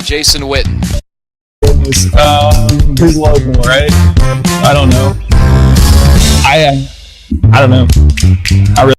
Jason Witten. Who's local, right? I don't know. I don't know. I really.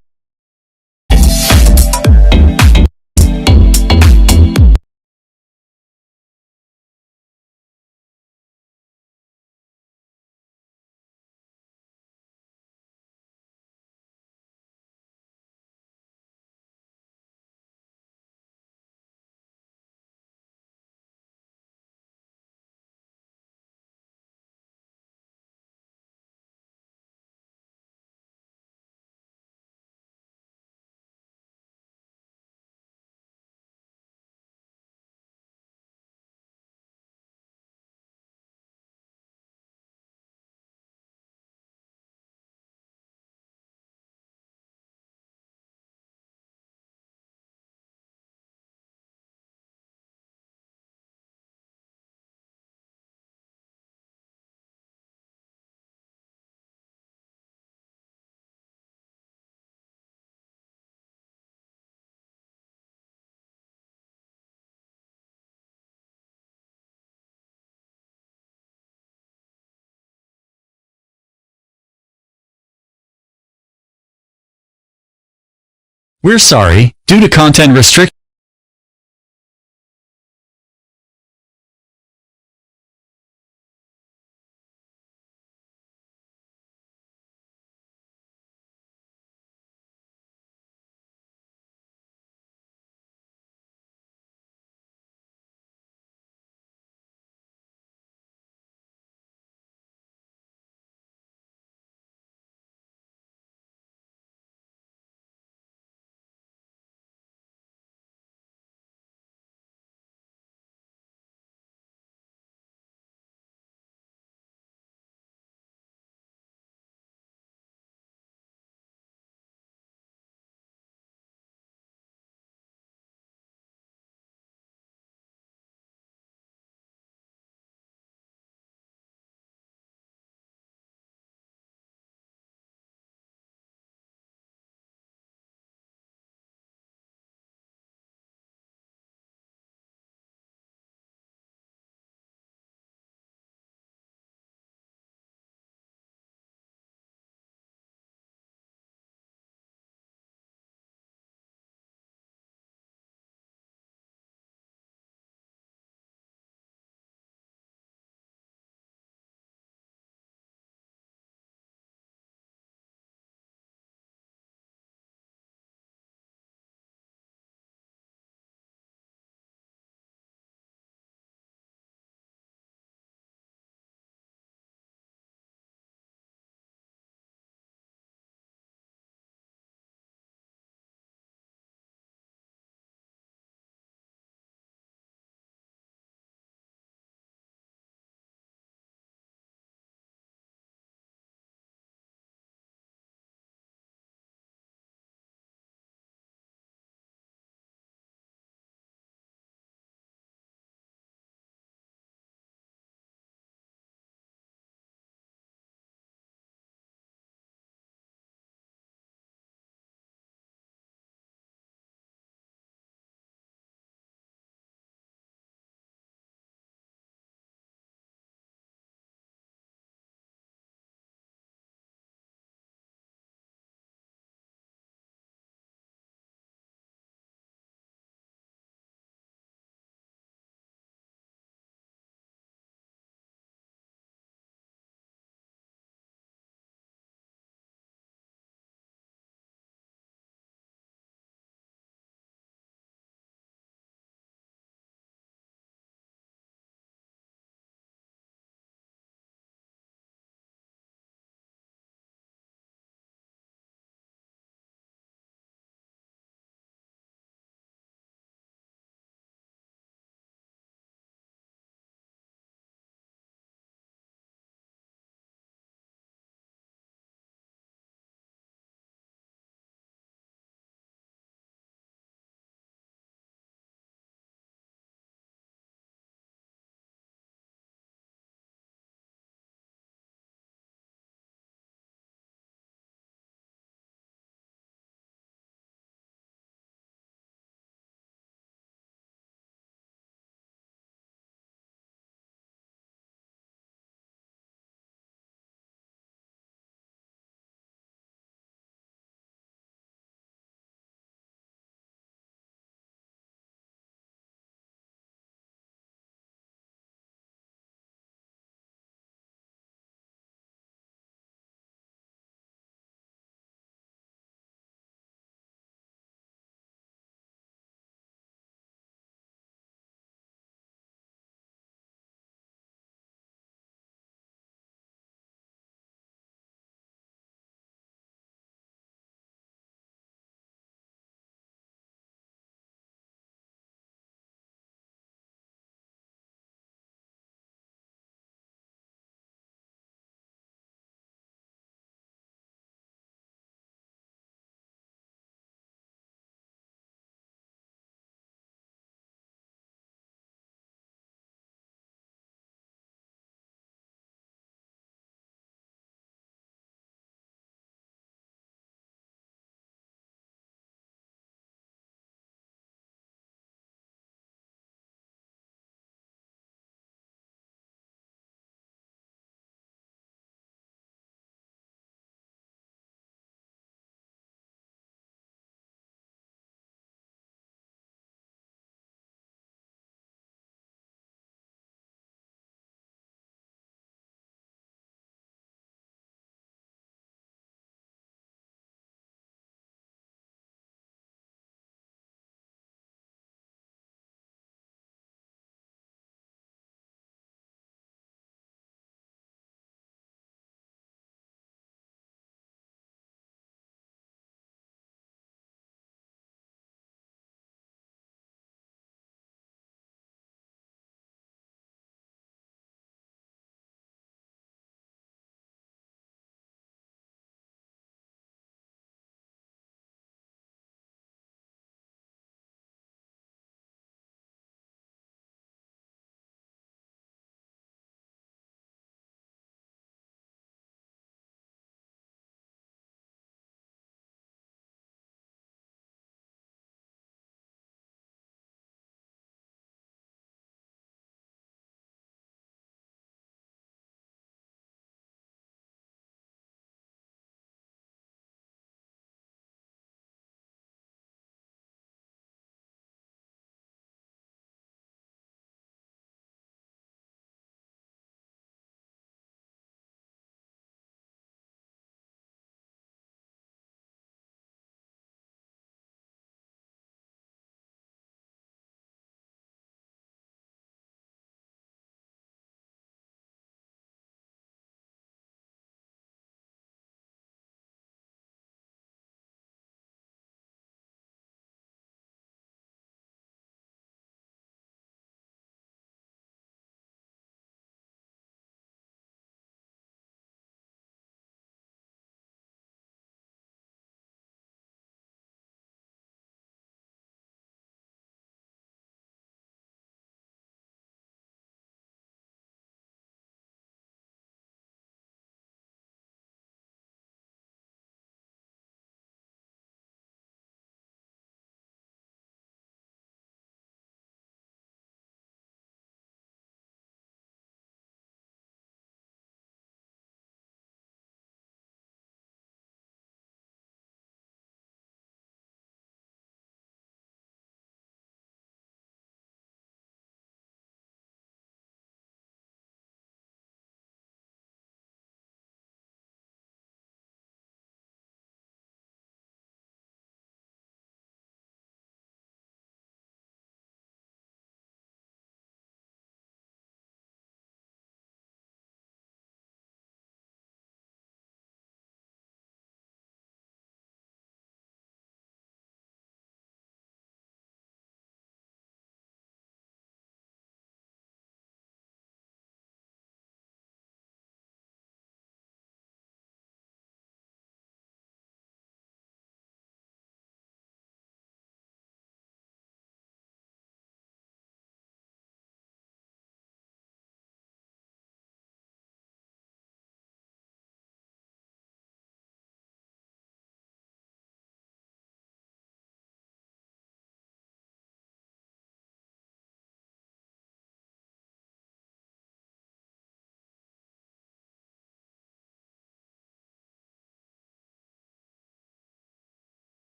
We're sorry, due to content restrictions.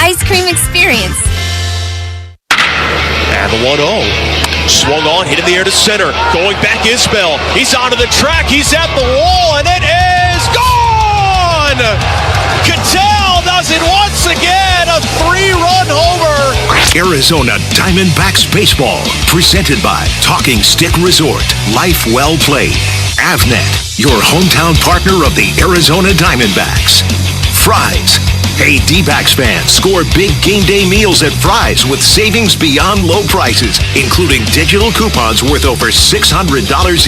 ice cream experience. And the 1-0. Swung on, hit in the air to center. Going back is Bell. He's onto the track. He's at the wall, and it is gone! Cattell does it once again. A 3-run homer. Arizona Diamondbacks Baseball. Presented by Talking Stick Resort. Life well played. Avnet, your hometown partner of the Arizona Diamondbacks. Fry's. Hey, Dbacks fans, score big game day meals at Fry's with savings beyond low prices, including digital coupons worth over $600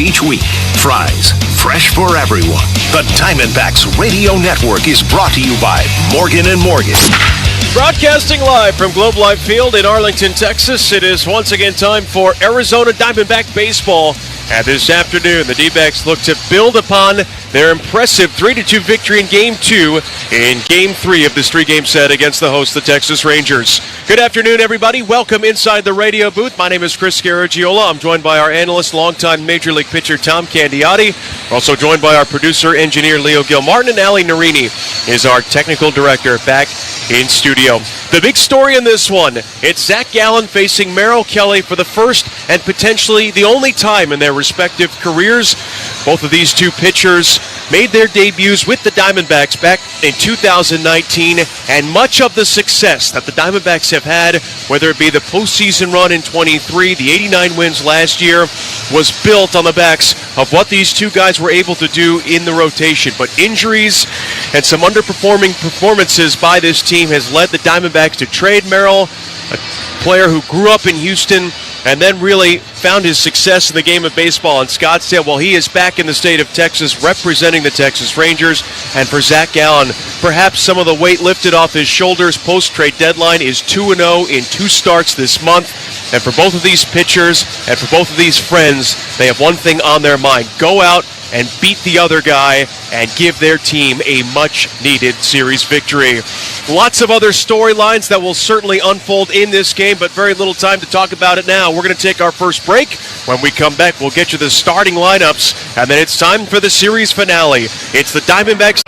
each week. Fry's, fresh for everyone. The Diamondbacks Radio Network is brought to you by Morgan & Morgan. Broadcasting live from Globe Life Field in Arlington, Texas, it is once again time for Arizona Diamondback Baseball. And this afternoon, the D-backs look to build upon their impressive 3-2 victory in Game 2 in Game 3 of this three-game set against the host, the Texas Rangers. Good afternoon, everybody. Welcome inside the radio booth. My name is Chris Garagiola. I'm joined by our analyst, longtime Major League pitcher Tom Candiotti. We're also joined by our producer, engineer Leo Gilmartin, and Ali Narini is our technical director back in studio. The big story in this one, it's Zach Gallen facing Merrill Kelly for the first and potentially the only time in their respective careers. Both of these two pitchers made their debuts with the Diamondbacks back in 2019, and much of the success that the Diamondbacks have had, whether it be the postseason run in 23, the 89 wins last year, was built on the backs of what these two guys were able to do in the rotation. But injuries and some underperforming performances by this team has led the Diamondbacks to trade Merrill, a player who grew up in Houston and then really found his success in the game of baseball in Scottsdale. Well, he is back in the state of Texas representing the Texas Rangers. And for Zach Gallen, perhaps some of the weight lifted off his shoulders post-trade deadline is 2-0 in 2 starts this month. And for both of these pitchers and for both of these friends, they have one thing on their mind: go out and beat the other guy and give their team a much-needed series victory. Lots of other storylines that will certainly unfold in this game, but very little time to talk about it now. We're going to take our first break. When we come back, we'll get you the starting lineups, and then it's time for the series finale. It's the Diamondbacks.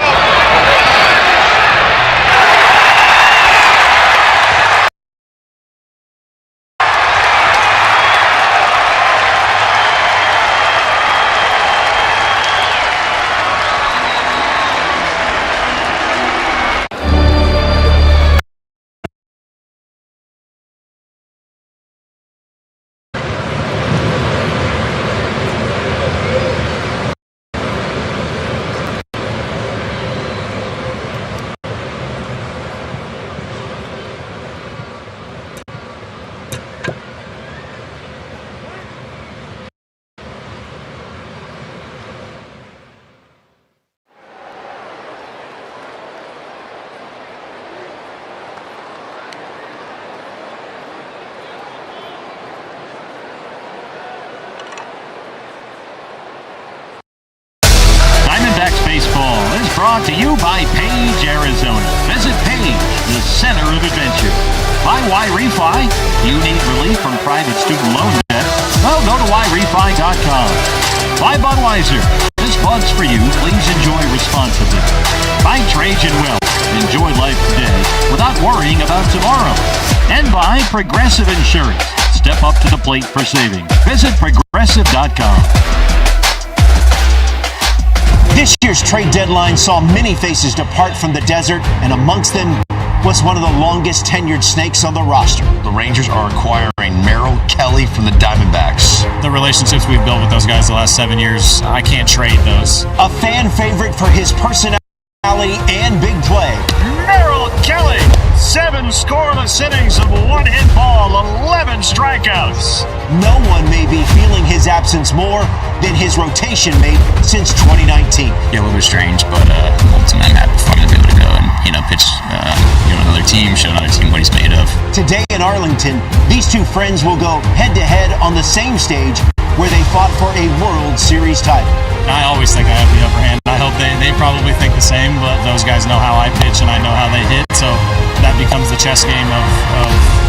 Baseball is brought to you by Page, Arizona. Visit Page, the center of adventure. By Y-Refi. You need relief from private student loan debt? Well, go to YRefi.com. By Budweiser. This Bud's for you. Please enjoy responsibly. By Trajan Well. Enjoy life today without worrying about tomorrow. And by Progressive Insurance. Step up to the plate for savings. Visit Progressive.com. This year's trade deadline saw many faces depart from the desert, and amongst them was one of the longest tenured snakes on the roster. The Rangers are acquiring Merrill Kelly from the Diamondbacks. The relationships we've built with those guys the last 7 years, I can't trade those. A fan favorite for his personality and big play. Merrill Kelly, 7 scoreless innings of 1 hit ball, 11 strikeouts. No one may be feeling his absence more than his rotation mate since 2019. Yeah, a little bit strange, but ultimately I'm happy for him to be able to go and pitch another team, show another team what he's made of. Today in Arlington, these two friends will go head-to-head on the same stage where they fought for a World Series title. I always think I have the upper hand. I hope they probably think the same, but those guys know how I pitch and I know how they hit, so that becomes the chess game of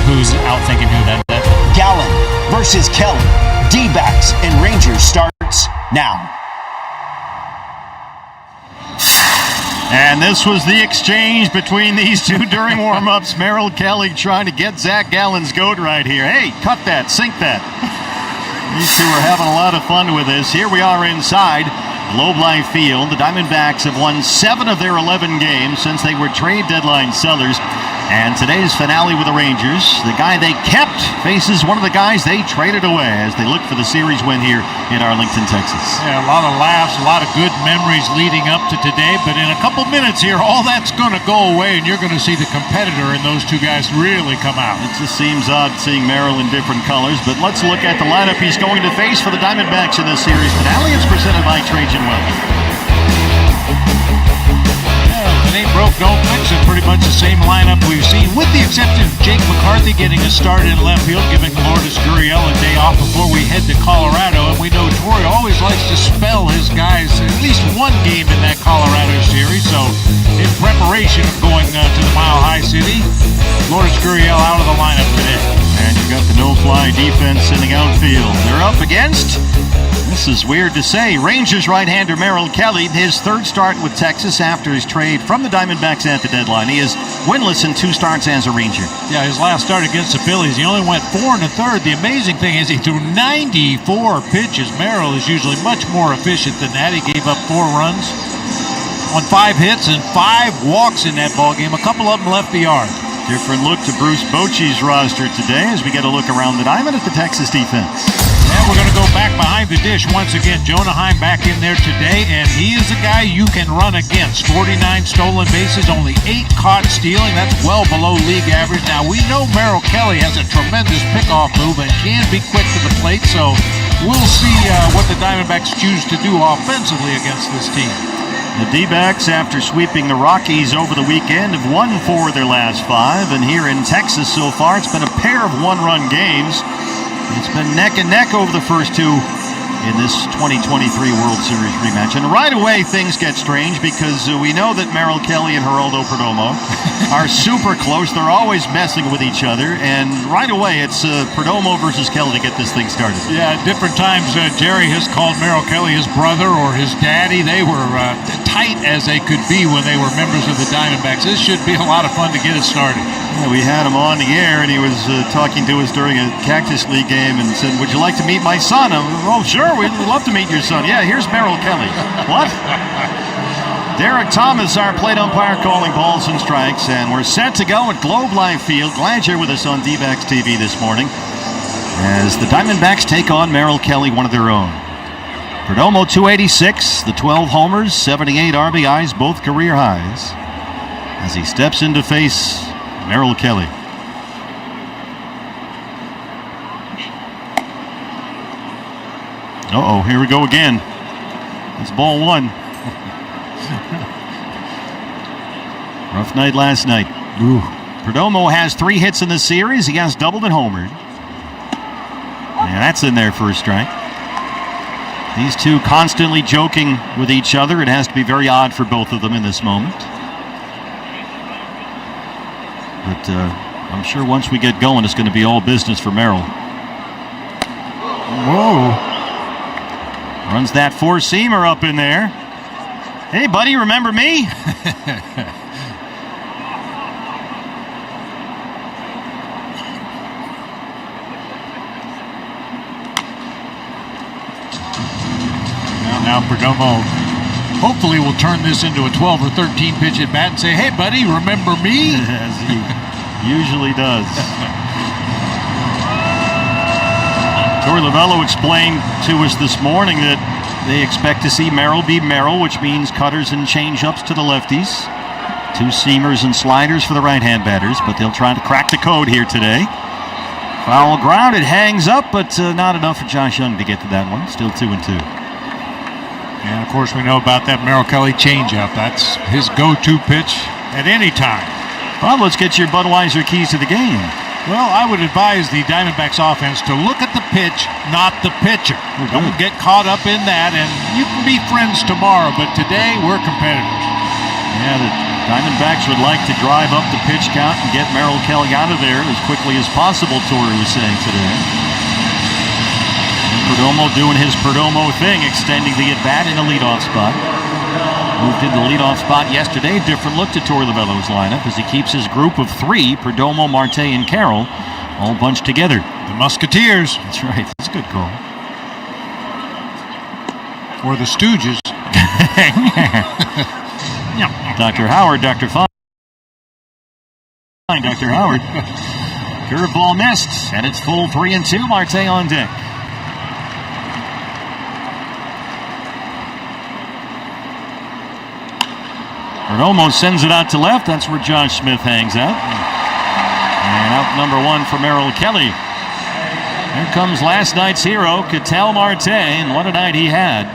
who's outthinking who that day. Gallen versus Kelly. Dbacks and Rangers starts now. And this was the exchange between these two during warm-ups. Merrill Kelly trying to get Zach Gallen's goat right here. Hey, cut that, sink that. These two are having a lot of fun with this. Here we are inside Globe Life Field. The Diamondbacks have won 7 of their 11 games since they were trade deadline sellers. And today's finale with the Rangers, the guy they kept faces one of the guys they traded away as they look for the series win here in Arlington, Texas. Yeah, a lot of laughs, a lot of good memories leading up to today, but in a couple minutes here, all that's going to go away, and you're going to see the competitor in those two guys really come out. It just seems odd seeing Merrill in different colors, but let's look at the lineup he's going to face for the Diamondbacks in this series finale. It's presented by Trajan Wealth. It ain't broke, don't fix it. Pretty much the same lineup we've seen, with the exception of Jake McCarthy getting a start in left field, giving Lourdes Gurriel a day off before we head to Colorado. And we know Torrey always likes to spell his guys at least one game in that Colorado series. So in preparation of going to the Mile High City, Lourdes Gurriel out of the lineup today. And you got the no-fly defense in the outfield. They're up against, this is weird to say, Rangers right-hander Merrill Kelly, his third start with Texas after his trade from the Diamondbacks at the deadline. He is winless in 2 starts as a Ranger. Yeah, his last start against the Phillies, he only went 4 1/3. The amazing thing is he threw 94 pitches. Merrill is usually much more efficient than that. He gave up 4 runs on 5 hits and 5 walks in that ball game. A couple of them left the yard. Different look to Bruce Bochy's roster today as we get a look around the diamond at the Texas defense. And we're going to go back behind the dish once again. Jonah Heim back in there today, and he is a guy you can run against. 49 stolen bases, only 8 caught stealing. That's well below league average. Now, we know Merrill Kelly has a tremendous pickoff move and can be quick to the plate, so we'll see what the Diamondbacks choose to do offensively against this team. The D-backs, after sweeping the Rockies over the weekend, have won 4 of their last 5. And here in Texas so far, it's been a pair of one-run games. It's been neck and neck over the first 2 in this 2023 World Series rematch. And right away, things get strange because we know that Merrill Kelly and Geraldo Perdomo are super close. They're always messing with each other. And right away, it's Perdomo versus Kelly to get this thing started. Yeah, at different times, Jerry has called Merrill Kelly his brother or his daddy. They were tight as they could be when they were members of the Diamondbacks. This should be a lot of fun to get it started. Yeah, we had him on the air, and he was talking to us during a Cactus League game and said, "Would you like to meet my son?" "Oh, sure, we'd love to meet your son." "Yeah, here's Merrill Kelly." "What?" Derek Thomas, our plate umpire, calling balls and strikes, and we're set to go at Globe Life Field. Glad you're with us on Dbacks TV this morning as the Diamondbacks take on Merrill Kelly, one of their own. Perdomo 286, the 12 homers, 78 RBIs, both career highs, as he steps in to face Merrill Kelly. Uh-oh, here we go again. It's ball 1. Rough night last night. Ooh. Perdomo has 3 hits in the series. He has doubled and homered. And that's in there for a strike. These two constantly joking with each other. It has to be very odd for both of them in this moment. But I'm sure once we get going, it's going to be all business for Merrill. Whoa. Runs that 4-seamer up in there. "Hey, buddy, remember me?" Now Perdomo hopefully will turn this into a 12 or 13 pitch at bat and say, "Hey, buddy, remember me?" As he usually does. Torey Lovello explained to us this morning that they expect to see Merrill be Merrill, which means cutters and changeups to the lefties, 2 seamers and sliders for the right-hand batters, but they'll try to crack the code here today. Foul ground, it hangs up, but not enough for Josh Young to get to that one. Still 2-2. And, of course, we know about that Merrill Kelly changeup. That's his go-to pitch at any time. Well, let's get your Budweiser keys to the game. Well, I would advise the Diamondbacks offense to look at the pitch, not the pitcher. Don't get caught up in that, and you can be friends tomorrow, but today we're competitors. Yeah, the Diamondbacks would like to drive up the pitch count and get Merrill Kelly out of there as quickly as possible, Torrey was saying today. Perdomo doing his Perdomo thing, extending the at-bat in the leadoff spot. Moved into the leadoff spot yesterday. Different look to Torey Lovullo's lineup as he keeps his group of 3, Perdomo, Marte, and Carroll, all bunched together. The Musketeers. That's right. That's a good call. Or the Stooges. Dr. Howard, Dr. Fine. Dr. Howard. Curveball missed, and it's full 3-2. Marte on deck. Perdomo sends it out to left. That's where Josh Smith hangs out. And out number 1 for Merrill Kelly. Here comes last night's hero, Ketel Marte, and what a night he had.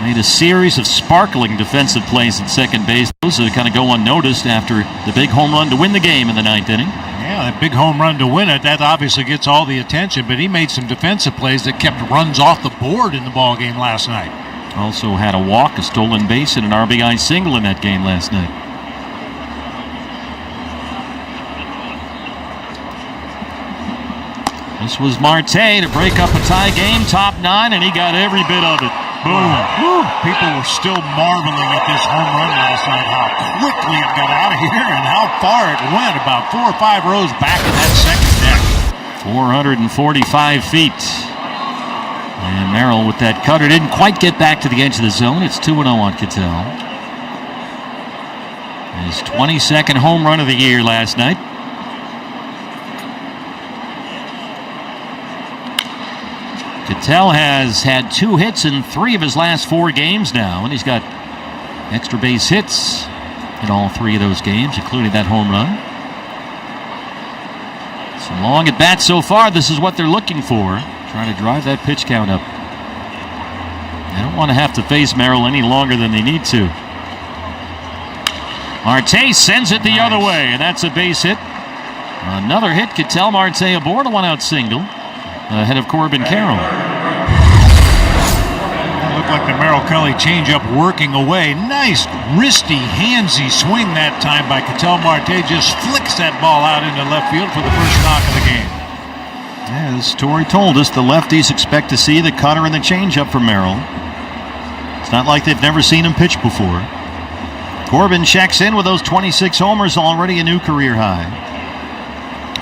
Made a series of sparkling defensive plays at second base. Those kind of go unnoticed after the big home run to win the game in the 9th inning. Yeah, that big home run to win it, that obviously gets all the attention, but he made some defensive plays that kept runs off the board in the ball game last night. Also had a walk, a stolen base, and an RBI single in that game last night. This was Marte to break up a tie game, top 9, and he got every bit of it. Boom. Woo. People were still marveling at this home run last night, how quickly it got out of here and how far it went, about 4 or 5 rows back in that second deck. 445 feet. And Merrill with that cutter didn't quite get back to the edge of the zone. It's 2-0 on Ketel. His 22nd home run of the year last night. Ketel has had 2 hits in 3 of his last 4 games now, and he's got extra base hits in all 3 of those games, including that home run. Some long at bats so far. This is what they're looking for, trying to drive that pitch count up. They don't want to have to face Merrill any longer than they need to. Marte sends it the other way, and that's a base hit. Another hit. Ketel Marte aboard, a 1-out single ahead of Corbin Carroll. That looked like the Merrill Kelly changeup working away. Nice, wristy, handsy swing that time by Ketel Marte. Just flicks that ball out into left field for the first knock of the game. As Torey told us, the lefties expect to see the cutter and the changeup from Merrill. It's not like they've never seen him pitch before. Corbin checks in with those 26 homers, already a new career high.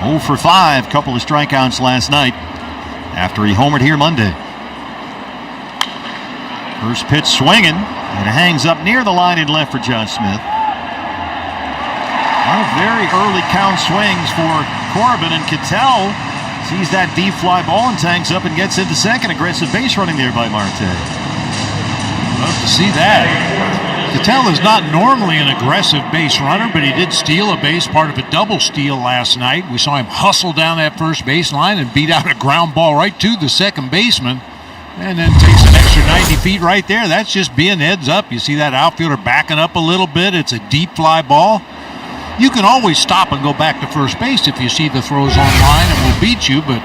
0 for 5, couple of strikeouts last night after he homered here Monday. First pitch swinging, and it hangs up near the line in left for Josh Smith. Very early count swings for Corbin, and Ketel sees that deep fly ball and tanks up and gets into second. Aggressive base running there by Marte. Love to see that. Ketel is not normally an aggressive base runner, but he did steal a base, part of a double steal last night. We saw him hustle down that first baseline and beat out a ground ball right to the second baseman, and then takes an extra 90 feet right there. That's just being heads up. You see that outfielder backing up a little bit. It's a deep fly ball. You can always stop and go back to first base if you see the throws on line. It will beat you, but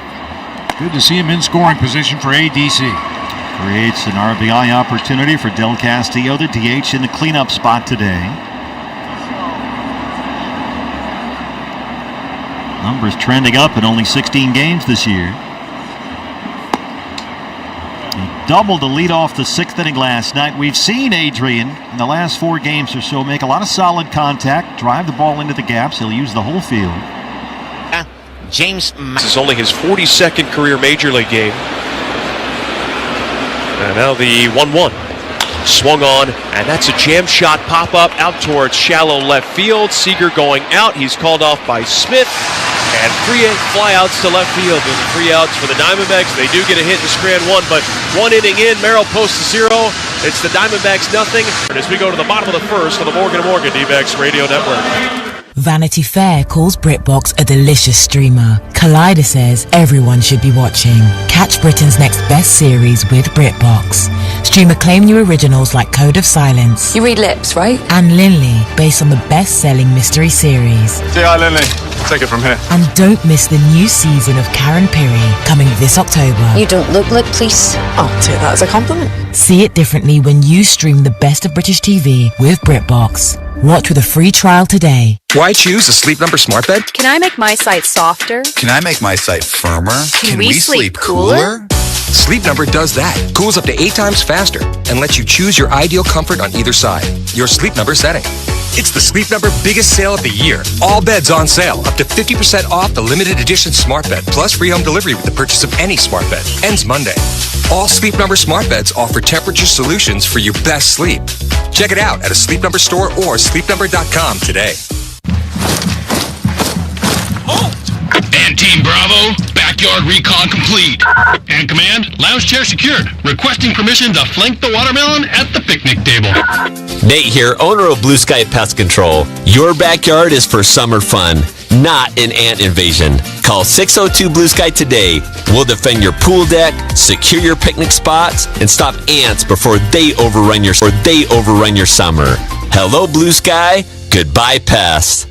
good to see him in scoring position for ADC. Creates an RBI opportunity for Del Castillo, the DH in the cleanup spot today. Numbers trending up in only 16 games this year. He doubled the lead off the 6th inning last night. We've seen Adrian in the last 4 games or so make a lot of solid contact, drive the ball into the gaps. He'll use the whole field. This is only his 42nd career Major League game. And now the 1-1. Swung on, and that's a jam shot pop-up out towards shallow left field. Seager going out. He's called off by Smith. And 3 flyouts to left field. And 3 outs for the Diamondbacks. They do get a hit in strand 1, but 1 inning in, Merrill posts 0. It's the Diamondbacks nothing. As we go to the bottom of the first on the Morgan & Morgan D-Backs Radio Network. Vanity Fair calls BritBox a delicious streamer. Collider says everyone should be watching. Catch Britain's next best series with BritBox. Stream acclaimed new originals like Code of Silence. You read lips, right? And Linley, based on the best-selling mystery series. Say hi, Linley. Take it from here. And don't miss the new season of Karen Pirie, coming this October. You don't look like police. I'll take that as a compliment. See it differently when you stream the best of British TV with BritBox. Watch with a free trial today. Why choose a Sleep Number smart bed? Can I make my site softer? Can I make my site firmer? Can we sleep cooler? Sleep Number does that. Cools up to 8 times faster and lets you choose your ideal comfort on either side. Your Sleep Number setting. It's the Sleep Number biggest sale of the year. All beds on sale. Up to 50% off the limited edition smart bed, plus free home delivery with the purchase of any smart bed. Ends Monday. All Sleep Number smart beds offer temperature solutions for your best sleep. Check it out at a Sleep Number store or sleepnumber.com today. And Team Bravo, backyard recon complete. And Command, lounge chair secured. Requesting permission to flank the watermelon at the picnic table. Nate here, owner of Blue Sky Pest Control. Your backyard is for summer fun, not an ant invasion. Call 602 Blue Sky today. We'll defend your pool deck, secure your picnic spots, and stop ants before they overrun your summer. Hello, Blue Sky. Goodbye, pests.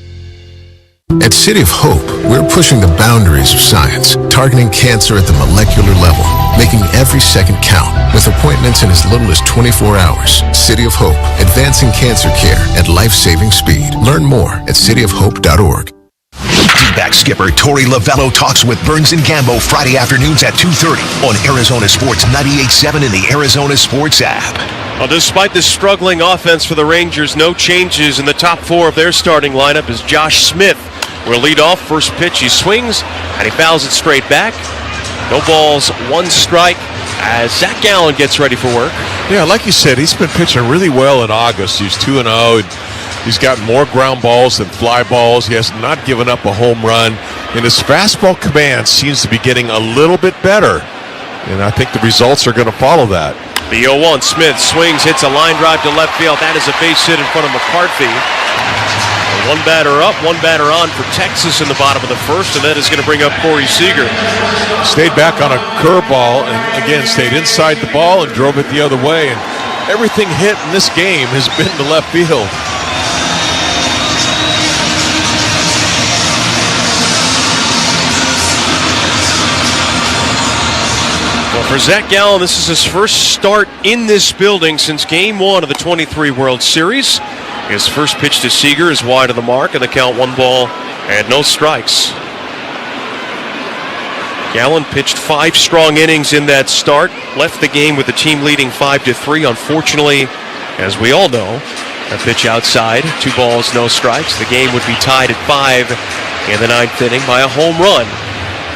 At City of Hope, we're pushing the boundaries of science, targeting cancer at the molecular level, making every second count, with appointments in as little as 24 hours. City of Hope, advancing cancer care at life-saving speed. Learn more at cityofhope.org. Dbacks skipper Torey Lavello talks with Burns and Gambo Friday afternoons at 2:30 on Arizona Sports 98.7 and the Arizona Sports app. Well, despite the struggling offense for the Rangers, no changes in the top 4 of their starting lineup as Josh Smith will lead off. First pitch, he swings, and he fouls it straight back. No balls, 1 strike as Zach Gallen gets ready for work. Yeah, like you said, he's been pitching really well in August. He's 2-0. He's got more ground balls than fly balls. He has not given up a home run. And his fastball command seems to be getting a little bit better. And I think the results are going to follow that. The 0-1, Smith swings, hits a line drive to left field. That is a base hit in front of McCarthy. One batter up, one batter on for Texas in the bottom of the first, and that is going to bring up Corey Seager. Stayed back on a curveball and again stayed inside the ball and drove it the other way. And everything hit in this game has been to left field. Well, for Zach Gallen, this is his first start in this building since Game 1 of the 23 World Series. His first pitch to Seager is wide of the mark, and the count 1 ball and no strikes. Gallen pitched 5 strong innings in that start, left the game with the team leading 5-3. Unfortunately, as we all know, a pitch outside, 2 balls, no strikes. The game would be tied at 5 in the 9th inning by a home run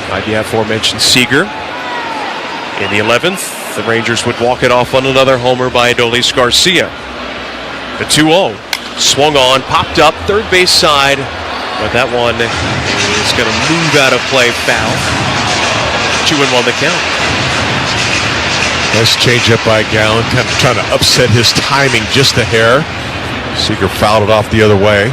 by the aforementioned Seager. In the 11th, the Rangers would walk it off on another homer by Adolis Garcia. The 2-0 swung on, popped up, third base side, but that one is going to move out of play, foul. 2-1 the count. Nice changeup by Gallen, kind of trying to upset his timing just a hair. Seager fouled it off the other way.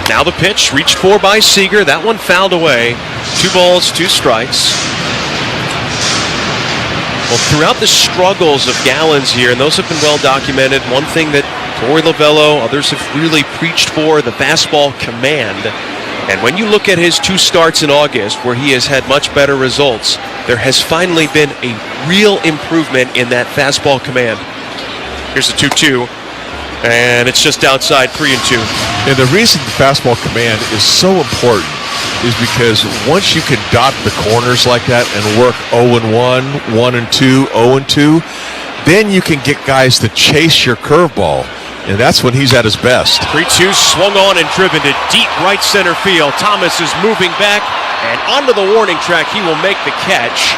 Now the pitch, reached for by Seager. That one fouled away. 2 balls, 2 strikes. Well, throughout the struggles of Gallen's here, and those have been well documented, one thing that Torey Lavello, others have really preached for, the fastball command. And when you look at his 2 starts in August, where he has had much better results, there has finally been a real improvement in that fastball command. Here's the 2-2. And it's just outside, 3-2. And the reason the fastball command is so important is because once you can dot the corners like that and work 0-1, 1-2, 0-2, then you can get guys to chase your curveball. And that's when he's at his best. 3-2 swung on and driven to deep right center field. Thomas is moving back and onto the warning track. He will make the catch.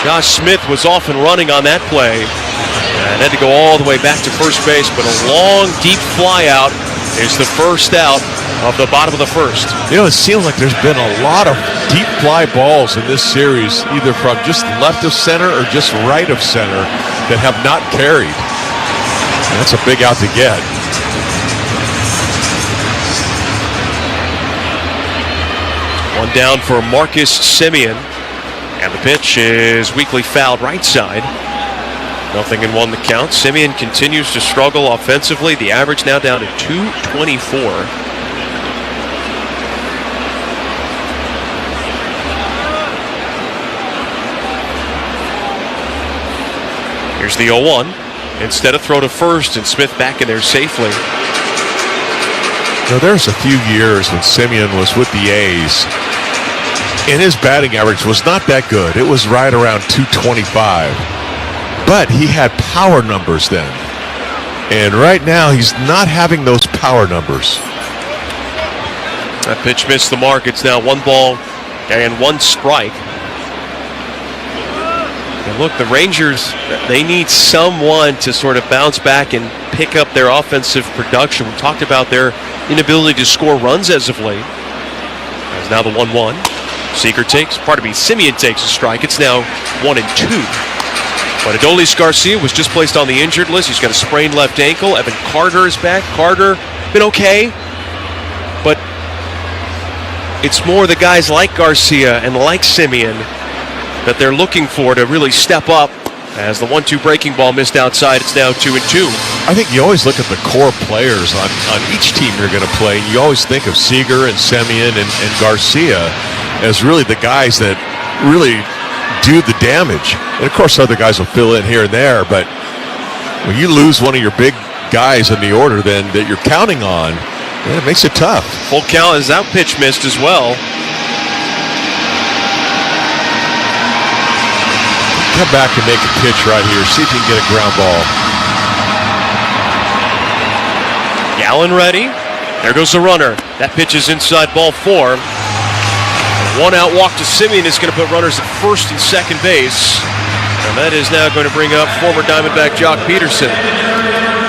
Josh Smith was off and running on that play and had to go all the way back to first base, but a long, deep fly out is the first out of the bottom of the first. You know, it seems like there's been a lot of deep fly balls in this series, either from just left of center or just right of center, that have not carried. And that's a big out to get. One down for Marcus Semien. And the pitch is weakly fouled right side. 0-1 the count. Semien continues to struggle offensively. The average now down to 224. Here's the 0-1. Instead of throw to first and Smith back in there safely. You know, there's a few years when Semien was with the A's And his batting average was not that good. It was right around 225. But he had power numbers then. And right now, he's not having those power numbers. That pitch missed the mark. It's now 1 ball and 1 strike. And look, the Rangers, they need someone to sort of bounce back and pick up their offensive production. We talked about their inability to score runs as of late. As now the 1-1. Simeon takes a strike. It's now 1-2. But Adolis Garcia was just placed on the injured list. He's got a sprained left ankle. Evan Carter is back. Carter, been okay. But it's more the guys like Garcia and like Simeon that they're looking for to really step up. As the 1-2 breaking ball missed outside, it's now 2-2. I think you always look at the core players on each team you're going to play. You always think of Seager and Simeon and Garcia as really the guys that really do the damage. And of course, other guys will fill in here and there, but when you lose one of your big guys in the order then that you're counting on, it makes it tough. Full count as that pitch missed as well. Come back and make a pitch right here. See if you can get a ground ball. Gallen ready. There goes the runner. That pitch is inside ball 4. 1 out walk to Simeon is going to put runners at first and second base. And that is now going to bring up former Diamondback Jock Peterson.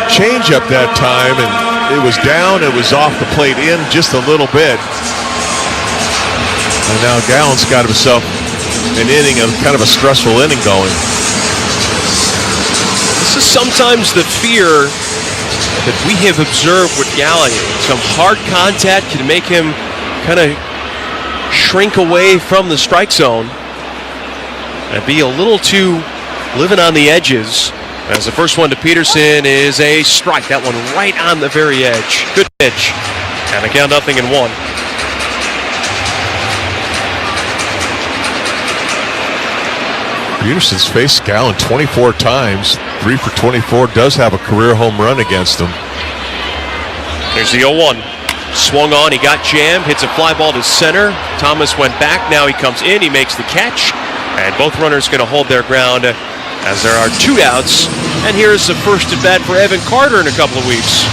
Change up that time, and it was down. It was off the plate in just a little bit. And now Gallen's got himself an inning of kind of a stressful inning going. This is sometimes the fear that we have observed with Gallen. Some hard contact can make him kind of shrink away from the strike zone and be a little too living on the edges. As the first one to Peterson is a strike. That one right on the very edge. Good pitch. And the count 0-1. Peterson's faced Gallen 24 times. 3 for 24. Does have a career home run against him. There's the 0-1. Swung on, he got jammed, hits a fly ball to center. Thomas went back, now he comes in, he makes the catch. And both runners going to hold their ground as there are 2 outs. And here's the first at bat for Evan Carter in a couple of weeks.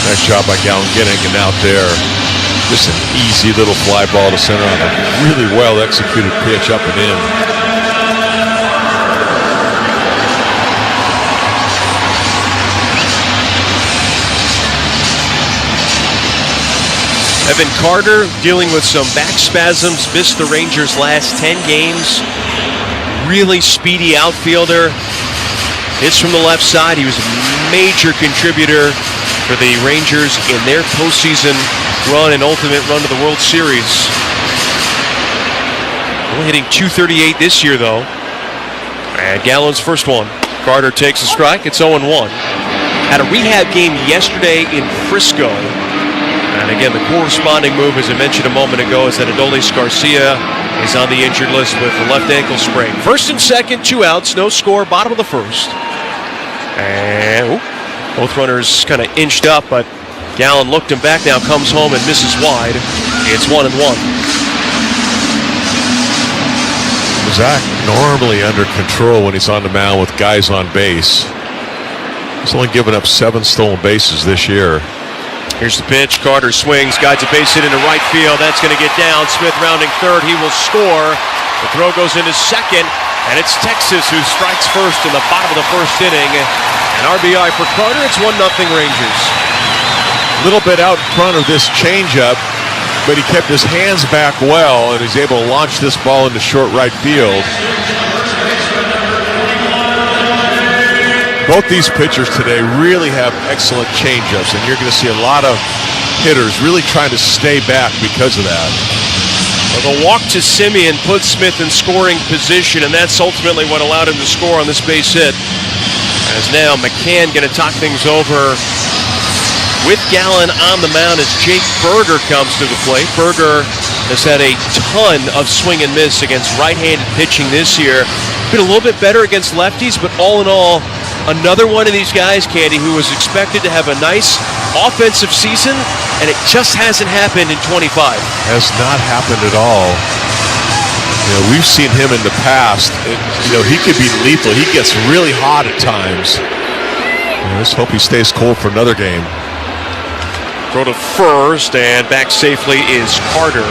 Nice job by Gallen getting it out there. Just an easy little fly ball to center on a really well executed pitch up and in. Evan Carter dealing with some back spasms, missed the Rangers' last 10 games. Really speedy outfielder. Hits from the left side. He was a major contributor for the Rangers in their postseason run and ultimate run to the World Series. Only hitting .238 this year, though. And Gallen's first one. Carter takes a strike. It's 0-1. Had a rehab game yesterday in Frisco. And again, the corresponding move, as I mentioned a moment ago, is that Adolis Garcia is on the injured list with a left ankle sprain. First and second, 2 outs, no score, bottom of the first. And both runners kind of inched up, but Gallen looked him back, now comes home and misses wide. It's 1-1. Zach normally under control when he's on the mound with guys on base. He's only given up 7 stolen bases this year. Here's the pitch. Carter swings, guides a base hit into right field. That's going to get down. Smith rounding third. He will score. The throw goes into second, and it's Texas who strikes first in the bottom of the first inning. An RBI for Carter. It's 1-0 Rangers. A little bit out in front of this changeup, but he kept his hands back well, and he's able to launch this ball into short right field. Both these pitchers today really have excellent changeups, and you're going to see a lot of hitters really trying to stay back because of that. Well, the walk to Simeon put Smith in scoring position, and that's ultimately what allowed him to score on this base hit. As now McCann going to talk things over with Gallen on the mound as Jake Berger comes to the plate. Berger has had a ton of swing and miss against right-handed pitching this year. Been a little bit better against lefties, but all in all, Another one of these guys, Candy, who was expected to have a nice offensive season, and it just hasn't happened in 25. Has not happened at all. We've seen him in the past. He could be lethal. He gets really hot at times. Let's hope he stays cold for another game. Throw to first, and back safely is Carter.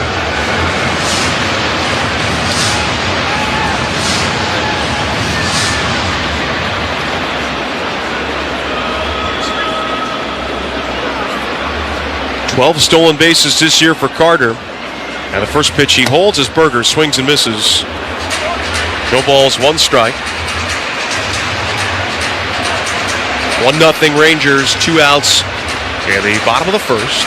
Twelve stolen bases this year for Carter. And the first pitch he holds as Berger swings and misses. No balls, 1 strike. 1-0 Rangers, 2 outs in the bottom of the first.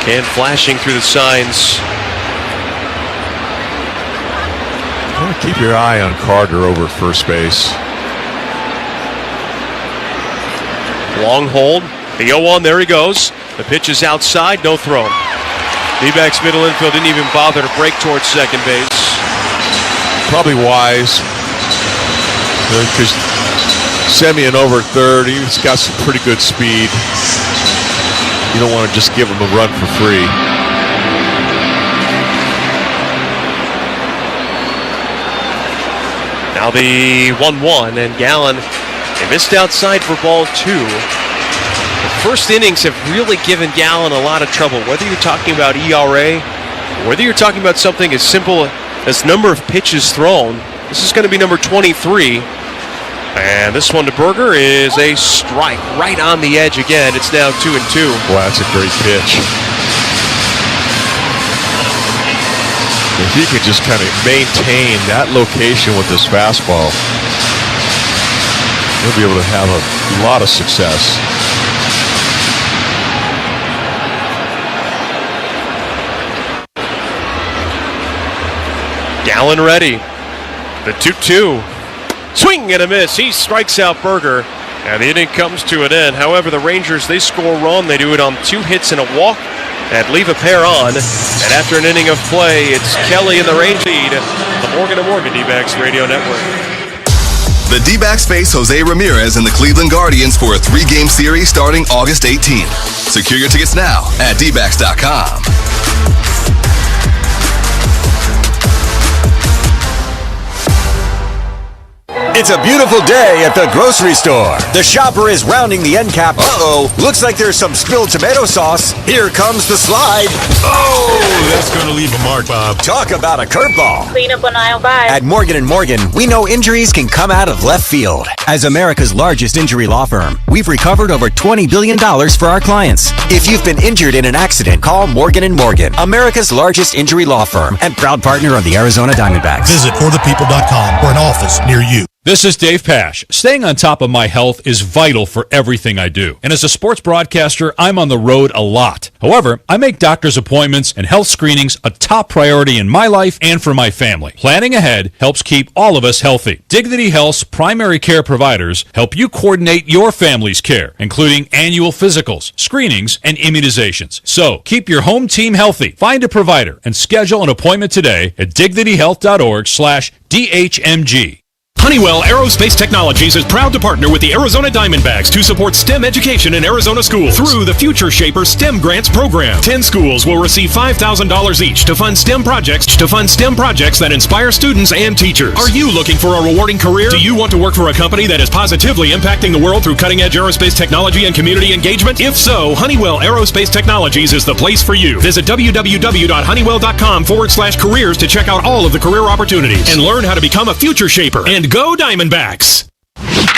McCann flashing through the signs. Keep your eye on Carter over first base. Long hold. The 0-1, there he goes. The pitch is outside, no throw. D-backs middle infield didn't even bother to break towards second base. Probably wise. Because Semien over third, he's got some pretty good speed. You don't want to just give him a run for free. Now the 1-1, and Gallen, they missed outside for ball 2. The first innings have really given Gallen a lot of trouble, whether you're talking about ERA, or whether you're talking about something as simple as number of pitches thrown. This is going to be number 23. And this one to Berger is a strike right on the edge again. It's now 2-2. Wow, that's a great pitch. If he could just kind of maintain that location with his fastball, he'll be able to have a lot of success. Gallen ready. The 2-2. Swing and a miss. He strikes out Berger. And the inning comes to an end. However, the Rangers, they score a run. They do it on 2 hits and a walk and leave a pair on. And after an inning of play, it's Kelly in the Ranger lead. The Morgan & Morgan D-backs Radio Network. The D-backs face Jose Ramirez and the Cleveland Guardians for a 3-game series starting August 18th. Secure your tickets now at dbacks.com. It's a beautiful day at the grocery store. The shopper is rounding the end cap. Uh-oh, looks like there's some spilled tomato sauce. Here comes the slide. Oh, that's going to leave a mark, Bob. Talk about a curveball. Clean up on aisle 5. At Morgan & Morgan, we know injuries can come out of left field. As America's largest injury law firm, we've recovered over $20 billion for our clients. If you've been injured in an accident, call Morgan & Morgan, America's largest injury law firm and proud partner of the Arizona Diamondbacks. Visit forthepeople.com for an office near you. This is Dave Pash. Staying on top of my health is vital for everything I do. And as a sports broadcaster, I'm on the road a lot. However, I make doctor's appointments and health screenings a top priority in my life and for my family. Planning ahead helps keep all of us healthy. Dignity Health's primary care providers help you coordinate your family's care, including annual physicals, screenings, and immunizations. So, keep your home team healthy. Find a provider and schedule an appointment today at dignityhealth.org/DHMG. Honeywell Aerospace Technologies is proud to partner with the Arizona Diamondbacks to support STEM education in Arizona schools through the Future Shaper STEM Grants program. 10 schools will receive $5,000 each to fund STEM projects that inspire students and teachers. Are you looking for a rewarding career? Do you want to work for a company that is positively impacting the world through cutting-edge aerospace technology and community engagement? If so, Honeywell Aerospace Technologies is the place for you. Visit www.honeywell.com/careers to check out all of the career opportunities and learn how to become a Future Shaper. And go Diamondbacks!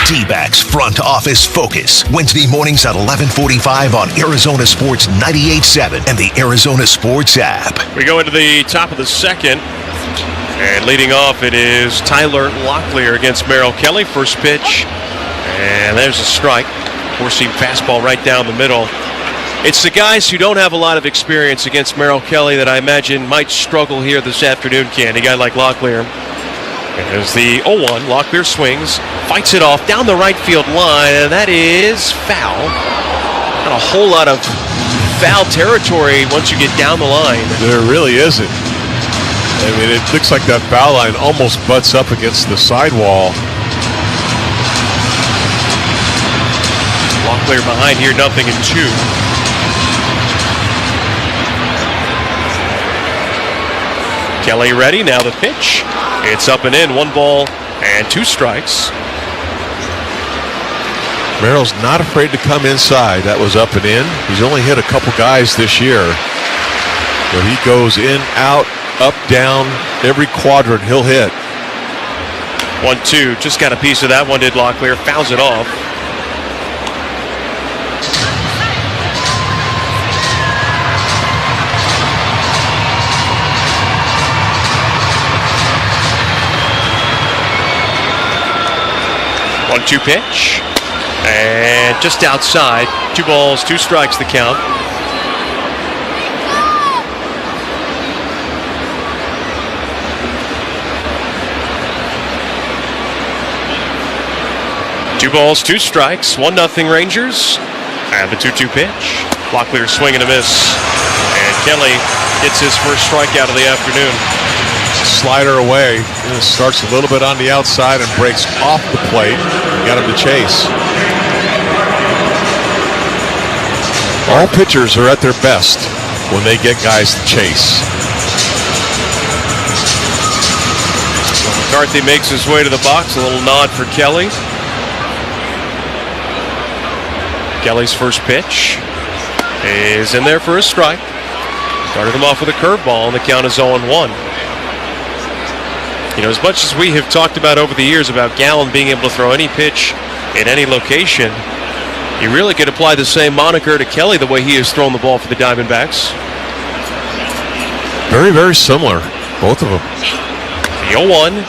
D-backs Front Office Focus, Wednesday mornings at 11:45 on Arizona Sports 98.7 and the Arizona Sports app. We go into the top of the second, and leading off it is Tyler Locklear against Merrill Kelly. First pitch, and there's a strike. Four-seam fastball right down the middle. It's the guys who don't have a lot of experience against Merrill Kelly that I imagine might struggle here this afternoon, Candy. A guy like Locklear. There's the 0-1. Locklear swings, fights it off down the right field line, and that is foul. Not a whole lot of foul territory once you get down the line. There really isn't. I mean, it looks like that foul line almost butts up against the sidewall. Locklear behind here, 0-2. Kelly ready, now the pitch. It's up and in, 1 ball and 2 strikes. Merrill's not afraid to come inside. That was up and in. He's only hit a couple guys this year. But he goes in, out, up, down, every quadrant he'll hit. 1-2, just got a piece of that one, did Locklear, fouls it off. One-two pitch. And just outside, 2 balls, 2 strikes the count. Two balls, 2 strikes, 1-0 Rangers. And the 2-2 pitch. Locklear swing and a miss. And Kelly gets his first strikeout of the afternoon. Slider away. It starts a little bit on the outside and breaks off the plate. Got him to chase. All pitchers are at their best when they get guys to chase. McCarthy makes his way to the box. A little nod for Kelly. Kelly's first pitch is in there for a strike. Started him off with a curveball, and the count is 0-1. You know, as much as we have talked about over the years about Gallen being able to throw any pitch in any location, you really could apply the same moniker to Kelly the way he has thrown the ball for the Diamondbacks. Very, very similar, both of them. The 0-1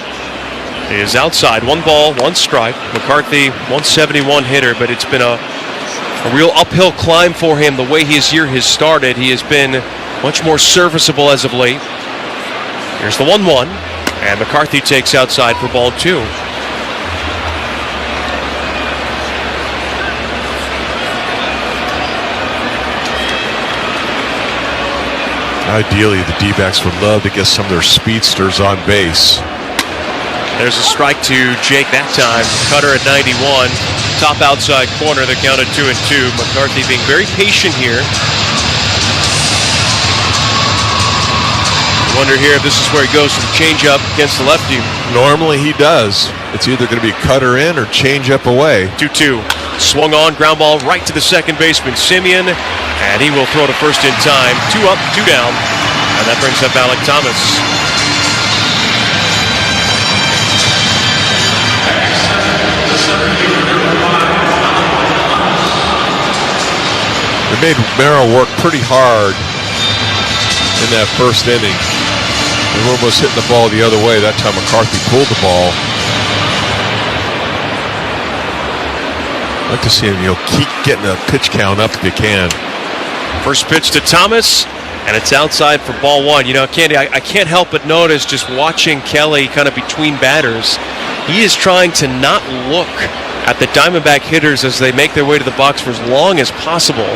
is outside. 1 ball, 1 strike. McCarthy, 171 hitter, but it's been a real uphill climb for him the way his year has started. He has been much more serviceable as of late. Here's the 1-1, and McCarthy takes outside for ball 2. Ideally, the D-backs would love to get some of their speedsters on base. There's a strike to Jake that time. Cutter at 91. Top outside corner, the count at 2-2. McCarthy being very patient here. I wonder here if this is where he goes for the changeup against the lefty. Normally he does. It's either going to be cutter in or changeup away. 2-2. Swung on, ground ball right to the second baseman, Simeon. And he will throw to first in time. 2 up, 2 down. And that brings up Alec Thomas. It made Merrill work pretty hard in that first inning. They were almost hitting the ball the other way. That time McCarthy pulled the ball. I'd like to see him, keep getting a pitch count up if you can. First pitch to Thomas, and it's outside for ball 1. Candy, I can't help but notice just watching Kelly kind of between batters. He is trying to not look at the Diamondback hitters as they make their way to the box for as long as possible.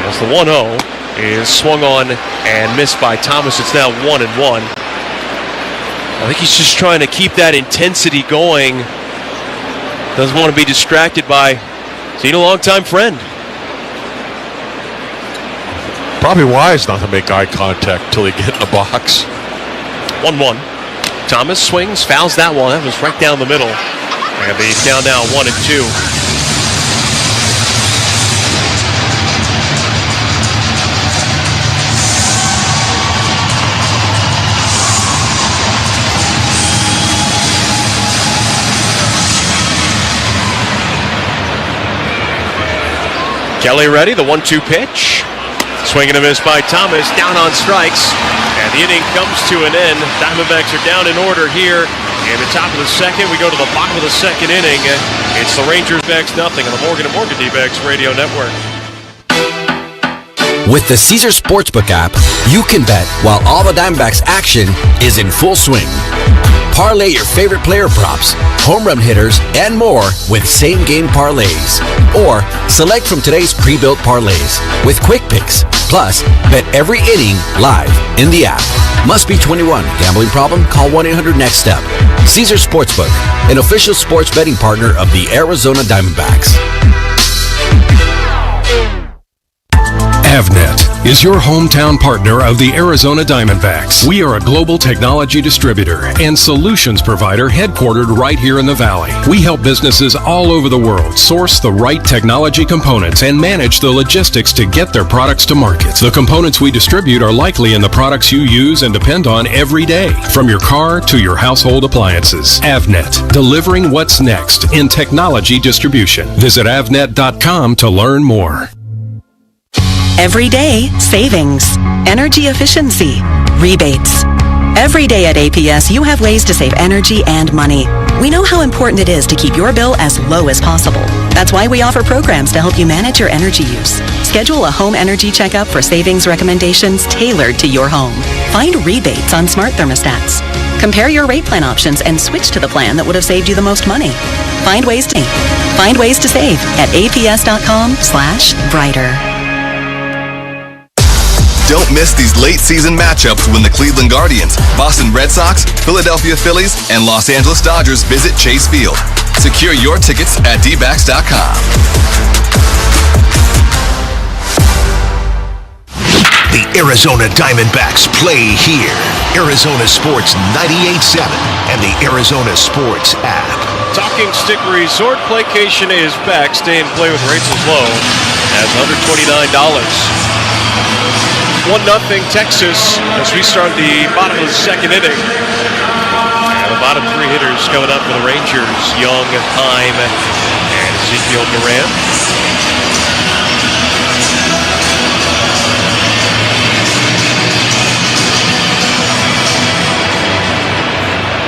As the 1-0 is swung on and missed by Thomas, it's now 1-1. I think he's just trying to keep that intensity going. Doesn't want to be distracted by seeing a longtime friend. Probably wise not to make eye contact till he get in the box. 1-1. Thomas swings, fouls that one. That was right down the middle. And the count now 1-2. Kelly ready, the 1-2 pitch. Swing and a miss by Thomas, down on strikes. And the inning comes to an end. Diamondbacks are down in order here. In the top of the second, we go to the bottom of the second inning. It's the Rangers backs nothing on the Morgan & Morgan D-Backs Radio Network. With the Caesar Sportsbook app, you can bet while all the Diamondbacks action is in full swing. Parlay your favorite player props, home run hitters, and more with same-game parlays. Or select from today's pre-built parlays with quick picks. Plus, bet every inning live in the app. Must be 21. Gambling problem? Call 1-800-NEXT-STEP. Caesar Sportsbook, an official sports betting partner of the Arizona Diamondbacks. Avnet is your hometown partner of the Arizona Diamondbacks. We are a global technology distributor and solutions provider headquartered right here in the Valley. We help businesses all over the world source the right technology components and manage the logistics to get their products to market. The components we distribute are likely in the products you use and depend on every day, from your car to your household appliances. Avnet, delivering what's next in technology distribution. Visit avnet.com to learn more. Every day, savings, energy efficiency, rebates. Every day at APS, you have ways to save energy and money. We know how important it is to keep your bill as low as possible. That's why we offer programs to help you manage your energy use. Schedule a home energy checkup for savings recommendations tailored to your home. Find rebates on smart thermostats. Compare your rate plan options and switch to the plan that would have saved you the most money. Find ways to save at aps.com/brighter. Don't miss these late season matchups when the Cleveland Guardians, Boston Red Sox, Philadelphia Phillies, and Los Angeles Dodgers visit Chase Field. Secure your tickets at Dbacks.com. The Arizona Diamondbacks play here. Arizona Sports 98.7 and the Arizona Sports app. Talking Stick Resort Playcation is back. Stay and play with rates as low as $129. 1-0 Texas as we start the bottom of the second inning. And the bottom three hitters coming up for the Rangers: Young, Heim, and Ezekiel Duran.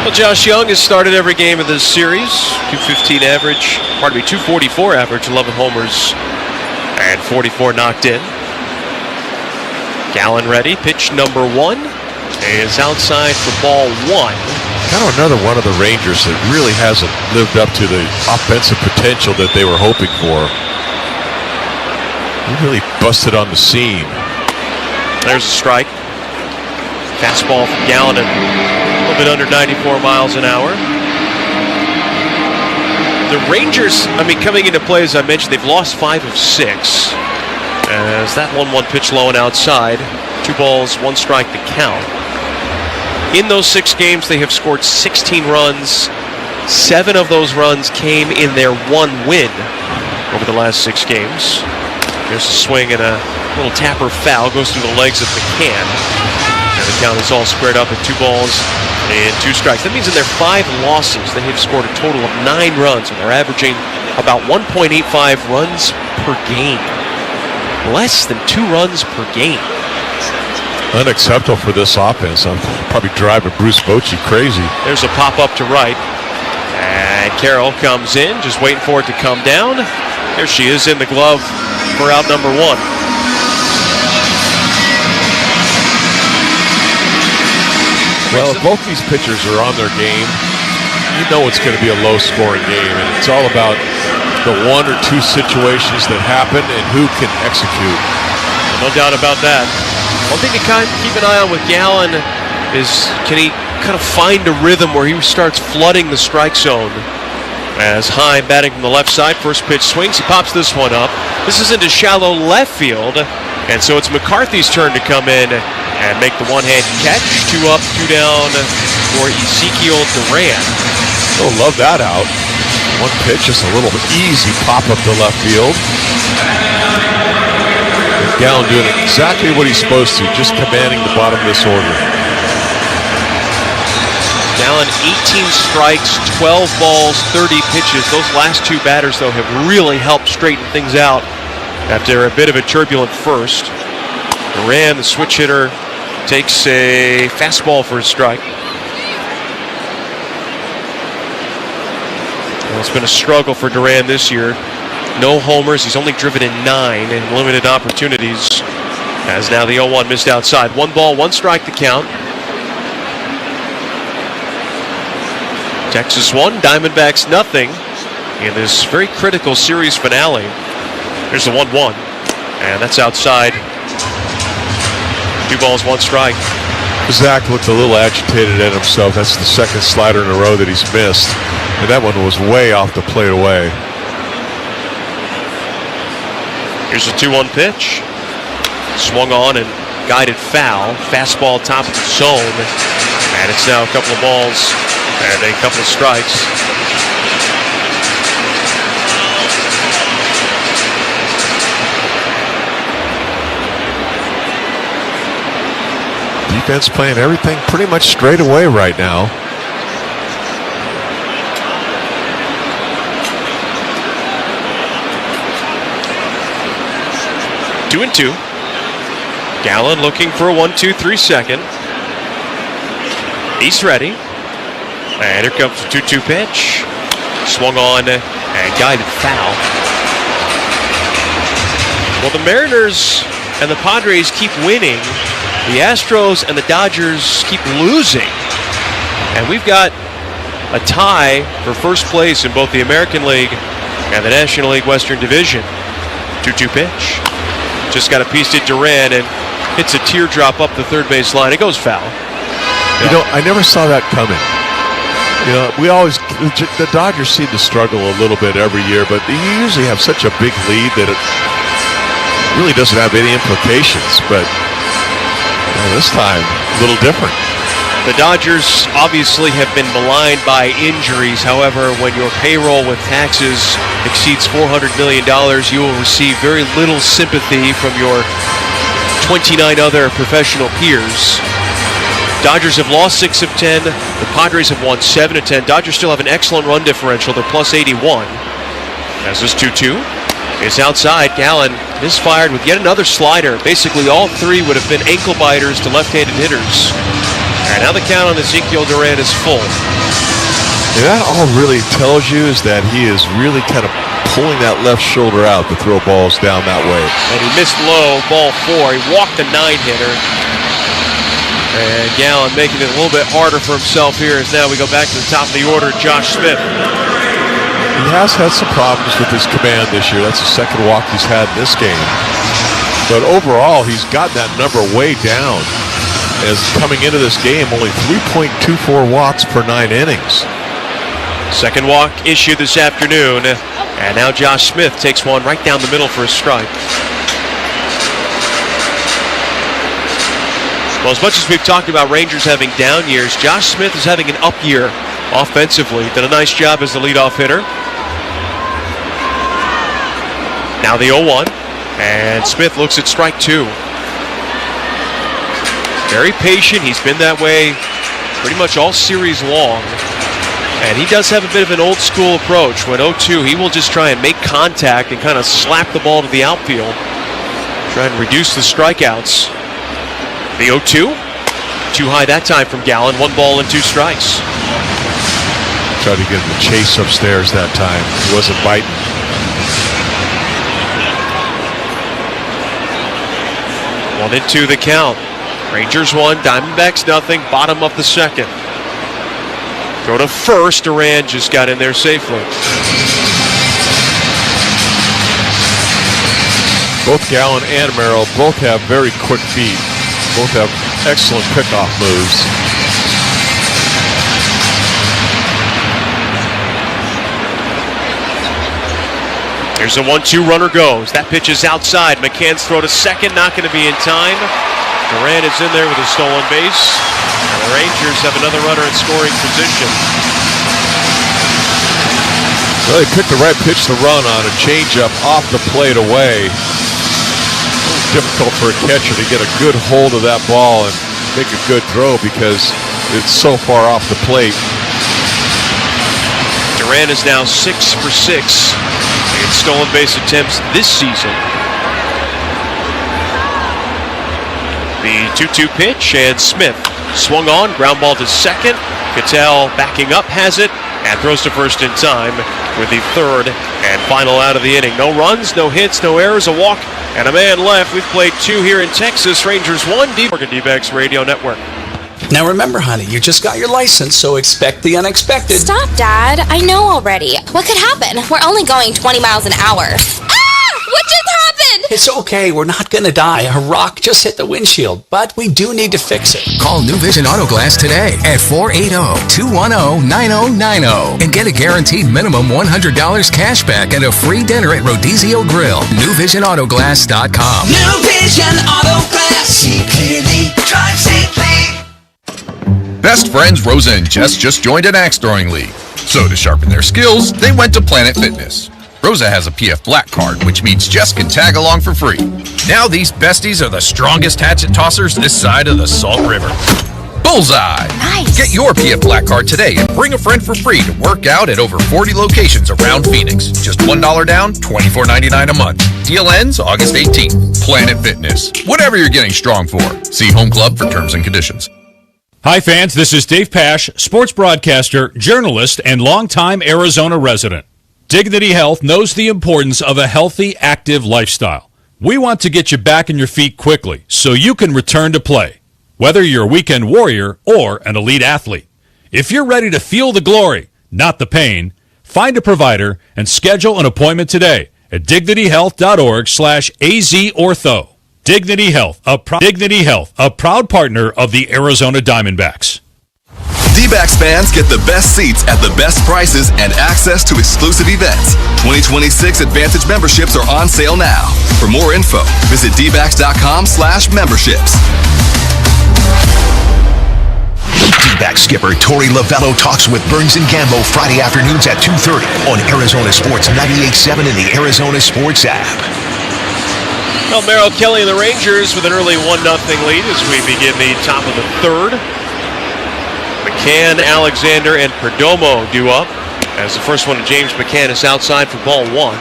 Well, Josh Young has started every game of this series. 215 average, 244 average, 11 homers, and 44 knocked in. Gallen ready. Pitch number 1 is outside for ball 1. Kind of another one of the Rangers that really hasn't lived up to the offensive potential that they were hoping for. He really busted on the seam. There's a strike. Fastball from Gallen at a little bit under 94 miles an hour. The Rangers, coming into play, as I mentioned, they've lost 5 of 6. As that 1-1 pitch low and outside. 2 balls, 1 strike to count. In those 6 games, they have scored 16 runs. 7 of those runs came in their 1 win over the last 6 games. There's a swing and a little tapper foul. Goes through the legs of McCann. And the count is all squared up at 2 balls and 2 strikes. That means in their 5 losses, they have scored a total of 9 runs. And they're averaging about 1.85 runs per game. Less than 2 runs per game. Unacceptable for this offense. I'm probably driving Bruce Bochy crazy. There's a pop-up to right. And Carroll comes in, just waiting for it to come down. There she is in the glove for out number 1. Well, if both these pitchers are on their game, you know it's going to be a low-scoring game. And it's all about the 1 or 2 situations that happen and who can execute. No doubt about that. One thing to kind of keep an eye on with Gallen is, can he kind of find a rhythm where he starts flooding the strike zone? As Heim batting from the left side, first pitch swings, he pops this one up. This is into shallow left field, and so it's McCarthy's turn to come in and make the one-hand catch. 2 up, 2 down for Ezekiel Duran. Oh, love that out. 1 pitch, just a little easy pop up to left field. Gallen doing exactly what he's supposed to, just commanding the bottom of this order. Gallen 18 strikes, 12 balls, 30 pitches. Those last 2 batters, though, have really helped straighten things out after a bit of a turbulent first. Duran, the switch hitter, takes a fastball for a strike. Well, it's been a struggle for Duran this year. No homers. He's only driven in 9 in limited opportunities. As now the 0-1 missed outside. 1 ball, 1 strike to count. Texas 1, Diamondbacks nothing in this very critical series finale. Here's the 1-1, and that's outside. 2 balls, 1 strike. Zach looked a little agitated at himself. That's the 2nd slider in a row that he's missed. And that one was way off the plate away. Here's a 2-1 pitch. Swung on and guided foul. Fastball top of the zone. And it's now a couple of balls and a couple of strikes. Defense playing everything pretty much straight away right now. Two and two. Gallen looking for a 1-2-3 second. He's ready. And here comes the 2-2 pitch. Swung on and guided foul. Well, the Mariners and the Padres keep winning. The Astros and the Dodgers keep losing. And we've got a tie for first place in both the American League and the National League Western Division. 2-2 pitch. Just got a piece to Duran and hits a teardrop up the third base line. It goes foul. You know, I never saw that coming. You know, the Dodgers seem to struggle a little bit every year, but they usually have such a big lead that it really doesn't have any implications. But this time, a little different. The Dodgers obviously have been maligned by injuries. However, when your payroll with taxes exceeds $400 million, you will receive very little sympathy from your 29 other professional peers. Dodgers have lost 6 of 10. The Padres have won 7 of 10. Dodgers still have an excellent run differential. They're plus 81. As this 2-2 is outside. Gallen misfired with yet another slider. Basically, all three would have been ankle biters to left-handed hitters. And now the count on Ezekiel Duran is full. And that all really tells you is that he is really kind of pulling that left shoulder out to throw balls down that way. And he missed low, ball 4. He walked a 9-hitter. And Gallen making it a little bit harder for himself here as now we go back to the top of the order, Josh Smith. He has had some problems with his command this year. That's the second walk he's had in this game. But overall, he's got that number way down. As coming into this game, only 3.24 walks per 9 innings. Second walk issued this afternoon. And now Josh Smith takes one right down the middle for a strike. Well, as much as we've talked about Rangers having down years, Josh Smith is having an up year offensively. Did a nice job as the leadoff hitter. Now the 0-1, and Smith looks at strike 2. Very patient. He's been that way pretty much all series long. And he does have a bit of an old school approach. When 0-2, he will just try and make contact and kind of slap the ball to the outfield. Try and reduce the strikeouts. The 0-2, too high that time from Gallen. 1 ball and 2 strikes. Tried to get him to chase upstairs that time. He wasn't biting. One and 2 the count. Rangers 1, Diamondbacks nothing. Bottom of the second. Go to first. Duran just got in there safely. Both Gallen and Merrill both have very quick feet. Both have excellent pickoff moves. Here's a 1-2 runner goes. That pitch is outside. McCann's throw to second, not going to be in time. Duran is in there with a stolen base. And the Rangers have another runner in scoring position. Well, they picked the right pitch to run on, a changeup off the plate away. Difficult for a catcher to get a good hold of that ball and make a good throw because it's so far off the plate. Duran is now 6 for 6 in stolen base attempts this season. The 2-2 pitch, and Smith swung on, ground ball to second. Cattell backing up has it and throws to first in time with the third and final out of the inning. No runs, no hits, no errors, a walk, and a man left. We've played 2 here in Texas. Rangers 1, Dbacks Radio Network. Now remember, honey, you just got your license, so expect the unexpected. Stop, Dad. I know already. What could happen? We're only going 20 miles an hour. Ah! What just happened? It's okay. We're not going to die. A rock just hit the windshield, but we do need to fix it. Call New Vision Auto Glass today at 480-210-9090 and get a guaranteed minimum $100 cash back and a free dinner at Rodizio Grill. NewVisionAutoGlass.com. New Vision Auto Glass. See clearly. Drive safely. Best friends Rosa and Jess just joined an axe throwing league. So to sharpen their skills, they went to Planet Fitness. Rosa has a PF Black card, which means Jess can tag along for free. Now these besties are the strongest hatchet tossers this side of the Salt River. Bullseye! Nice! Get your PF Black card today and bring a friend for free to work out at over 40 locations around Phoenix. Just $1 down, $24.99 a month. Deal ends August 18th. Planet Fitness. Whatever you're getting strong for. See Home Club for terms and conditions. Hi, fans. This is Dave Pash, sports broadcaster, journalist, and longtime Arizona resident. Dignity Health knows the importance of a healthy, active lifestyle. We want to get you back on your feet quickly so you can return to play, whether you're a weekend warrior or an elite athlete. If you're ready to feel the glory, not the pain, find a provider and schedule an appointment today at dignityhealth.org/AZortho. Dignity Health, a proud partner of the Arizona Diamondbacks. Dbacks fans get the best seats at the best prices and access to exclusive events. 2026 Advantage memberships are on sale now. For more info, visit dbacks.com/memberships. D-backs skipper Torey Lavello talks with Burns and Gambo Friday afternoons at 2:30 on Arizona Sports 98.7 and the Arizona Sports app. Well, Merrill Kelly and the Rangers with an early 1-0 lead as we begin the top of the third. McCann, Alexander, and Perdomo due up as the first one to James McCann is outside for ball one.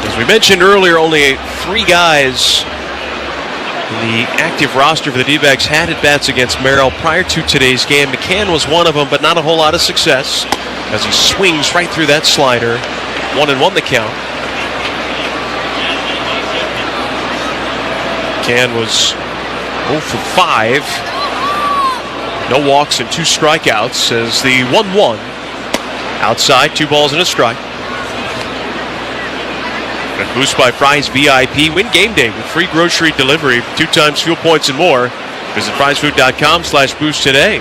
As we mentioned earlier, only 3 guys in the active roster for the D-backs had at-bats against Merrill prior to today's game. McCann was one of them, but not a whole lot of success as he swings right through that slider. 1-1 the count. McCann was 0 for 5. No walks and 2 strikeouts as the 1-1. Outside, 2 balls and a strike. And boost by Fry's VIP. Win game day with free grocery delivery, 2 times fuel points and more. Visit frysfood.com/boost today.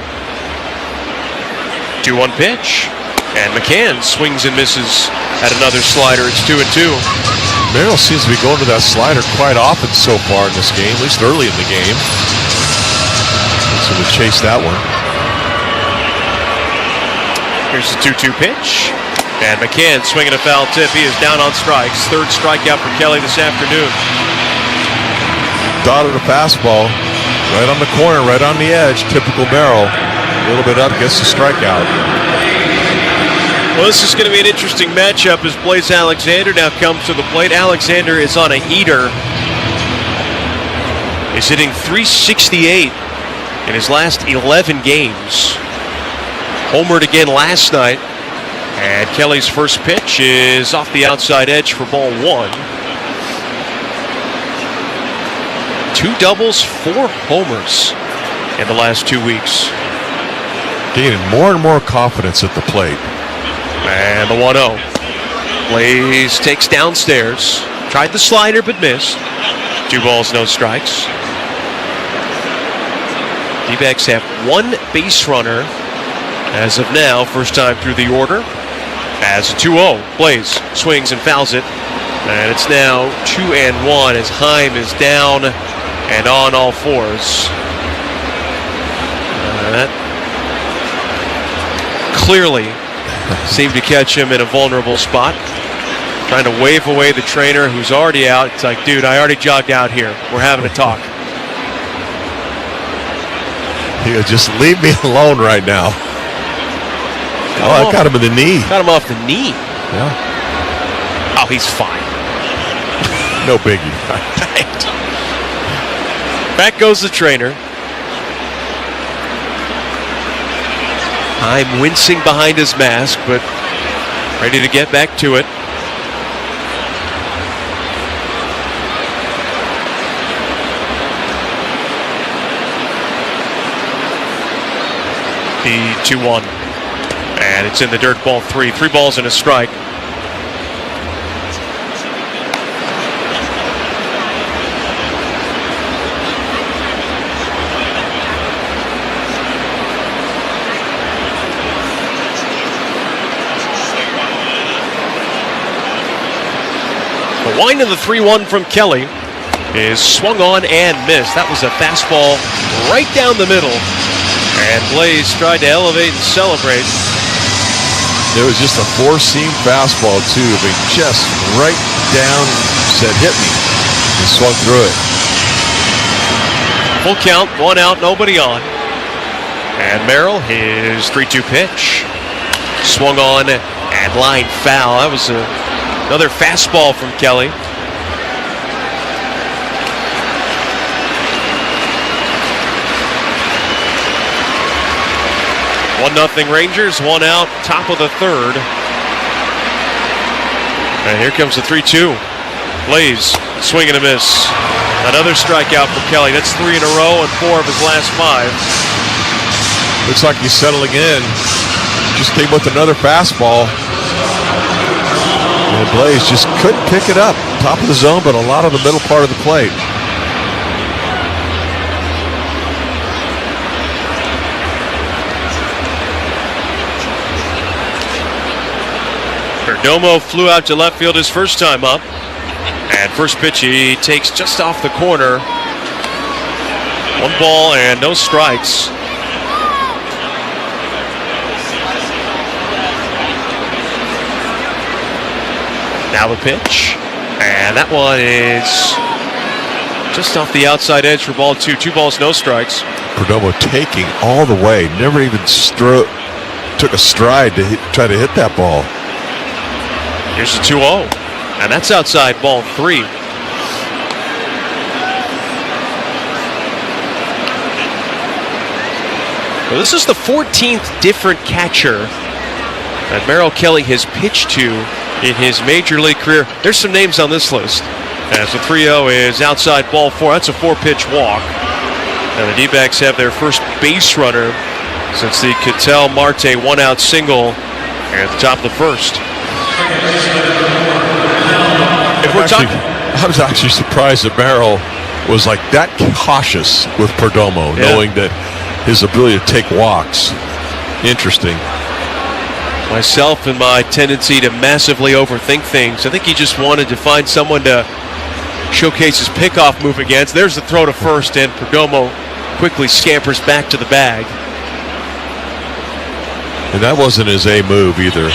2-1 pitch. And McCann swings and misses at another slider. It's 2-2. Merrill seems to be going to that slider quite often so far in this game, at least early in the game. So we chase that one. Here's the 2-2 pitch. And McCann swinging a foul tip. He is down on strikes. 3rd strikeout for Kelly this afternoon. Dotted a fastball right on the corner, right on the edge. Typical Merrill. A little bit up, gets the strikeout. Well, this is going to be an interesting matchup as Blaze Alexander now comes to the plate. Alexander is on a heater. He's hitting .368 in his last 11 games. Homered again last night. And Kelly's first pitch is off the outside edge for ball 1. 2 doubles, 4 homers in the last 2 weeks. Gaining more and more confidence at the plate. And the 1-0. Blaze takes downstairs. Tried the slider but missed. 2 balls, no strikes. D-backs have 1 base runner as of now. First time through the order. As a 2-0. Blaze swings and fouls it. And it's now 2-1 as Heim is down and on all fours. That clearly seemed to catch him in a vulnerable spot. Trying to wave away the trainer who's already out. It's like, dude, I already jogged out here. We're having a talk. Yeah, just leave me alone right now. I got him in the knee. Got him off the knee. Yeah. Oh, he's fine. No biggie. Back goes the trainer. I'm wincing behind his mask, but ready to get back to it. The 2-1. And it's in the dirt, ball 3. 3 balls and a strike. The wind of the 3-1 from Kelly is swung on and missed. That was a fastball right down the middle. And Blaze tried to elevate and celebrate. It was just a four-seam fastball, too. I mean, just right down, said, hit me. He swung through it. Full count, 1 out, nobody on. And Merrill, his 3-2 pitch. Swung on and line foul. That was another fastball from Kelly. One nothing Rangers, 1 out, top of the third. And here comes the 3-2. Blaze, swing and a miss. Another strikeout for Kelly. That's 3 in a row and 4 of his last 5. Looks like he's settling in. Just came with another fastball. And Blaze just couldn't pick it up. Top of the zone, but a lot of the middle part of the plate. Perdomo flew out to left field his first time up. And first pitch he takes just off the corner. 1 ball and no strikes. Now the pitch. And that one is just off the outside edge for ball 2. 2 balls, no strikes. Perdomo taking all the way. Never even took a stride to try to hit that ball. Here's the 2-0. And that's outside ball 3. Well, this is the 14th different catcher that Merrill Kelly has pitched to in his major league career. There's some names on this list. As the 3-0 is outside ball 4. That's a 4-pitch walk. And the D-backs have their first base runner since the Cattell Marte 1-out single at the top of the first. I was actually surprised that Merrill was like that cautious with Perdomo, knowing that his ability to take walks. Interesting. Myself and my tendency to massively overthink things. I think he just wanted to find someone to showcase his pickoff move against. There's the throw to first, and Perdomo quickly scampers back to the bag. And that wasn't his A move either.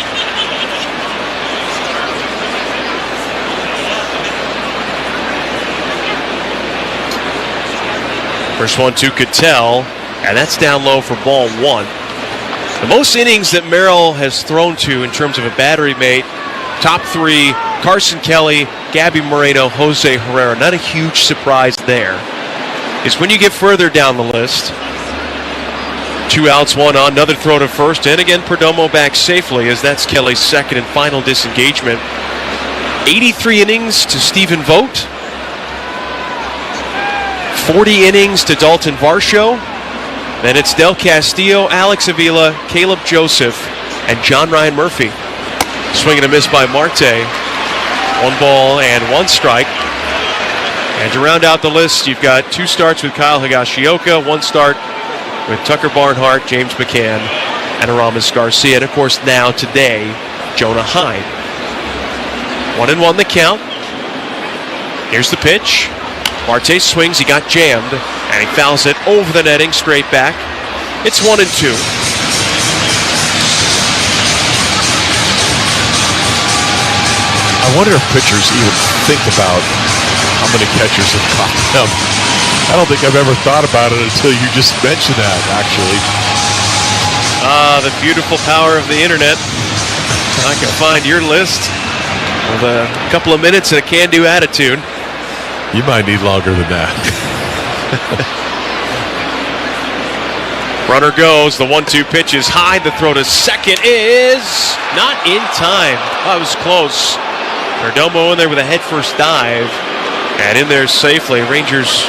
First 1-2 Cattell, and that's down low for ball 1. The most innings that Merrill has thrown to in terms of a battery mate, top 3, Carson Kelly, Gabby Moreno, Jose Herrera. Not a huge surprise there. Is when you get further down the list. 2 outs, 1 on, another throw to first, and again Perdomo back safely as that's Kelly's second and final disengagement. 83 innings to Stephen Vogt. 40 innings to Dalton Varsho. Then it's Del Castillo, Alex Avila, Caleb Joseph, and John Ryan Murphy. Swing and a miss by Marte. 1 ball and 1 strike. And to round out the list, you've got 2 starts with Kyle Higashioka, 1 start with Tucker Barnhart, James McCann, and Aramis Garcia. And of course now, today, Jonah Hyde. 1-1 the count. Here's the pitch. Marte swings, he got jammed, and he fouls it over the netting, straight back. It's 1-2. I wonder if pitchers even think about how many catchers have caught them. I don't think I've ever thought about it until you just mentioned that, actually. The beautiful power of the internet. I can find your list with a couple of minutes and a can-do attitude. You might need longer than that. Runner goes. The 1-2 pitch is high. The throw to second is not in time. That was close. Perdomo in there with a head-first dive. And in there safely. Rangers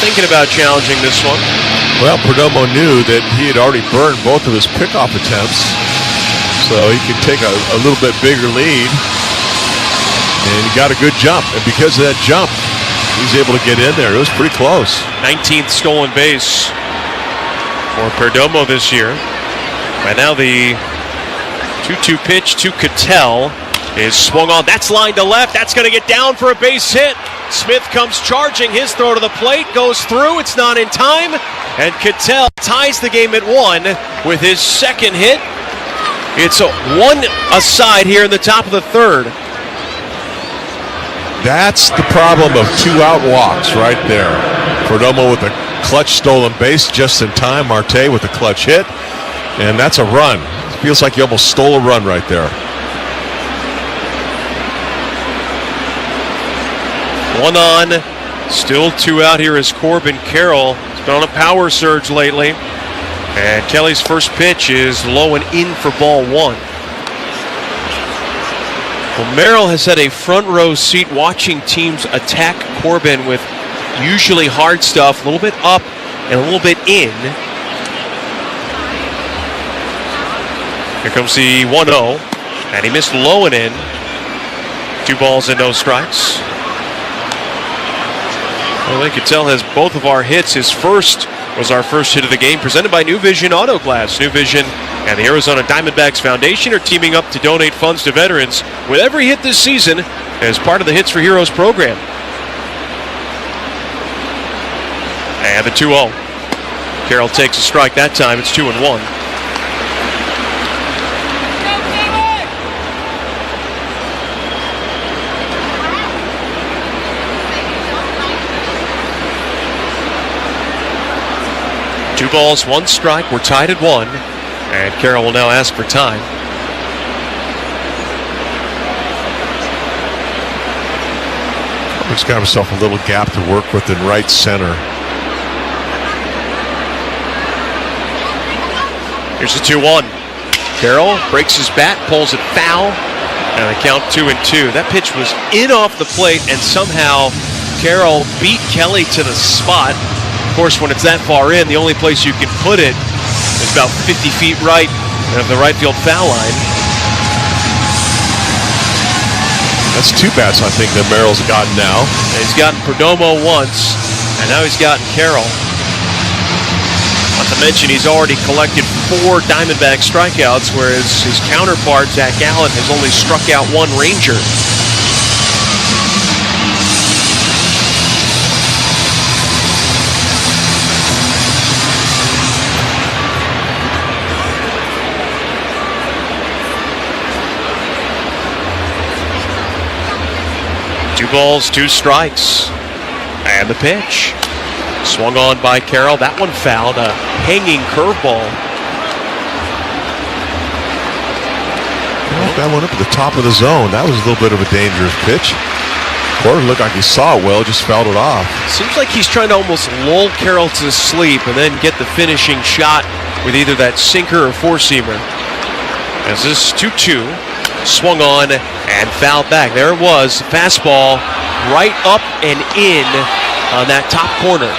thinking about challenging this one. Well, Perdomo knew that he had already burned both of his pickoff attempts. So he could take a little bit bigger lead. And he got a good jump. And because of that jump, he's able to get in there. It was pretty close. 19th stolen base for Perdomo this year. Right now the 2-2 pitch to Cattell. is swung on. That's line to left. That's going to get down for a base hit. Smith comes charging. His throw to the plate goes through. It's not in time. And Cattell ties the game at 1 with his second hit. It's a 1 aside here in the top of the third. That's the problem of 2 out walks right there. Perdomo with a clutch stolen base just in time. Marte with a clutch hit. And that's a run. It feels like he almost stole a run right there. 1 on. Still 2 out here is Corbin Carroll. He's been on a power surge lately. And Kelly's first pitch is low and in for ball 1. Well, Merrill has had a front row seat watching teams attack Corbin with usually hard stuff, a little bit up and a little bit in. Here comes the 1-0, and he missed low and in. 2 balls and no strikes. Well, Cattell has both of our hits. His first was our first hit of the game, presented by New Vision Auto Glass. New Vision and the Arizona Diamondbacks Foundation are teaming up to donate funds to veterans with every hit this season as part of the Hits for Heroes program. And the 2-0. Carroll takes a strike that time. It's 2-1. Two balls, 1 strike. We're tied at 1. And Carroll will now ask for time. He's got himself a little gap to work with in right center. Here's the 2-1. Carroll breaks his bat, pulls it foul, and the count 2-2. That pitch was in off the plate, and somehow Carroll beat Kelly to the spot. Of course, when it's that far in, the only place you can put it is about 50 feet right of the right field foul line. That's 2 bats, I think, that Merrill's gotten now. And he's gotten Perdomo once, and now he's gotten Carroll. Not to mention, he's already collected 4 Diamondback strikeouts, whereas his counterpart, Zach Allen, has only struck out 1 Ranger. Two balls, 2 strikes. And the pitch. Swung on by Carroll. That one fouled. A hanging curveball. Well, that one up at the top of the zone. That was a little bit of a dangerous pitch. Corbin looked like he saw it well, just fouled it off. Seems like he's trying to almost lull Carroll to sleep and then get the finishing shot with either that sinker or 4-seamer. As this 2-2. Swung on and fouled back. There it was. Fastball right up and in on that top corner.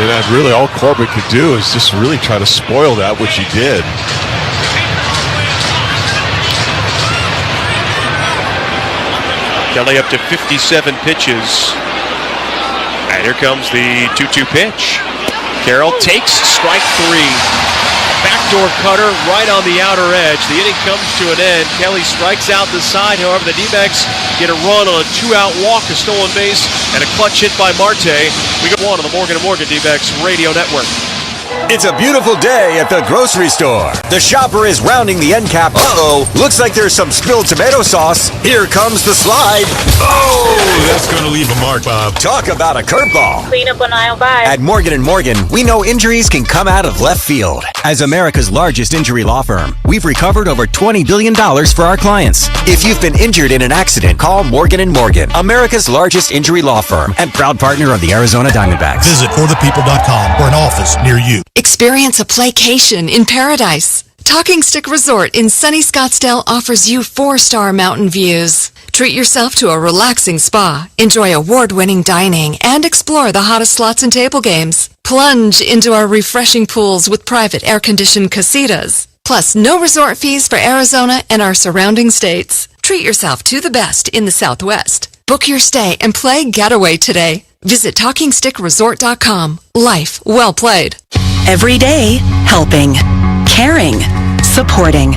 And that's really all Corbin could do is just really try to spoil that, which he did. Kelly up to 57 pitches. And here comes the 2-2 pitch. Carroll takes strike 3. Backdoor cutter right on the outer edge. The inning comes to an end. Kelly strikes out the side. However, the D-backs get a run on a 2-out walk, a stolen base, and a clutch hit by Marte. We go on the Morgan & Morgan D-backs radio network. It's a beautiful day at the grocery store. The shopper is rounding the end cap. Uh-oh, looks like there's some spilled tomato sauce. Here comes the slide. Oh, that's going to leave a mark, Bob. Talk about a curveball. Clean up on aisle 5. At Morgan & Morgan, we know injuries can come out of left field. As America's largest injury law firm, we've recovered over $20 billion for our clients. If you've been injured in an accident, call Morgan & Morgan, America's largest injury law firm and proud partner of the Arizona Diamondbacks. Visit forthepeople.com for an office near you. Experience a playcation in paradise. Talking Stick Resort in sunny Scottsdale offers you 4-star mountain views. Treat yourself to a relaxing spa, enjoy award-winning dining, and explore the hottest slots and table games. Plunge into our refreshing pools with private air-conditioned casitas. Plus, no resort fees for Arizona and our surrounding states. Treat yourself to the best in the Southwest. Book your stay and play Getaway today. Visit TalkingStickResort.com. Life well played. Every day, helping, caring, supporting.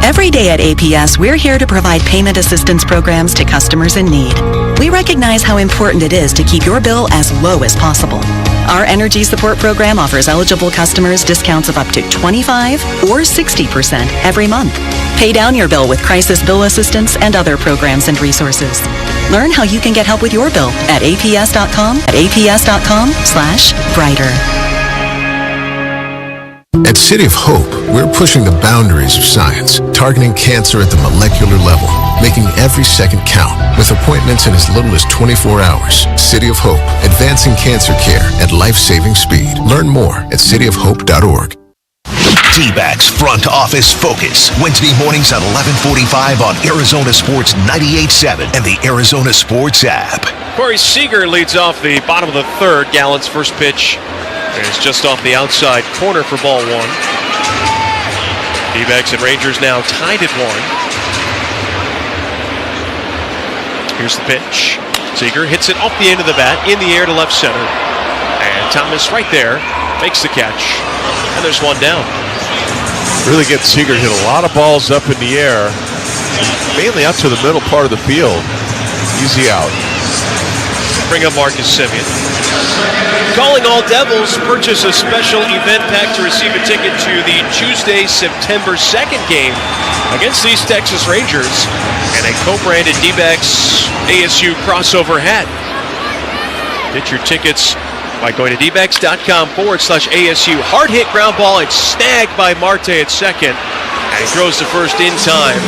Every day at APS, we're here to provide payment assistance programs to customers in need. We recognize how important it is to keep your bill as low as possible. Our Energy Support Program offers eligible customers discounts of up to 25 or 60% every month. Pay down your bill with crisis bill assistance and other programs and resources. Learn how you can get help with your bill at aps.com/brighter. At City of Hope, we're pushing the boundaries of science, targeting cancer at the molecular level, making every second count, with appointments in as little as 24 hours. City of Hope, advancing cancer care at life-saving speed. Learn more at cityofhope.org. Dbacks Front Office Focus, Wednesday mornings at 11:45 on Arizona Sports 98.7 and the Arizona Sports app. Corey Seager leads off the bottom of the third. Gallen's first pitch is just off the outside corner for ball one. D-backs and Rangers now tied at 1. Here's the pitch. Seager hits it off the end of the bat, in the air to left center. And Thomas right there makes the catch. And there's one down. Really get Seager hit a lot of balls up in the air, mainly out to the middle part of the field. Easy out. Bring up Marcus Semien. Calling all Devils, purchase a special event pack to receive a ticket to the Tuesday, September 2nd game against these Texas Rangers and a co-branded D-backs ASU crossover hat. Get your tickets by going to dbacks.com/ASU. Hard hit ground ball. It's snagged by Marte at second, and he throws the first in time.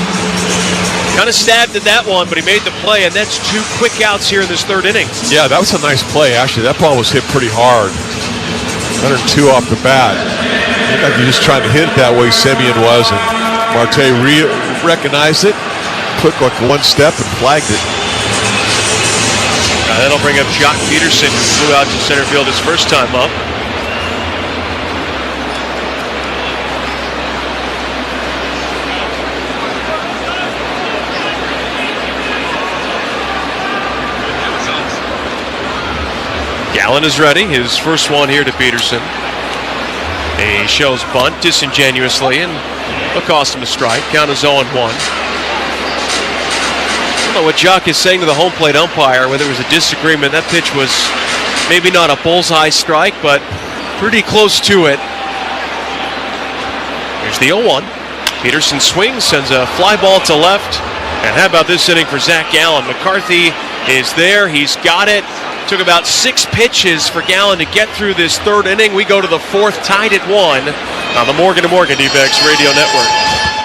Kind of stabbed at that one, but he made the play, and that's 2 quick outs here in this third inning. Yeah, that was a nice play, actually. That ball was hit pretty hard. 102 off the bat. Looked like he was trying to hit it that way, Semien was, and Marte recognized it, took like one step and flagged it. That'll bring up Jock Peterson, who flew out to center field his first time up. Gallen is ready, his first one here to Peterson. He shows bunt disingenuously, and it'll cost him a strike. Count is 0-1. I don't know what Jock is saying to the home plate umpire, whether it was a disagreement. That pitch was maybe not a bullseye strike, but pretty close to it. Here's the 0-1. Peterson swings, sends a fly ball to left. And how about this inning for Zach Gallen? McCarthy is there, he's got it. Took about 6 pitches for Gallen to get through this third inning. We go to the fourth, tied at 1 on the Morgan & Morgan D-backs Radio Network.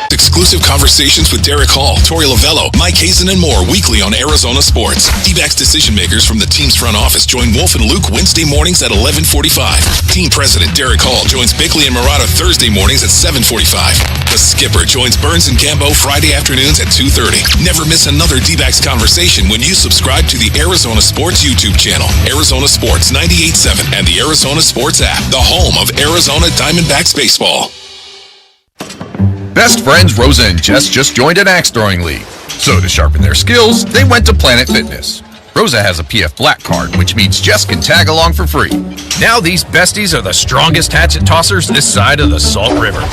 Exclusive conversations with Derek Hall, Tori Lavello, Mike Hazen, and more weekly on Arizona Sports. D-backs decision makers from the team's front office join Wolf and Luke Wednesday mornings at 11:45. Team president Derek Hall joins Bickley and Murata Thursday mornings at 7:45. The skipper joins Burns and Gambo Friday afternoons at 2:30. Never miss another D-backs conversation when you subscribe to the Arizona Sports YouTube channel, Arizona Sports 98.7, and the Arizona Sports app, the home of Arizona Diamondbacks baseball. Best friends Rosa and Jess just joined an axe throwing league. So to sharpen their skills, they went to Planet Fitness. Rosa has a PF Black card, which means Jess can tag along for free. Now these besties are the strongest hatchet tossers this side of the Salt River.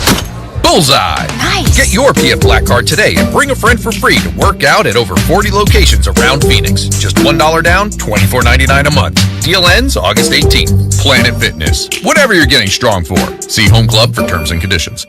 Bullseye! Nice! Get your PF Black card today and bring a friend for free to work out at over 40 locations around Phoenix. Just $1 down, $24.99 a month. Deal ends August 18th. Planet Fitness. Whatever you're getting strong for. See Home Club for terms and conditions.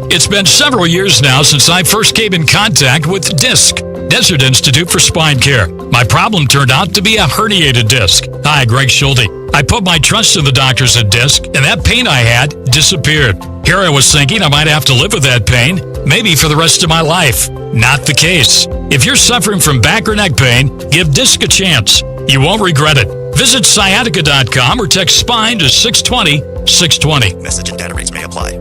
It's been several years now since I first came in contact with DISC, Desert Institute for Spine Care. My problem turned out to be a herniated disc. Hi, Greg Schulte. I put my trust in the doctors at DISC, and that pain I had disappeared. Here I was thinking I might have to live with that pain, maybe for the rest of my life. Not the case. If you're suffering from back or neck pain, give DISC a chance. You won't regret it. Visit sciatica.com or text SPINE to 620-620. Message and data rates may apply.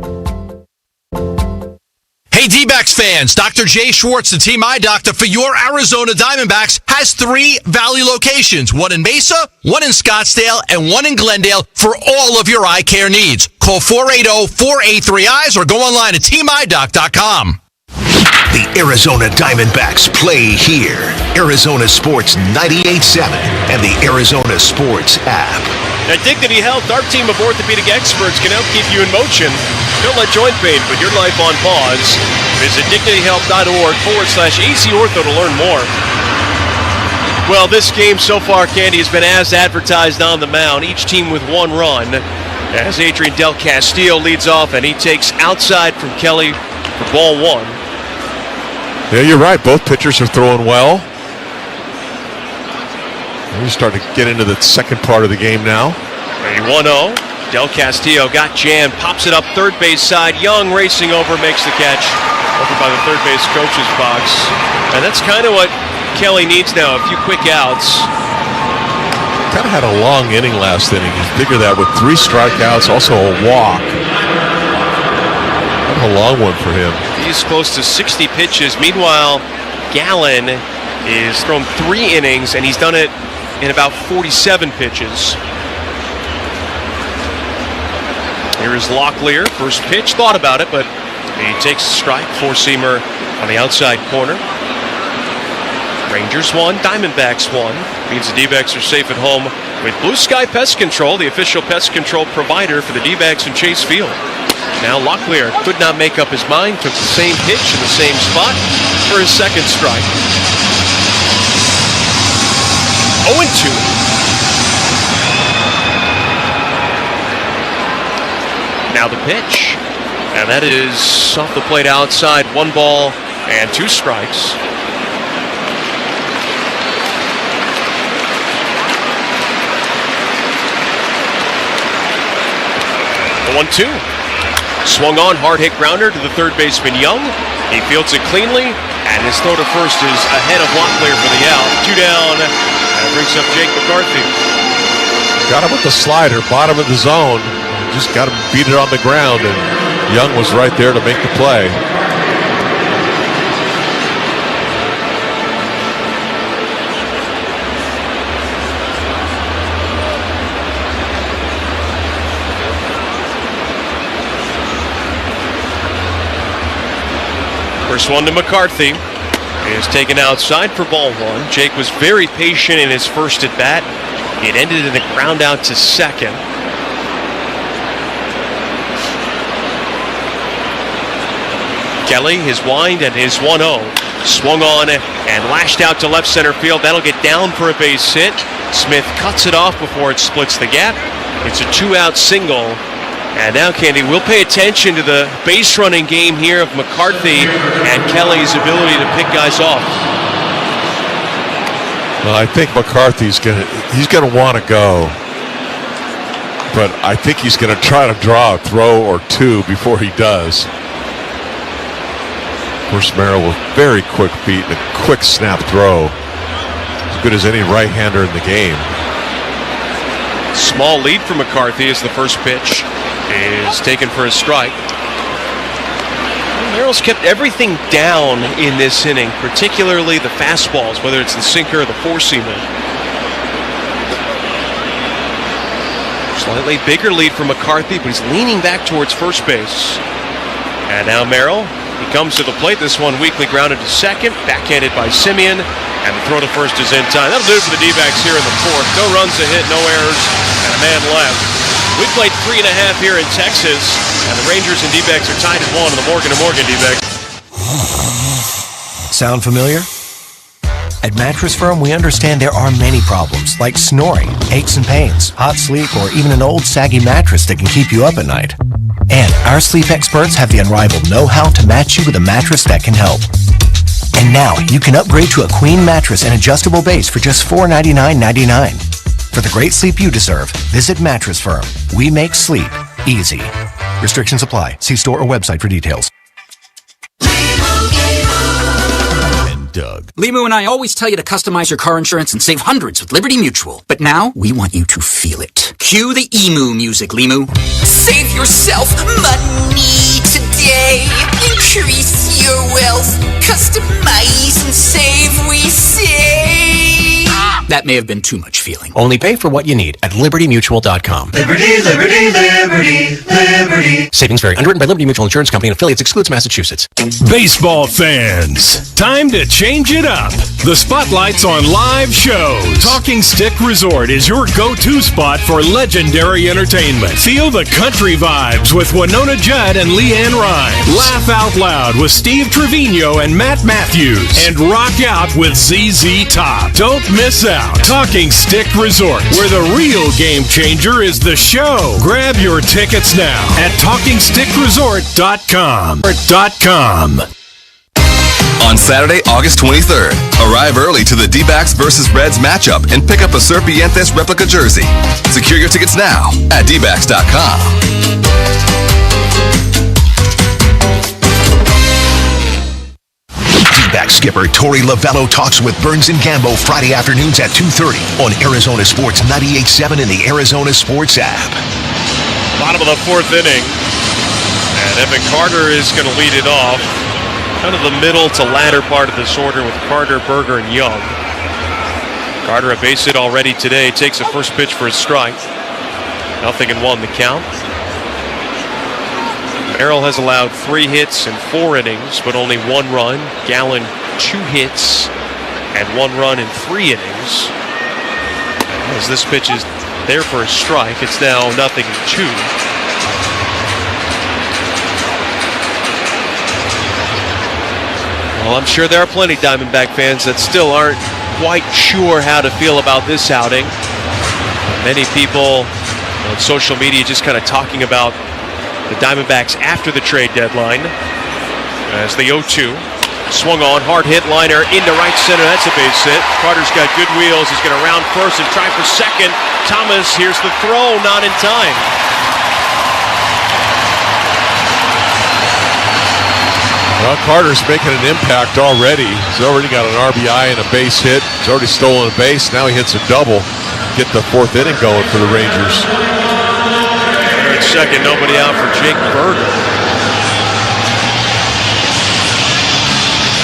Hey D-backs fans, Dr. Jay Schwartz, the Team Eye Doctor for your Arizona Diamondbacks, has 3 Valley locations, one in Mesa, one in Scottsdale, and one in Glendale for all of your eye care needs. Call 480-483-EYES or go online at teamidoc.com. The Arizona Diamondbacks play here. Arizona Sports 98.7 and the Arizona Sports app. At Dignity Health, our team of orthopedic experts can help keep you in motion. Don't let joint pain put your life on pause. Visit dignityhealth.org/ACOrtho to learn more. Well, this game so far, Candy, has been as advertised on the mound. Each team with one run. As Adrian Del Castillo leads off, and he takes outside from Kelly for ball one. Yeah, you're right. Both pitchers are throwing well. We're starting to get into the second part of the game now. A 1-0. Del Castillo got jammed, pops it up third base side. Young racing over, makes the catch over by the third base coach's box. And that's kind of what Kelly needs now, a few quick outs. Kind of had a long inning last inning. You figure that with 3 strikeouts, also a walk. Kind of a long one for him. He's close to 60 pitches. Meanwhile, Gallen is thrown 3 innings, and he's done it in about 47 pitches. Here is Locklear. First pitch, thought about it, but he takes a strike. Four-seamer on the outside corner. Rangers 1, Diamondbacks 1. Means the D-backs are safe at home with Blue Sky Pest Control, the official pest control provider for the D-backs in Chase Field. Now Locklear could not make up his mind, took the same pitch in the same spot for his second strike. 0-2. Now the pitch, and that is off the plate outside. 1 ball and 2 strikes. The 1-2. Swung on, hard hit grounder to the third baseman Young. He fields it cleanly, and his throw to first is ahead of Locklear for the out. 2 down, and brings up Jake McCarthy. Got him with the slider, bottom of the zone. Just got him beat it on the ground, and Young was right there to make the play. First one to McCarthy is taken outside for ball one. Jake was very patient in his first at bat. It ended in a ground out to second. Kelly, his wind, and his 1-0. Swung on and lashed out to left center field. That'll get down for a base hit. Smith cuts it off before it splits the gap. It's a 2-out single. And now, Candy, we'll pay attention to the base running game here of McCarthy and Kelly's ability to pick guys off. Well, I think McCarthy's gonna want to go, but I think he's gonna try to draw a throw or 2 before he does. Of course, Merrill with very quick feet and a quick snap throw, as good as any right-hander in the game. Small lead for McCarthy as the first pitch is taken for a strike. Merrill's kept everything down in this inning, particularly the fastballs, whether it's the sinker or the four-seamer. Slightly bigger lead for McCarthy, but he's leaning back towards first base. And now Merrill, he comes to the plate. This one weakly grounded to second, backhanded by Simeon, and the throw to first is in time. That'll do it for the D-backs here in the fourth. No runs, a hit, no errors, and a man left. We played 3.5 here in Texas, and the Rangers and D-backs are tied at 1 in the Morgan & Morgan D-backs. Sound familiar? At Mattress Firm, we understand there are many problems, like snoring, aches and pains, hot sleep, or even an old saggy mattress that can keep you up at night. And our sleep experts have the unrivaled know-how to match you with a mattress that can help. And now, you can upgrade to a queen mattress and adjustable base for just $499.99. For the great sleep you deserve, visit Mattress Firm. We make sleep easy. Restrictions apply. See store or website for details. Doug. Limu and I always tell you to customize your car insurance and save hundreds with Liberty Mutual. But now, we want you to feel it. Cue the emu music, Limu. Save yourself money today. Increase your wealth. Customize and save, we say. That may have been too much feeling. Only pay for what you need at libertymutual.com. Liberty, liberty, liberty, liberty. Savings vary. Underwritten by Liberty Mutual Insurance Company and affiliates. Excludes Massachusetts. Baseball fans, time to change it up. The spotlight's on live shows. Talking Stick Resort is your go-to spot for legendary entertainment. Feel the country vibes with Winona Judd and Leanne Rhymes. Laugh out loud with Steve Trevino and Matt Matthews. And rock out with ZZ Top. Don't miss out. Talking Stick Resort, where the real game changer is the show. Grab your tickets now at TalkingStickResort.com. On Saturday, August 23rd, arrive early to the Dbacks versus Reds matchup and pick up a Serpientes replica jersey. Secure your tickets now at Dbacks.com. D-backs skipper Torey Lovello talks with Burns and Gambo Friday afternoons at 2:30 on Arizona Sports 98.7 and the Arizona Sports app. Bottom of the fourth inning, and Evan Carter is going to lead it off. Kind of the middle to latter part of this order with Carter, Berger, and Young. Carter, a base hit already today, takes the first pitch for a strike. 0-1 the count. Merrill has allowed 3 hits in 4 innings, but only 1 run. Gallen, 2 hits and 1 run in 3 innings. As this pitch is there for a strike, it's now 0-2. Well, I'm sure there are plenty Diamondback fans that still aren't quite sure how to feel about this outing. Many people on social media just kind of talking about the Diamondbacks after the trade deadline. As the 0-2 swung on, hard hit liner into right center. That's a base hit. Carter's got good wheels. He's going to round first and try for second. Thomas, here's the throw, not in time. Well, Carter's making an impact already. He's already got an RBI and a base hit. He's already stolen a base. Now he hits a double. Get the 4th inning going for the Rangers. Third, second, nobody out for Jake Berger.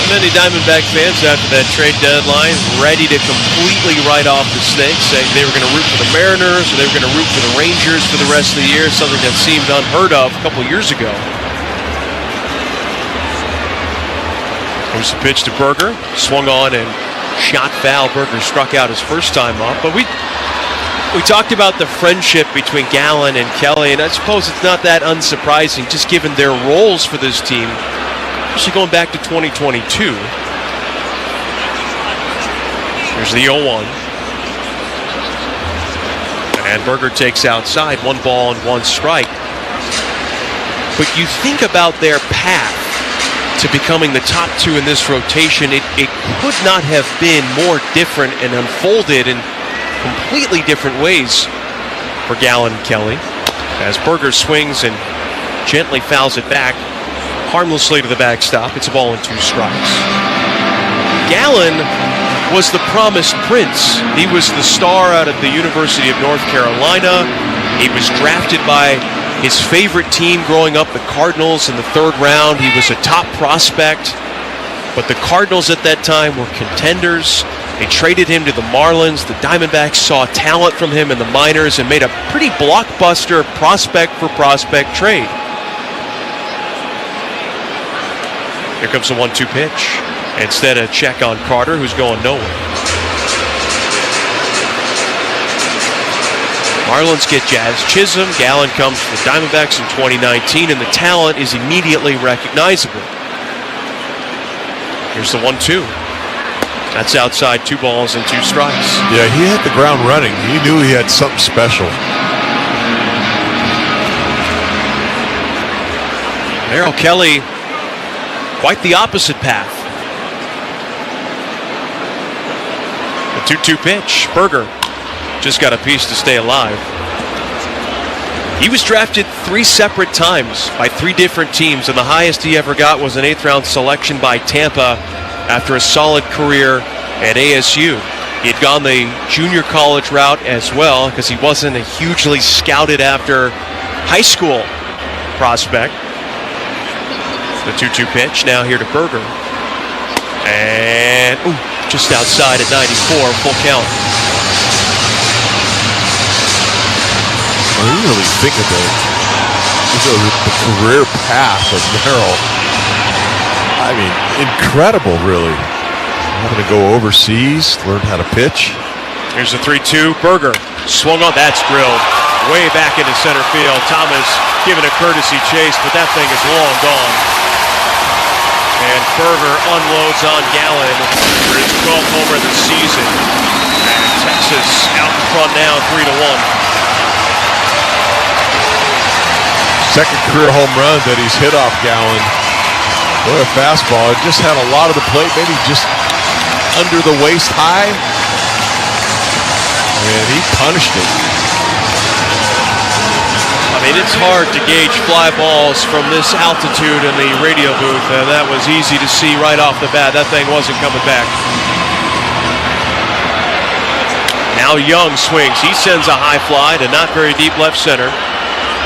Many Diamondback fans after that trade deadline ready to completely write off the Snakes, saying they were going to root for the Mariners or they were going to root for the Rangers for the rest of the year, something that seemed unheard of a couple years ago. Here's the pitch to Berger, swung on and shot foul. Berger struck out his first time up, but we talked about the friendship between Gallen and Kelly, and I suppose it's not that unsurprising, just given their roles for this team, especially going back to 2022. Here's the 0-1. And Berger takes outside, 1 ball and 1 strike. But you think about their path to becoming the top 2 in this rotation, it could not have been more different and unfolded in completely different ways for Gallen and Kelly. As Berger swings and gently fouls it back harmlessly to the backstop. It's a ball and 2 strikes. Gallen was the promised prince. He was the star out of the University of North Carolina. He was drafted by his favorite team growing up, the Cardinals, in the 3rd round. He was a top prospect, but the Cardinals at that time were contenders. They traded him to the Marlins. The Diamondbacks saw talent from him in the minors and made a pretty blockbuster prospect-for-prospect trade. Here comes the 1-2 pitch. Instead, a check on Carter, who's going nowhere. Marlins get Jazz Chisholm. Gallen comes to the Diamondbacks in 2019, and the talent is immediately recognizable. Here's the 1-2. That's outside, 2 balls and 2 strikes. Yeah, he hit the ground running. He knew he had something special. Merrill Kelly, quite the opposite path. The 2-2 pitch. Berger just got a piece to stay alive. He was drafted 3 separate times by 3 different teams, and the highest he ever got was an 8th round selection by Tampa after a solid career at ASU. He had gone the junior college route as well because he wasn't a hugely scouted after high school prospect. The 2-2 pitch now here to Berger. And just outside at 94, full count. When you really think of the career path of Merrill, I mean, incredible, really. Having to go overseas, learn how to pitch. Here's the 3-2. Berger swung on. That's drilled way back into center field. Thomas giving a courtesy chase, but that thing is long gone. And Berger unloads on Gallen for his 12th homer of the season. And Texas out in front now, 3-1. Second career home run that he's hit off Gallen. Boy, a fastball. It just had a lot of the plate, maybe just under the waist high. And he punished it. I mean, it's hard to gauge fly balls from this altitude in the radio booth. That was easy to see right off the bat. That thing wasn't coming back. Now Young swings. He sends a high fly to not very deep left center.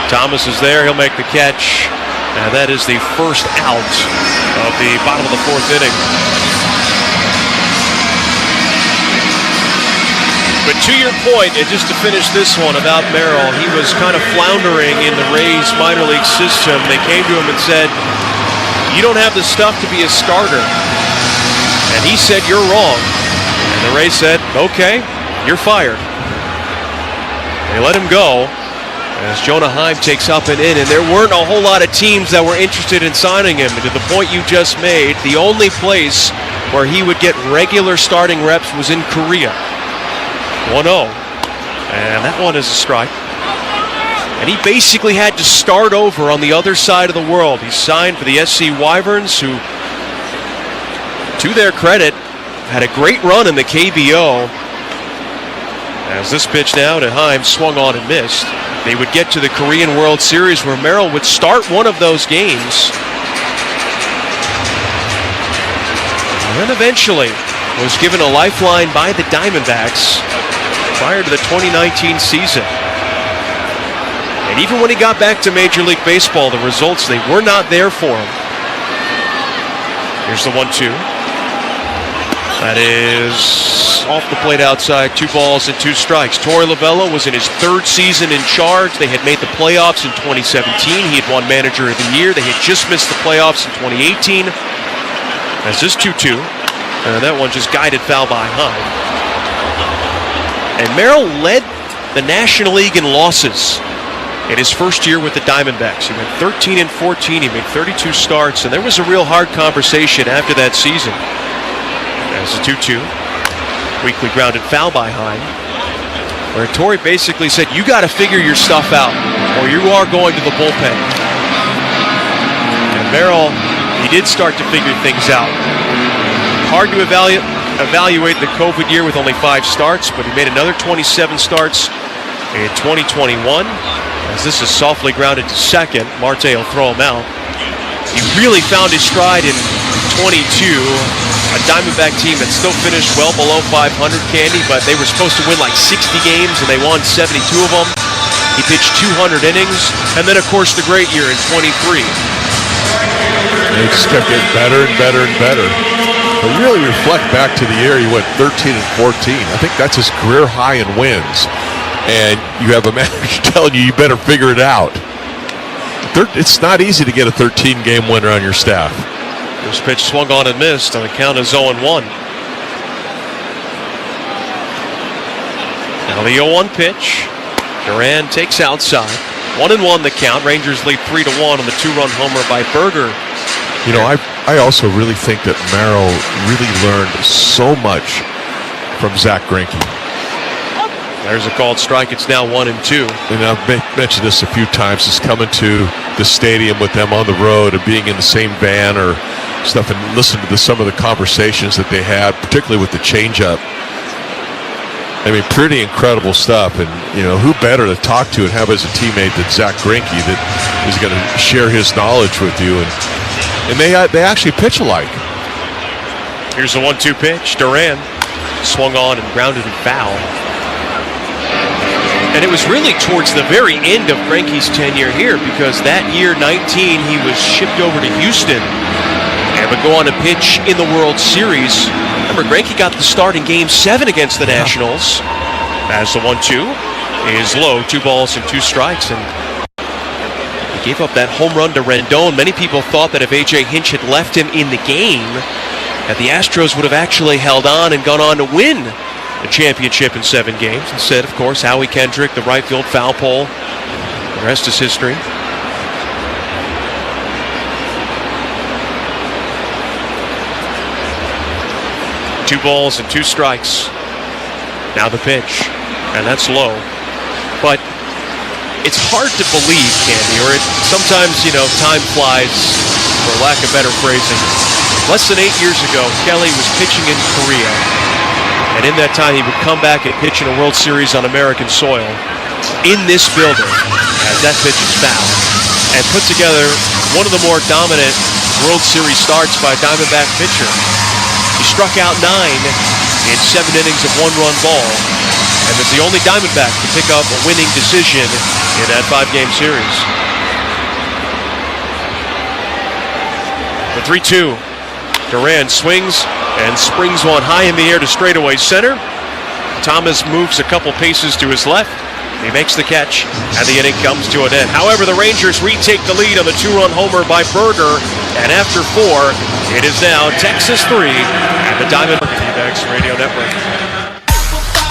Thomas is there. He'll make the catch. And that is the first out of the bottom of the fourth inning. But to your point, and just to finish this one about Merrill, he was kind of floundering in the Rays minor league system. They came to him and said, "You don't have the stuff to be a starter." And he said, "You're wrong." And the Rays said, "Okay, you're fired." They let him go as Jonah Heim takes up and in. And there weren't a whole lot of teams that were interested in signing him. And to the point you just made, the only place where he would get regular starting reps was in Korea. 1-0, and that one is a strike. And he basically had to start over on the other side of the world. He signed for the SC Wyverns, who, to their credit, had a great run in the KBO. As this pitch now to Heim swung on and missed. They would get to the Korean World Series where Merrill would start one of those games. And then eventually was given a lifeline by the Diamondbacks prior to the 2019 season. And even when he got back to Major League Baseball, the results, they were not there for him. Here's the 1-2. That is off the plate outside, 2 balls and 2 strikes. Torey Lovullo was in his 3rd season in charge. They had made the playoffs in 2017. He had won Manager of the Year. They had just missed the playoffs in 2018. That's this 2-2. And that one just guided foul by Heim. And Merrill led the National League in losses in his first year with the Diamondbacks. He went 13-14. He made 32 starts, and there was a real hard conversation after that season. As a 2-2. Weakly grounded foul by Heim, where Torey basically said, "You got to figure your stuff out, or you are going to the bullpen." And Merrill, he did start to figure things out. Hard to evaluate the COVID year with only 5 starts, but he made another 27 starts in 2021. As this is softly grounded to second, Marte will throw him out. He really found his stride in 22. A Diamondback team that still finished well below 500, Candy, but they were supposed to win like 60 games, and they won 72 of them. He pitched 200 innings, and then, of course, the great year in 23. They just kept getting better and better and better. But really reflect back to the year he went 13-14. I think that's his career high in wins. And you have a manager telling you better figure it out. It's not easy to get a 13-game winner on your staff. This pitch swung on and missed on the count of 0-1. Now the 0-1 pitch. Duran takes outside. 1-1 the count. Rangers lead 3-1 on the 2-run homer by Berger. You know, I also really think that Merrill really learned so much from Zach Greinke. There's a called strike. It's now 1-2. And I've mentioned this a few times. Just coming to the stadium with them on the road and being in the same van or stuff and listen to some of the conversations that they had, particularly with the changeup. I mean, pretty incredible stuff. And, you know, who better to talk to and have as a teammate than Zach Greinke that is going to share his knowledge with you. And they actually pitch alike. Here's the 1-2 pitch. Duran swung on and grounded and foul. And it was really towards the very end of Greinke's tenure here, because that year, 19, he was shipped over to Houston and would go on to pitch in the World Series. Remember, Greinke got the start in Game 7 against the Nationals. As the 1-2. is low. 2 balls and 2 strikes. And he gave up that home run to Rendon. Many people thought that if A.J. Hinch had left him in the game, that the Astros would have actually held on and gone on to win the championship in 7 games. Instead, of course, Howie Kendrick, the right field foul pole. The rest is history. Two balls and 2 strikes. Now the pitch, and that's low. But it's hard to believe, Candy, or sometimes, time flies, for lack of better phrasing. Less than 8 years ago, Kelly was pitching in Korea, and in that time he would come back and pitch in a World Series on American soil in this building, as that pitch is foul, and put together one of the more dominant World Series starts by a Diamondback pitcher. He struck out 9 in 7 innings of 1-run ball, and was the only Diamondback to pick up a winning decision in that 5-game series. The 3-2. Duran swings and springs one high in the air to straightaway center. Thomas moves a couple paces to his left. He makes the catch, and the inning comes to an end. However, the Rangers retake the lead on the 2-run homer by Berger, and after 4, it is now Texas 3 and the D-backs Radio Network.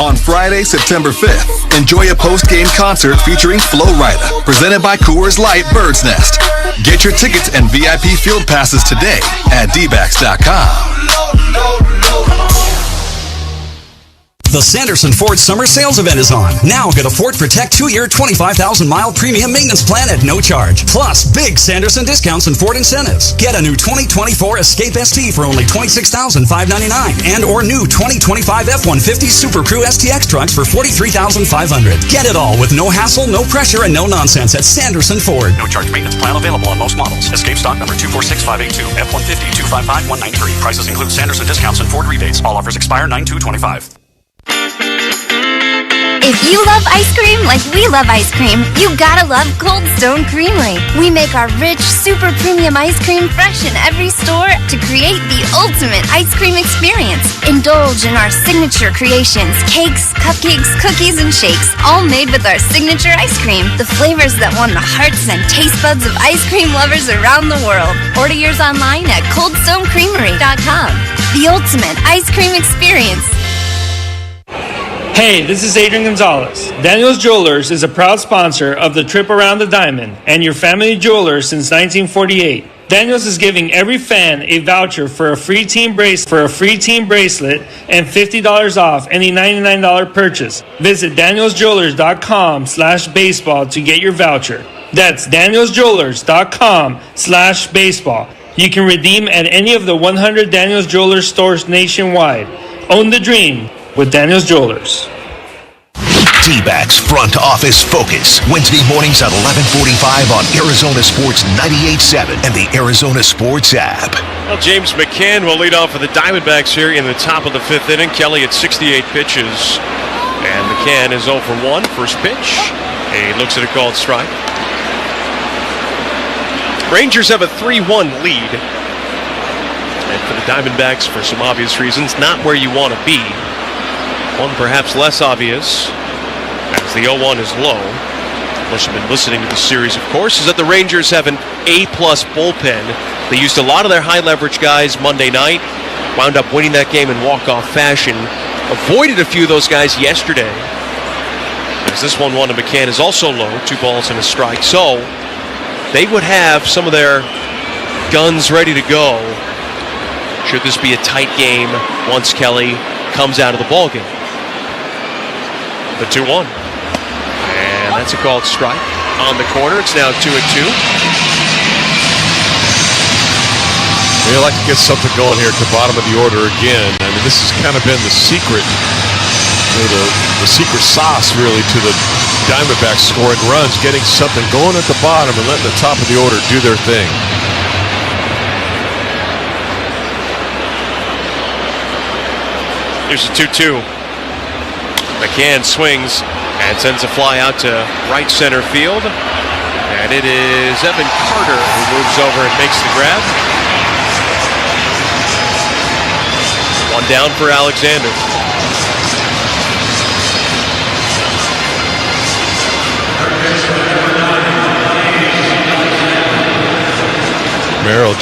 On Friday, September 5th, enjoy a post-game concert featuring Flo Rida, presented by Coors Light Bird's Nest. Get your tickets and VIP field passes today at Dbacks.com. The Sanderson Ford Summer Sales Event is on. Now get a Ford Protect 2-year, 25,000-mile premium maintenance plan at no charge. Plus, big Sanderson discounts and Ford incentives. Get a new 2024 Escape ST for only $26,599 and or new 2025 F-150 Super Crew STX trucks for $43,500. Get it all with no hassle, no pressure, and no nonsense at Sanderson Ford. No charge maintenance plan available on most models. Escape stock number 246582, F-150 255193. Prices include Sanderson discounts and Ford rebates. All offers expire 9/2/25. If you love ice cream like we love ice cream, you gotta love Cold Stone Creamery. We make our rich, super premium ice cream fresh in every store to create the ultimate ice cream experience. Indulge in our signature creations, cakes, cupcakes, cookies, and shakes, all made with our signature ice cream. The flavors that won the hearts and taste buds of ice cream lovers around the world. Order yours online at coldstonecreamery.com. The ultimate ice cream experience. Hey, this is Adrian Gonzalez. Daniels Jewelers is a proud sponsor of the Trip Around the Diamond and your family jeweler since 1948. Daniels is giving every fan a voucher for a free team bracelet and $50 off any $99 purchase. Visit danielsjewelers.com/baseball to get your voucher. That's danielsjewelers.com/baseball. You can redeem at any of the 100 Daniels Jewelers stores nationwide. Own the dream with Daniels Jewelers. D-backs Front Office Focus, Wednesday mornings at 11:45 on Arizona Sports 98.7 and the Arizona Sports app. Well, James McCann will lead off for the Diamondbacks here in the top of the 5th inning. Kelly at 68 pitches, and McCann is 0 for 1. First pitch, he looks at a called strike. Rangers have a 3-1 lead, and for the Diamondbacks, for some obvious reasons, not where you want to be. One perhaps less obvious, as the 0-1 is low, unless you've been listening to the series, of course, is that the Rangers have an A-plus bullpen. They used a lot of their high-leverage guys Monday night, wound up winning that game in walk-off fashion, avoided a few of those guys yesterday, as this 1-1 to McCann is also low, 2 balls and a strike. So they would have some of their guns ready to go should this be a tight game once Kelly comes out of the ballgame. The 2-1. And that's a called strike on the corner. It's now 2-2. They like to get something going here at the bottom of the order again. I mean, this has kind of been the secret, the secret sauce really to the Diamondbacks scoring runs, getting something going at the bottom and letting the top of the order do their thing. Here's a 2-2. McCann swings and sends a fly out to right center field. And it is Evan Carter who moves over and makes the grab. One down for Alexander.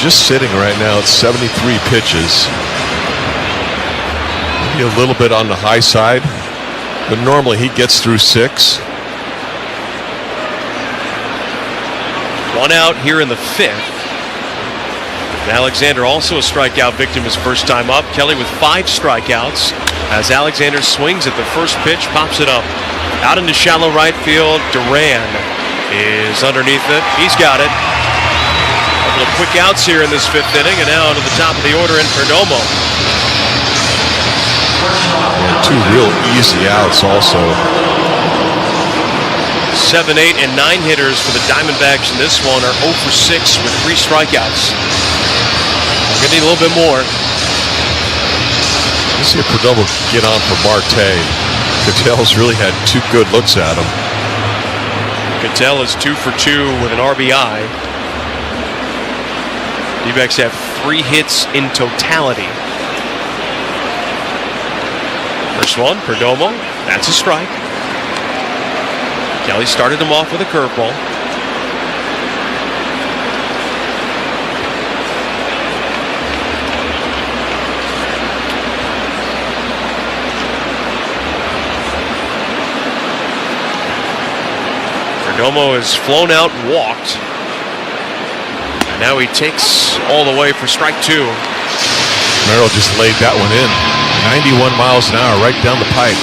just sitting right now at 73 pitches. Maybe a little bit on the high side, but normally he gets through 6. 1 out here in the 5th. And Alexander also a strikeout victim his first time up. Kelly with 5 strikeouts as Alexander swings at the first pitch, pops it up. Out into shallow right field. Duran is underneath it. He's got it. A couple of quick outs here in this 5th inning, and now to the top of the order in Perdomo. Yeah, 2 real easy outs also. 7, 8, and 9 hitters for the Diamondbacks in this one are 0 for 6 with 3 strikeouts. We're going to need a little bit more. Let's see if Perdomo can get on for Marte. Cattell's really had 2 good looks at him. Cattell is 2 for 2 with an RBI. D-backs have 3 hits in totality. First one, Perdomo. That's a strike. Kelly started him off with a curveball. Perdomo has flown out and walked. And now he takes all the way for strike 2. Merrill just laid that one in. 91 miles an hour right down the pipe.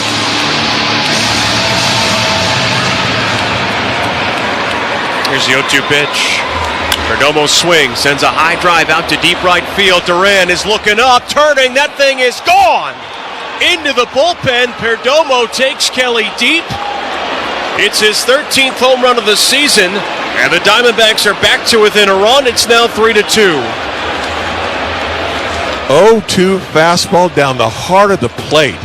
Here's the 0-2 pitch. Perdomo swings, sends a high drive out to deep right field. Duran is looking up, turning. That thing is gone. Into the bullpen. Perdomo takes Kelly deep. It's his 13th home run of the season, and the Diamondbacks are back to within a run. It's now 3-2. 0-2 fastball down the heart of the plate.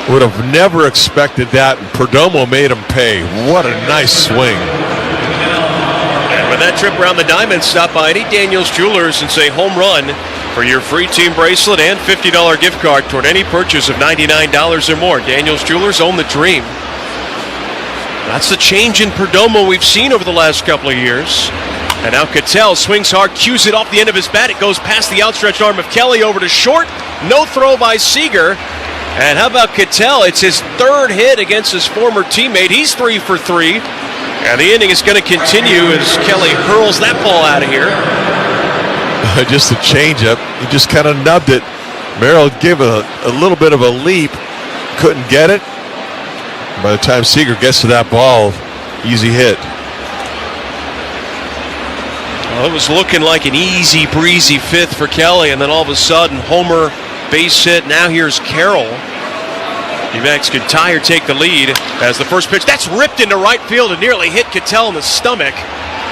Would have never expected that, and Perdomo made him pay. What a nice swing. And with that trip around the diamond, stop by any Daniels Jewelers and say home run for your free team bracelet and $50 gift card toward any purchase of $99 or more. Daniels Jewelers, own the dream. That's the change in Perdomo we've seen over the last couple of years. And now Cattell swings hard, cues it off the end of his bat. It goes past the outstretched arm of Kelly over to short. No throw by Seager. And how about Cattell? It's his 3rd hit against his former teammate. He's 3 for 3. And the inning is going to continue as Kelly hurls that ball out of here. Just a changeup. He just kind of nubbed it. Merrill gave a little bit of a leap. Couldn't get it. By the time Seager gets to that ball, easy hit. Well, it was looking like an easy breezy 5th for Kelly, and then all of a sudden, homer, base hit. Now here's Carroll. D-backs could tie or take the lead as the first pitch. That's ripped into right field and nearly hit Cattell in the stomach.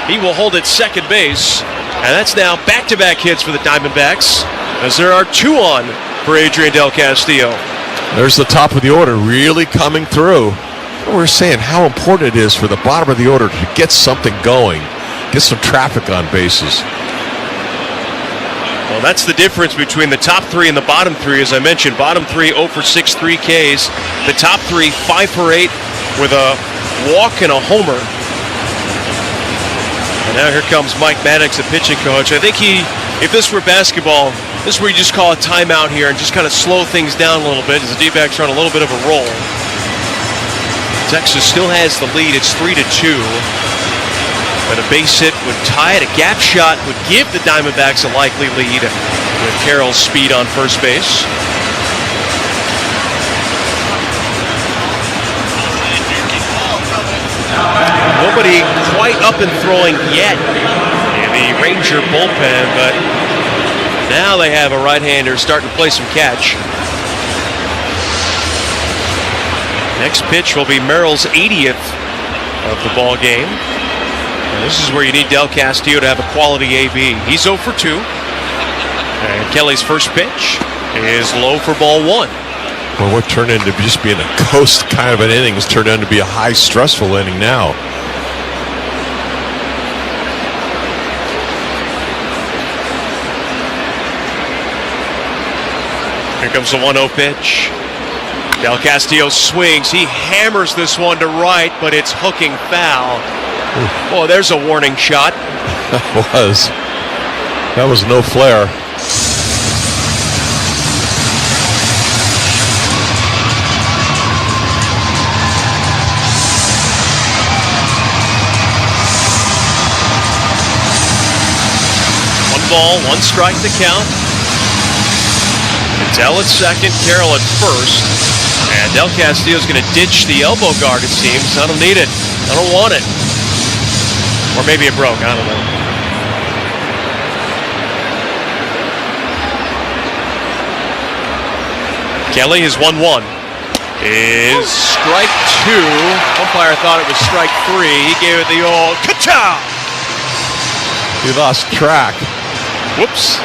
He will hold at second base, and that's now back-to-back hits for the Diamondbacks as there are 2 on for Adrian Del Castillo. There's the top of the order really coming through. We're saying how important it is for the bottom of the order to get something going, get some traffic on bases. Well, that's the difference between the top 3 and the bottom 3. As I mentioned, bottom 3, 0 for 6, 3 Ks. The top 3, 5 for 8 with a walk and a homer. And now here comes Mike Maddox, the pitching coach. I think if this were basketball, this is where you just call a timeout here and just kind of slow things down a little bit as the D-backs are on a little bit of a roll. Texas still has the lead. It's 3-2. But a base hit would tie it. A gap shot would give the Diamondbacks a likely lead with Carroll's speed on first base. Nobody quite up and throwing yet in the Ranger bullpen, but now they have a right-hander starting to play some catch. Next pitch will be Merrill's 80th of the ball game. And this is where you need Del Castillo to have a quality AB. He's 0 for 2. And Kelly's first pitch is low for ball 1. Well, what turned into just being a coast kind of an inning has turned out to be a high stressful inning now. Here comes the 1-0 pitch. Del Castillo swings. He hammers this one to right, but it's hooking foul. Oh, there's a warning shot. That was. That was no flare. One ball, one strike to count. Patel at second, Carroll at first. And Del Castillo's going to ditch the elbow guard, it seems. I don't need it. I don't want it. Or maybe it broke. I don't know. Kelly is 1-1. Is strike two. Umpire thought it was strike three. He gave it the old ka-chow. He lost track. Whoops.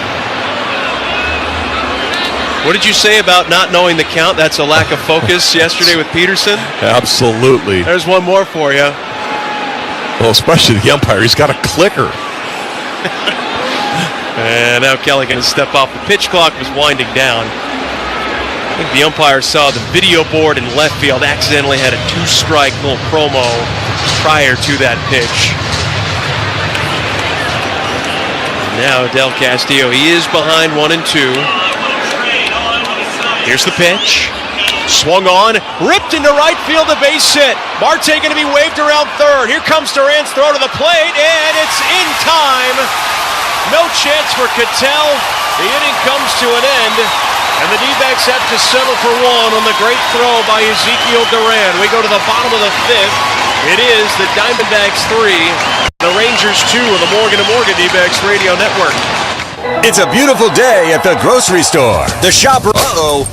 What did you say about not knowing the count? That's a lack of focus yesterday with Peterson? Absolutely. There's one more for you. Well, especially the umpire. He's got a clicker. And now Kelly going to step off. The pitch clock was winding down. I think the umpire saw the video board in left field, accidentally had a two-strike little promo prior to that pitch. Now Del Castillo, he is behind 1-2. Here's the pitch. Swung on, ripped into right field, a base hit. Marte going to be waved around third. Here comes Duran's throw to the plate, and it's in time. No chance for Cattell. The inning comes to an end, and the D-backs have to settle for one on the great throw by Ezekiel Duran. We go to the bottom of the fifth. It is the Diamondbacks 3, the Rangers 2 on the Morgan & Morgan D-backs radio network. It's a beautiful day at the grocery store. The shopper,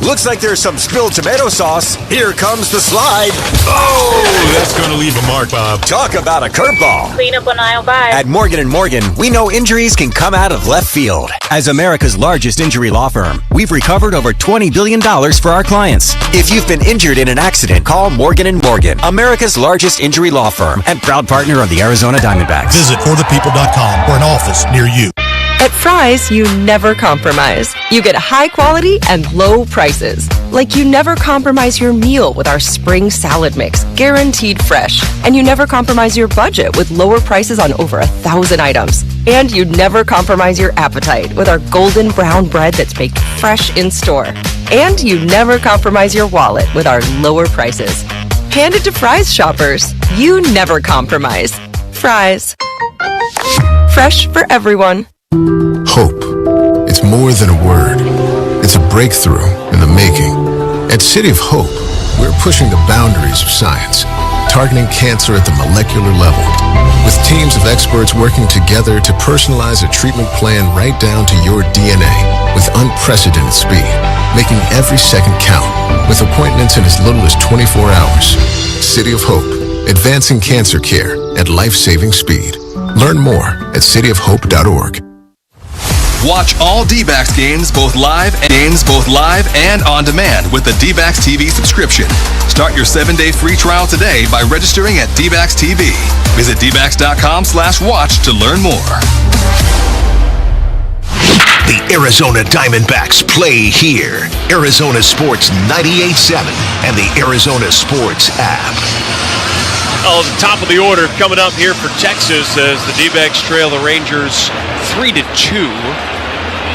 looks like there's some spilled tomato sauce. Here comes the slide. Oh, that's going to leave a mark, Bob. Talk about a curveball. Clean up on aisle 5. At Morgan & Morgan, we know injuries can come out of left field. As America's largest injury law firm, we've recovered over $20 billion for our clients. If you've been injured in an accident, call Morgan & Morgan, America's largest injury law firm and proud partner of the Arizona Diamondbacks. Visit forthepeople.com for an office near you. At Fry's, you never compromise. You get high quality and low prices. Like you never compromise your meal with our spring salad mix, guaranteed fresh. And you never compromise your budget with lower prices on over 1,000 items. And you never compromise your appetite with our golden brown bread that's baked fresh in store. And you never compromise your wallet with our lower prices. Hand it to Fry's shoppers. You never compromise. Fry's. Fresh for everyone. Hope. It's more than a word. It's a breakthrough in the making. At City of Hope, we're pushing the boundaries of science, targeting cancer at the molecular level, with teams of experts working together to personalize a treatment plan right down to your DNA with unprecedented speed, making every second count, with appointments in as little as 24 hours. City of Hope, advancing cancer care at life-saving speed. Learn more at cityofhope.org. Watch all D-backs games both live and on demand with the D-backs TV subscription. Start your 7-day free trial today by registering at D-backs TV. Visit dbacks.com/watch to learn more. The Arizona Diamondbacks play here. Arizona Sports 98.7 and the Arizona Sports app. Oh, the top of the order coming up here for Texas as the D-backs trail the Rangers 3-2.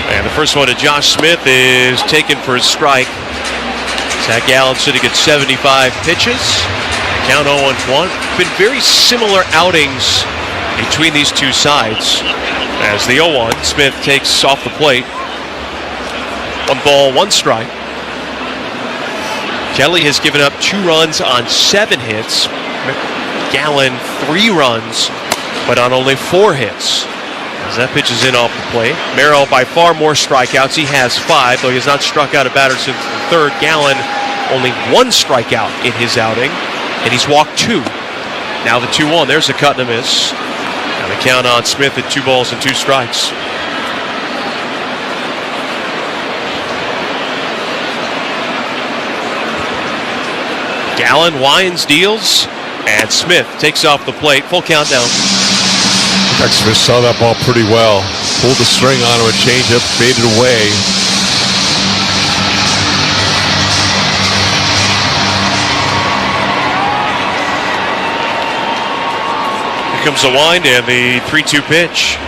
And the first one to Josh Smith is taken for a strike. Zach Allen sitting at 75 pitches. Count 0-1. Been very similar outings between these two sides. As the 0-1, Smith takes off the plate. 1 ball, 1 strike. Kelly has given up 2 runs on 7 hits. Gallen 3 runs, but on only 4 hits. As that pitch is in off the plate. Merrill by far more strikeouts. He has 5, though he has not struck out a batter since the 3rd. Gallen only 1 strikeout in his outing, and he's walked 2. Now the 2-1. There's a cut and a miss. And the count on Smith at 2 balls and 2 strikes. Gallen winds, deals, and Smith takes off the plate. Full countdown. Smith saw that ball pretty well. Pulled the string on him, a changeup, faded away. Here comes the wind and the 3-2 pitch.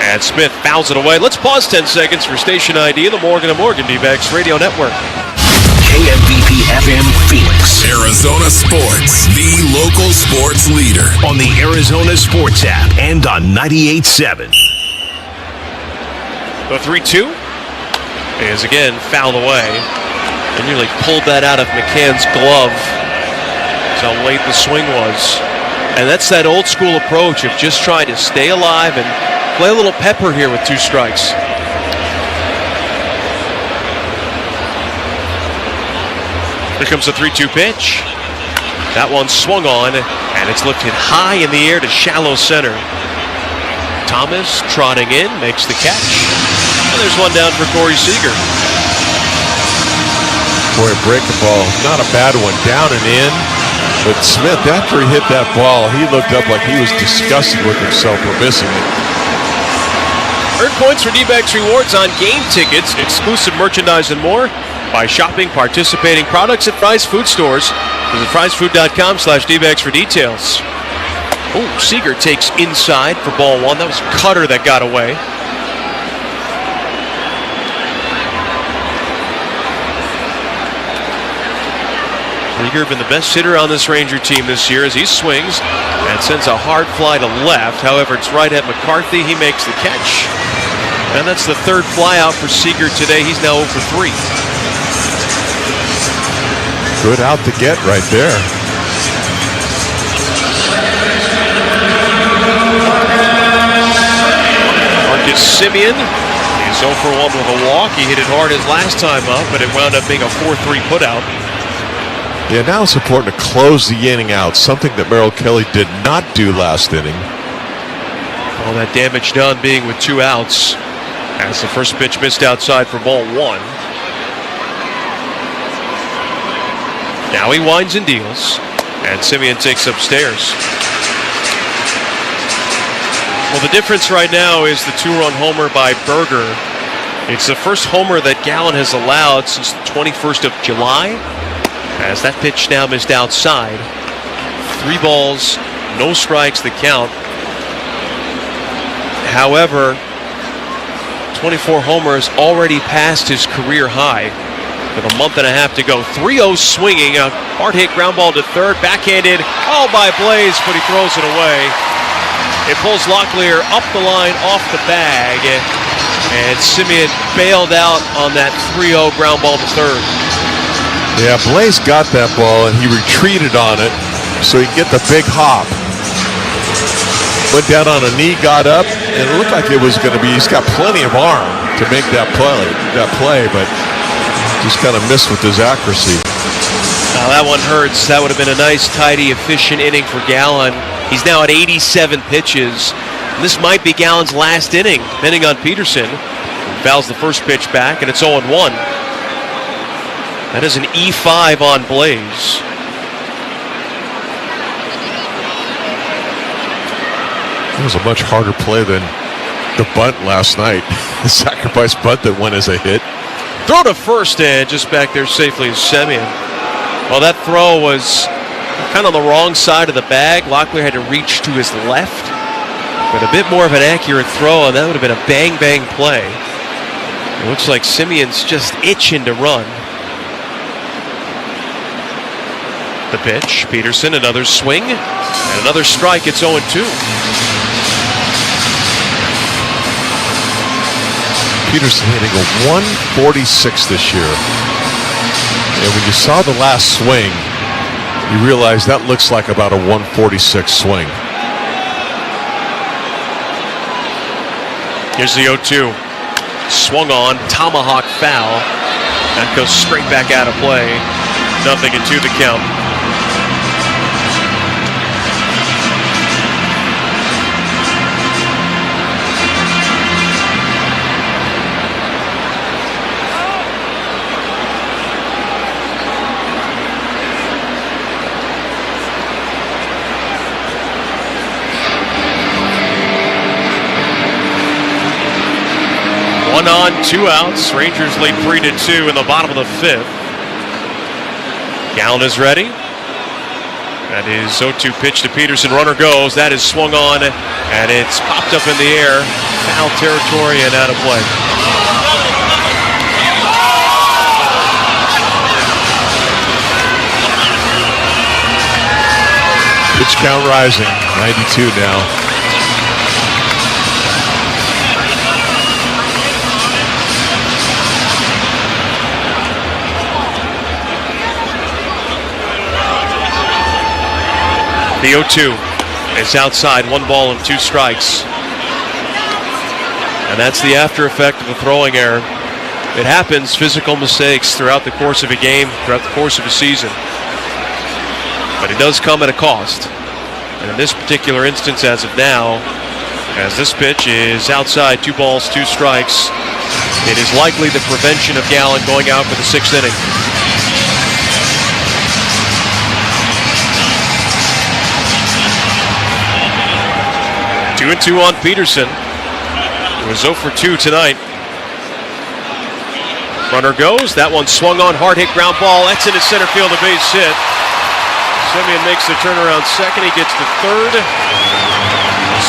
And Smith fouls it away. Let's pause 10 seconds for station ID, the Morgan & Morgan D-Backs Radio Network. KMVP FM Phoenix. Arizona Sports, the local sports leader. On the Arizona Sports app and on 98.7. The 3-2 is again fouled away. And nearly pulled that out of McCann's glove. That's how late the swing was. And that's that old school approach of just trying to stay alive and play a little pepper here with 2 strikes. Here comes the 3-2 pitch. That one swung on, and it's lifted high in the air to shallow center. Thomas trotting in, makes the catch. And there's one down for Corey Seager. Boy, a breaking ball. Not a bad one. Down and in. But Smith, after he hit that ball, he looked up like he was disgusted with himself for missing it. Earn points for D-Backs rewards on game tickets, exclusive merchandise, and more by shopping participating products at Fry's Food Stores. Visit friesfood.com/D-Backs for details. Oh, Seager takes inside for ball 1. That was Cutter that got away. Seager been the best hitter on this Ranger team this year as he swings and sends a hard fly to left. However, it's right at McCarthy. He makes the catch. And that's the 3rd fly out for Seager today. He's now 0 for 3. Good out to get right there. Marcus Semien is 0 for 1 with a walk. He hit it hard his last time up, but it wound up being a 4-3 putout. Yeah, now it's important to close the inning out, something that Merrill Kelly did not do last inning. All that damage done being with 2 outs as the first pitch missed outside for ball 1. Now he winds and deals, and Semien takes upstairs. Well, the difference right now is the 2-run homer by Berger. It's the first homer that Gallen has allowed since the 21st of July. As that pitch now missed outside. 3 balls, no strikes, the count. However, 24 homers already passed his career high with a month and a half to go. 3-0 swinging, a hard hit ground ball to third, backhanded, all by Blaze, but he throws it away. It pulls Locklear up the line, off the bag, and Semien bailed out on that 3-0 ground ball to third. Yeah, Blaze got that ball and he retreated on it so he could get the big hop. Went down on a knee, got up, and it looked like it was going to be, he's got plenty of arm to make that play, but just kind of missed with his accuracy. Now that one hurts. That would have been a nice, tidy, efficient inning for Gallen. He's now at 87 pitches. This might be Gallen's last inning, depending on Peterson. He fouls the first pitch back, and it's 0-1. That is an E5 on Blaze. It was a much harder play than the bunt last night. The sacrifice bunt that went as a hit. Throw to first, and just back there safely is Semien. Well, that throw was kind of on the wrong side of the bag. Locklear had to reach to his left. But a bit more of an accurate throw, and that would have been a bang-bang play. It looks like Semien's just itching to run. The pitch, Peterson, another swing, and another strike. It's 0-2. Peterson hitting a 146 this year. And when you saw the last swing, you realize that looks like about a 146 swing. Here's the 0-2. Swung on, tomahawk foul. That goes straight back out of play. 0-2 the count. One on, 2 outs. Rangers lead 3-2 in the bottom of the 5th. Gallen is ready. That is 0-2 pitch to Peterson. Runner goes. That is swung on, and it's popped up in the air. Foul territory and out of play. Pitch count rising. 92 now. The 0-2 is outside, 1 ball and 2 strikes. And that's the after effect of a throwing error. It happens, physical mistakes throughout the course of a game, throughout the course of a season. But it does come at a cost. And in this particular instance, as of now, as this pitch is outside, 2 balls, 2 strikes, it is likely the prevention of Gallen going out for the 6th inning. 2-2 on Peterson. It was 0 for 2 tonight. Runner goes. That one swung on. Hard hit ground ball. That's into center field. A base hit. Semien makes the turnaround second. He gets to third.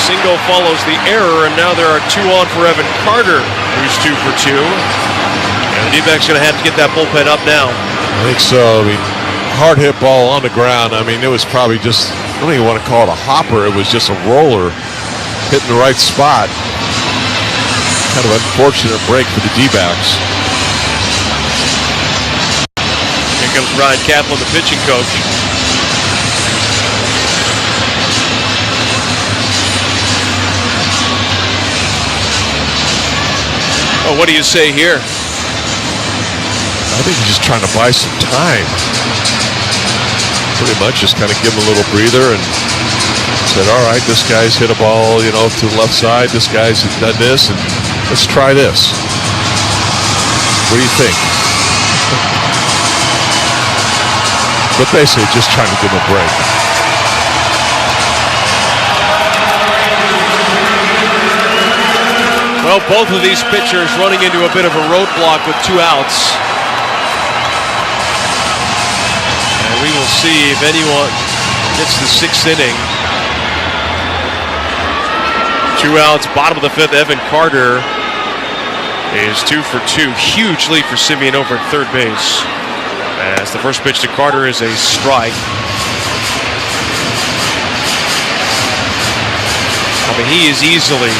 Single follows the error, and now there are 2 on for Evan Carter, who's 2 for 2. And the D-backs going to have to get that bullpen up now. I think so. I mean, hard hit ball on the ground. I mean, it was probably just, I don't even want to call it a hopper. It was just a roller. Hitting the right spot. Kind of unfortunate break for the D-backs. Here comes Brian Kaplan, the pitching coach. Oh, what do you say here? I think he's just trying to buy some time. Pretty much just kind of give him a little breather and said, all right, this guy's hit a ball, to the left side. This guy's done this, and let's try this. What do you think? But basically just trying to give him a break. Well, both of these pitchers running into a bit of a roadblock with 2 outs. And we will see if anyone gets the 6th inning. 2 outs, bottom of the 5th. Evan Carter is 2 for 2. Huge lead for Semien over at third base. As the first pitch to Carter is a strike. I mean, he is easily,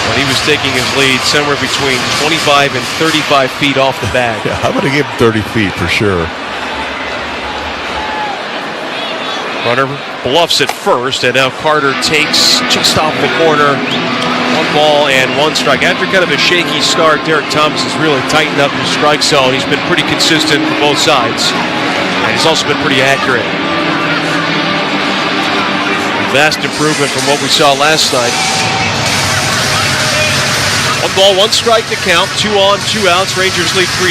when he was taking his lead, somewhere between 25 and 35 feet off the bag. Yeah, I'm going to give him 30 feet for sure. Runner bluffs at first, and now Carter takes just off the corner. 1 ball and 1 strike. After kind of a shaky start, Derek Thomas has really tightened up his strike zone. He's been pretty consistent for both sides, and he's also been pretty accurate. Vast improvement from what we saw last night. 1 ball, 1 strike to count. 2 on, 2 outs. Rangers lead 3-2.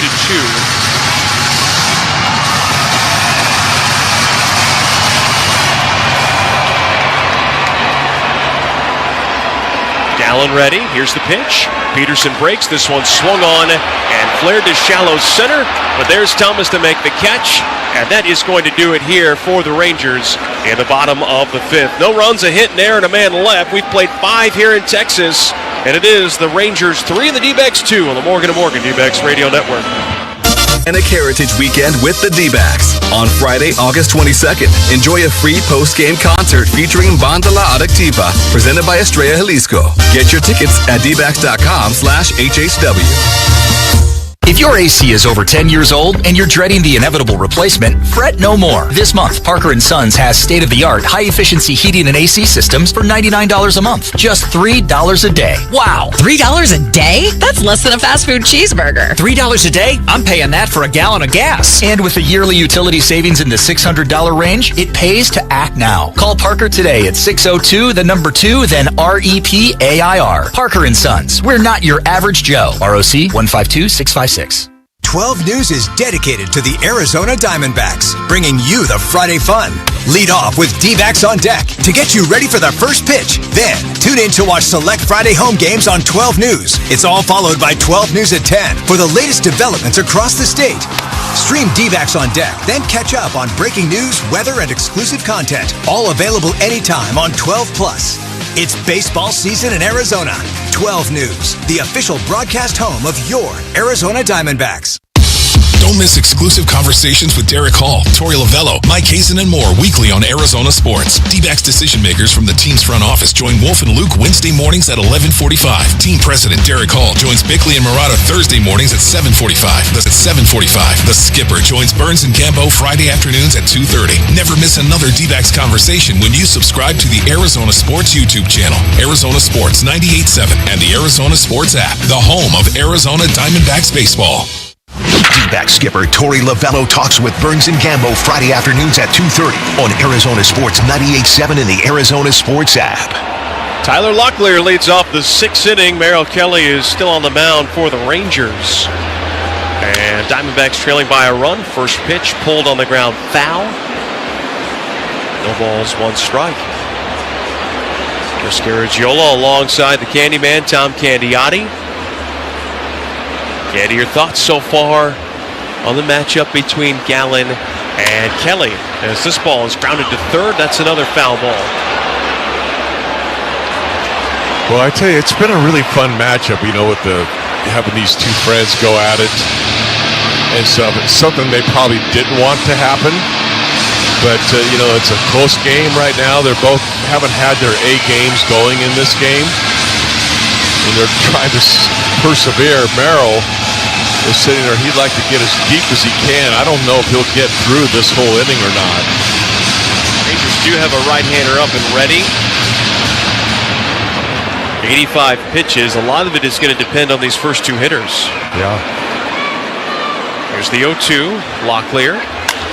Allen ready. Here's the pitch. Peterson breaks. This one swung on and flared to shallow center. But there's Thomas to make the catch. And that is going to do it here for the Rangers in the bottom of the 5th. No runs, a hit, an error, and a man left. We've played 5 here in Texas. And it is the Rangers 3 and the D-backs 2 on the Morgan & Morgan D-backs Radio Network. Hispanic Heritage Weekend with the D-backs. On Friday, August 22nd, enjoy a free post-game concert featuring Banda La Adictiva, presented by Estrella Jalisco. Get your tickets at dbacks.com/HHW. If your AC is over 10 years old and you're dreading the inevitable replacement, fret no more. This month, Parker & Sons has state-of-the-art high-efficiency heating and AC systems for $99 a month. Just $3 a day. Wow. $3 a day? That's less than a fast food cheeseburger. $3 a day? I'm paying that for a gallon of gas. And with a yearly utility savings in the $600 range, it pays to act now. Call Parker today at 602, the number 2, then REPAIR. Parker & Sons. We're not your average Joe. ROC 152656. 12 News is dedicated to the Arizona Diamondbacks, bringing you the Friday fun. Lead off with D-backs on deck to get you ready for the first pitch. Then, tune in to watch select Friday home games on 12 News. It's all followed by 12 News at 10 for the latest developments across the state. Stream Dbacks on Deck, then catch up on breaking news, weather, and exclusive content. All available anytime on 12 Plus. It's baseball season in Arizona. 12 News, the official broadcast home of your Arizona Diamondbacks. Don't miss exclusive conversations with Derek Hall, Tori Lavello, Mike Hazen, and more weekly on Arizona Sports. D-backs decision makers from the team's front office join Wolf and Luke Wednesday mornings at 11:45. Team president Derek Hall joins Bickley and Murata Thursday mornings at 7:45. The skipper joins Burns and Gambo Friday afternoons at 2:30. Never miss another D-backs conversation when you subscribe to the Arizona Sports YouTube channel, Arizona Sports 98.7, and the Arizona Sports app, the home of Arizona Diamondbacks baseball. D-back skipper Tori Lavello talks with Burns and Gambo Friday afternoons at 2:30 on Arizona Sports 98.7 and the Arizona Sports app. Tyler Locklear leads off the 6th inning. Merrill Kelly is still on the mound for the Rangers. And Diamondbacks trailing by a run. First pitch pulled on the ground, foul. No balls, 1 strike. Chris Garagiola alongside the Candyman, Tom Candiotti. Candy, your thoughts so far on the matchup between Gallen and Kelly? As this ball is grounded to third, that's another foul ball. Well, I tell you, it's been a really fun matchup, with having these two friends go at it and stuff. It's something they probably didn't want to happen, but, it's a close game right now. They're both haven't had their A games going in this game, and they're trying to persevere. Merrill is sitting there. He'd like to get as deep as he can. I don't know if he'll get through this whole inning or not. Rangers do have a right-hander up and ready. 85 pitches. A lot of it is going to depend on these first two hitters. Yeah. Here's the 0-2. Locklear.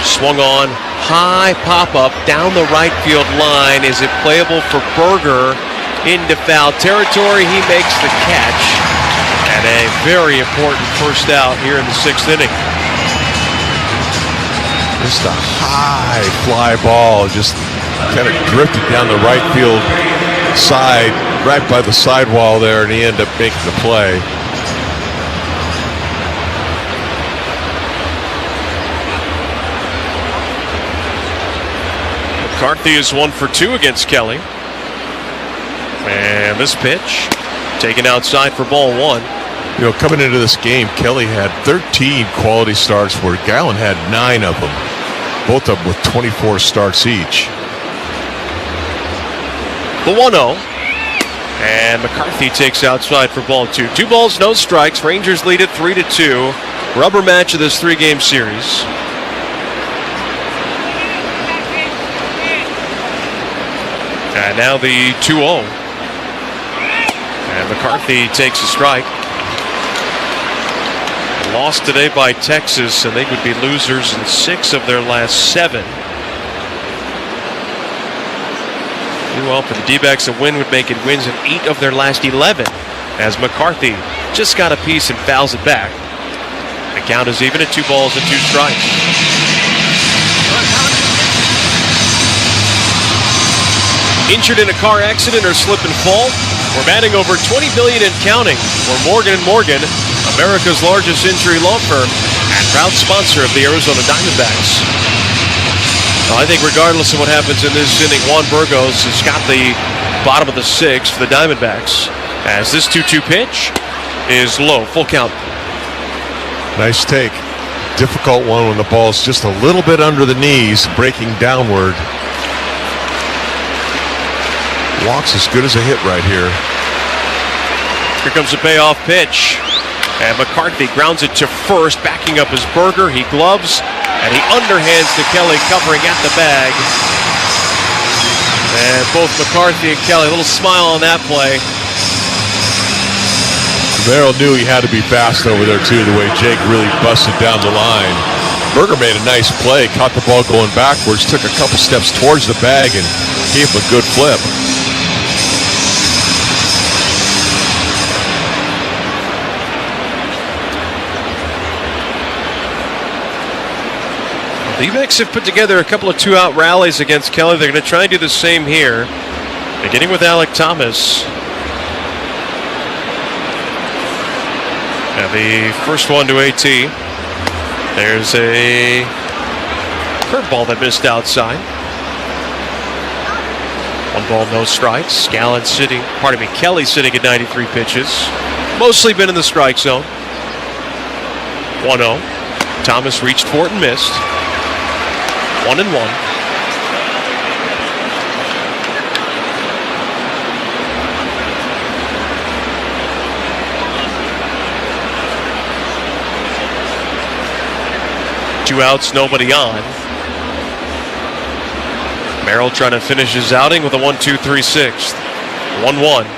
Swung on. High pop-up down the right field line. Is it playable for Berger? Into foul territory. He makes the catch. And a very important first out here in the 6th inning. Just a high fly ball, just kind of drifted down the right field side, right by the sidewall there, and he ended up making the play. McCarthy is 1 for 2 against Kelly. And this pitch taken outside for ball 1. Coming into this game, Kelly had 13 quality starts where Gallen had 9 of them. Both of them with 24 starts each. The 1-0. And McCarthy takes outside for ball 2. 2 balls, no strikes. Rangers lead it 3-2. Rubber match of this 3-game series. And now the 2-0. And McCarthy takes a strike. Lost today by Texas, and they would be losers in 6 of their last 7. Well, for the D-backs, a win would make it wins in 8 of their last 11, as McCarthy just got a piece and fouls it back. The count is even at 2 balls and 2 strikes. Injured in a car accident or slip and fall? We're batting over $20 billion and counting. We're Morgan & Morgan, America's largest injury law firm and proud sponsor of the Arizona Diamondbacks. Well, I think regardless of what happens in this inning, Juan Burgos has got the bottom of the 6th for the Diamondbacks. As this 2-2 pitch is low, full count. Nice take. Difficult one when the ball's just a little bit under the knees, breaking downward. Walks as good as a hit right here. Here comes the payoff pitch. And McCarthy grounds it to first, backing up his Berger. He gloves, and he underhands to Kelly, covering at the bag. And both McCarthy and Kelly, a little smile on that play. Merrill knew he had to be fast over there, too, the way Jake really busted down the line. Berger made a nice play, caught the ball going backwards, took a couple steps towards the bag, and gave him a good flip. The D-backs have put together a couple of 2-out rallies against Kelly. They're going to try and do the same here, beginning with Alec Thomas. And the first one to AT. There's a curveball that missed outside. 1 ball, no strikes. Kelly sitting at 93 pitches. Mostly been in the strike zone. 1-0. Thomas reached for it and missed. 1-1. Two outs, nobody on. Merrill trying to finish his outing with a 1-2-3-6. 1-1.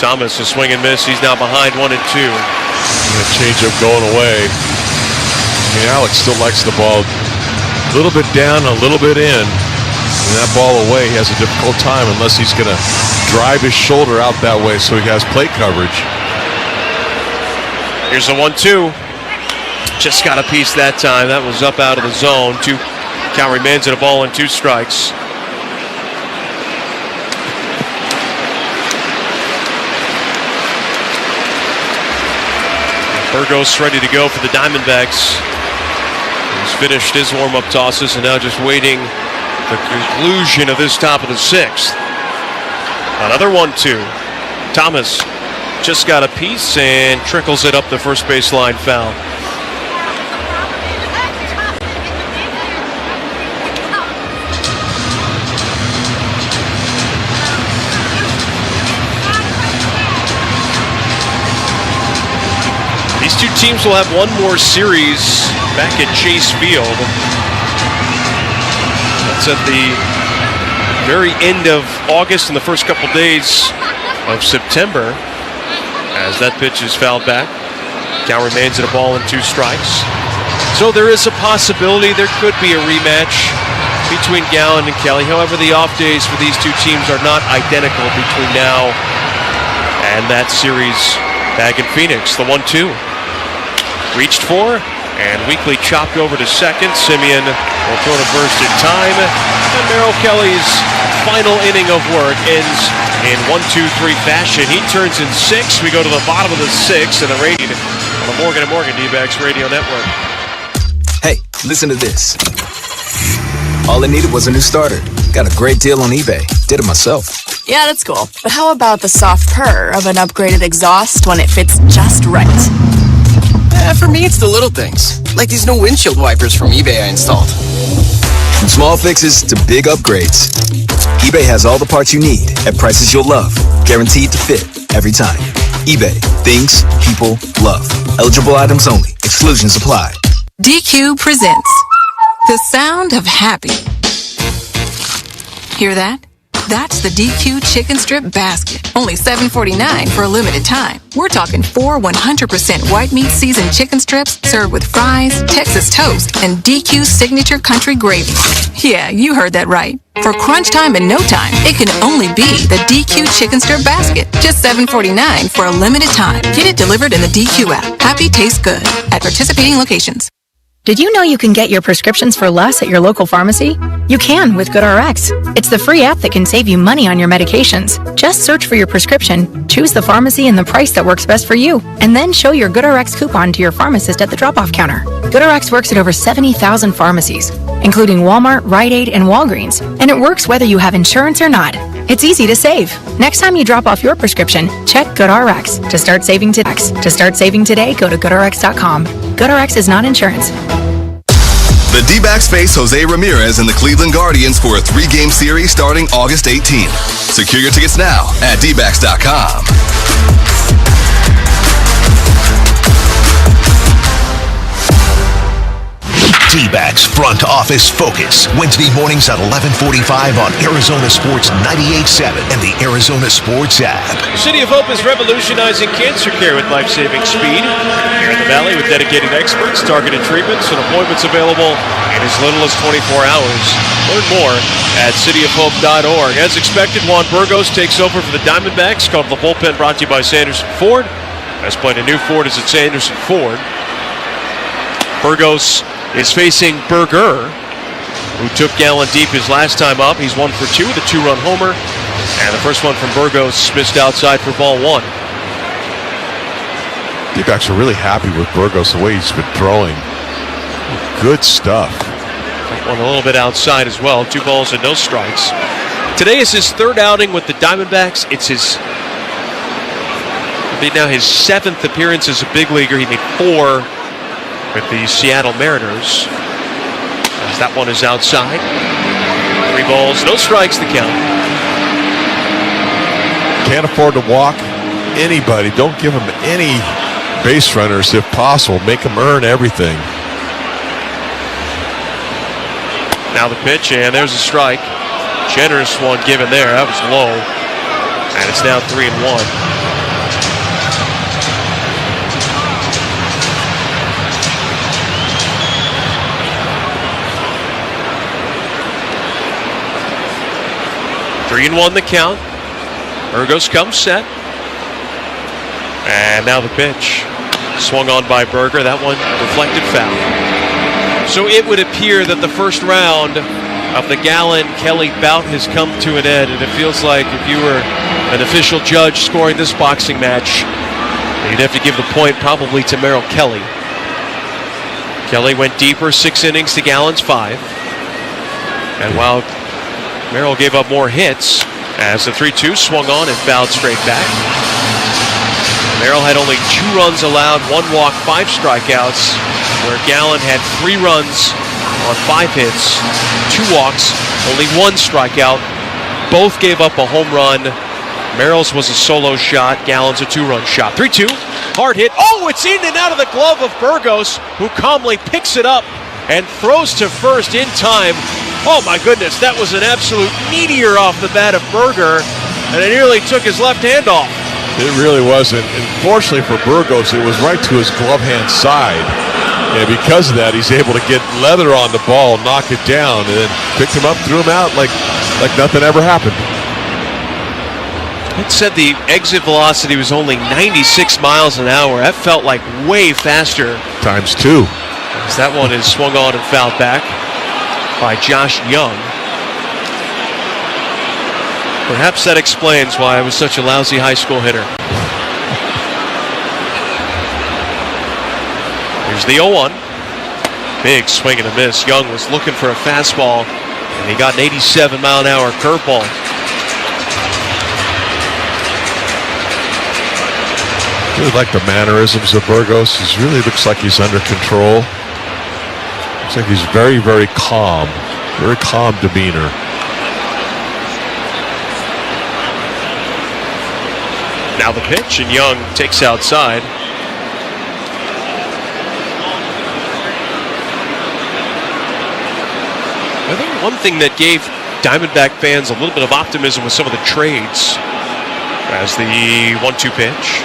Thomas, a swing and miss. He's now behind 1-2. The changeup going away. I mean, Alex still likes the ball a little bit down, a little bit in. And that ball away, he has a difficult time unless he's going to drive his shoulder out that way so he has plate coverage. Here's a 1-2. Just got a piece that time. That was up out of the zone. Count remains at a ball and 2 strikes. Burgos ready to go for the Diamondbacks. He's finished his warm-up tosses and now just waiting the conclusion of this top of the 6th. Another 1-2. Thomas just got a piece and trickles it up the first base line foul. These two teams will have one more series back at Chase Field. That's at the very end of August and the first couple days of September. As that pitch is fouled back. Count remains at a ball and 2 strikes. So there is a possibility there could be a rematch between Gallen and Kelly. However, the off days for these two teams are not identical between now and that series back in Phoenix. The 1-2. Reached for, and Weekly chopped over to second. Simeon will throw to first in time. And Merrill Kelly's final inning of work ends in 1-2-3 fashion. He turns in 6. We go to the bottom of the 6th and the rating on the Morgan & Morgan Dbacks Radio Network. Hey, listen to this. All I needed was a new starter. Got a great deal on eBay. Did it myself. Yeah, that's cool. But how about the soft purr of an upgraded exhaust when it fits just right? For me, it's the little things. Like these new windshield wipers from eBay I installed. From small fixes to big upgrades, eBay has all the parts you need at prices you'll love. Guaranteed to fit every time. eBay. Things people love. Eligible items only. Exclusions apply. DQ presents the sound of happy. Hear that? That's the DQ Chicken Strip Basket. Only $7.49 for a limited time. We're talking 4 100% white meat seasoned chicken strips served with fries, Texas toast, and DQ signature country gravy. Yeah, you heard that right. For crunch time and no time, it can only be the DQ Chicken Strip Basket. Just $7.49 for a limited time. Get it delivered in the DQ app. Happy tastes good at participating locations. Did you know you can get your prescriptions for less at your local pharmacy? You can with GoodRx. It's the free app that can save you money on your medications. Just search for your prescription, choose the pharmacy and the price that works best for you, and then show your GoodRx coupon to your pharmacist at the drop-off counter. GoodRx works at over 70,000 pharmacies, including Walmart, Rite Aid, and Walgreens, and it works whether you have insurance or not. It's easy to save. Next time you drop off your prescription, check GoodRx. To start saving today, go to GoodRx.com. GoodRx is not insurance. The D-backs face Jose Ramirez and the Cleveland Guardians for a 3-game series starting August 18th. Secure your tickets now at Dbacks.com. D-backs Front Office Focus, Wednesday mornings at 11:45 on Arizona Sports 98.7 and the Arizona Sports app. City of Hope is revolutionizing cancer care with life-saving speed. Here in the Valley with dedicated experts, targeted treatments, and appointments available in as little as 24 hours. Learn more at cityofhope.org. As expected, Juan Burgos takes over for the Diamondbacks. Called the bullpen, brought to you by Sanderson Ford. Best play a new Ford is at Sanderson Ford. Burgos is facing Berger, who took Gallen deep his last time up. He's 1 for 2 with a 2-run homer. And the first one from Burgos missed outside for ball 1. D-backs are really happy with Burgos, the way he's been throwing. Good stuff. One a little bit outside as well. 2 balls and no strikes. Today is his 3rd outing with the Diamondbacks. It's now his 7th appearance as a big leaguer. He made 4 with the Seattle Mariners. As that one is outside. 3 balls, no strikes to count. Can't afford to walk anybody. Don't give him any base runners if possible. Make him earn everything. Now the pitch, and there's a strike. Generous one given there. That was low. And it's now 3-1. Three and 1 the count. Burgos comes set. And now the pitch. Swung on by Berger. That one deflected foul. So it would appear that the first round of the Gallen-Kelly bout has come to an end, and it feels like if you were an official judge scoring this boxing match, you'd have to give the point probably to Merrill Kelly. Kelly went deeper, 6 innings to Gallen's 5. And while Merrill gave up more hits, as the 3-2 swung on and fouled straight back. Merrill had only 2 runs allowed, 1 walk, 5 strikeouts, where Gallen had 3 runs on 5 hits, 2 walks, only 1 strikeout. Both gave up a home run. Merrill's was a solo shot. Gallen's a 2-run shot. 3-2, hard hit. Oh, it's in and out of the glove of Burgos, who calmly picks it up and throws to first in time. Oh my goodness, that was an absolute meteor off the bat of Berger, and it nearly took his left hand off. It really wasn't. Unfortunately for Burgos, it was right to his glove hand side. And because of that, he's able to get leather on the ball, knock it down, and then picked him up, threw him out like nothing ever happened. It said the exit velocity was only 96 miles an hour. That felt like way faster. Times 2. As that one is swung on and fouled back by Josh Young. Perhaps that explains why I was such a lousy high school hitter. Here's the 0-1. Big swing and a miss. Young was looking for a fastball, and he got an 87-mile-an-hour curveball. I really like the mannerisms of Burgos. He really looks like he's under control. Looks like he's very, very calm. Very calm demeanor. Now the pitch, and Young takes outside. I think one thing that gave Diamondback fans a little bit of optimism was some of the trades. As the 1-2 pitch.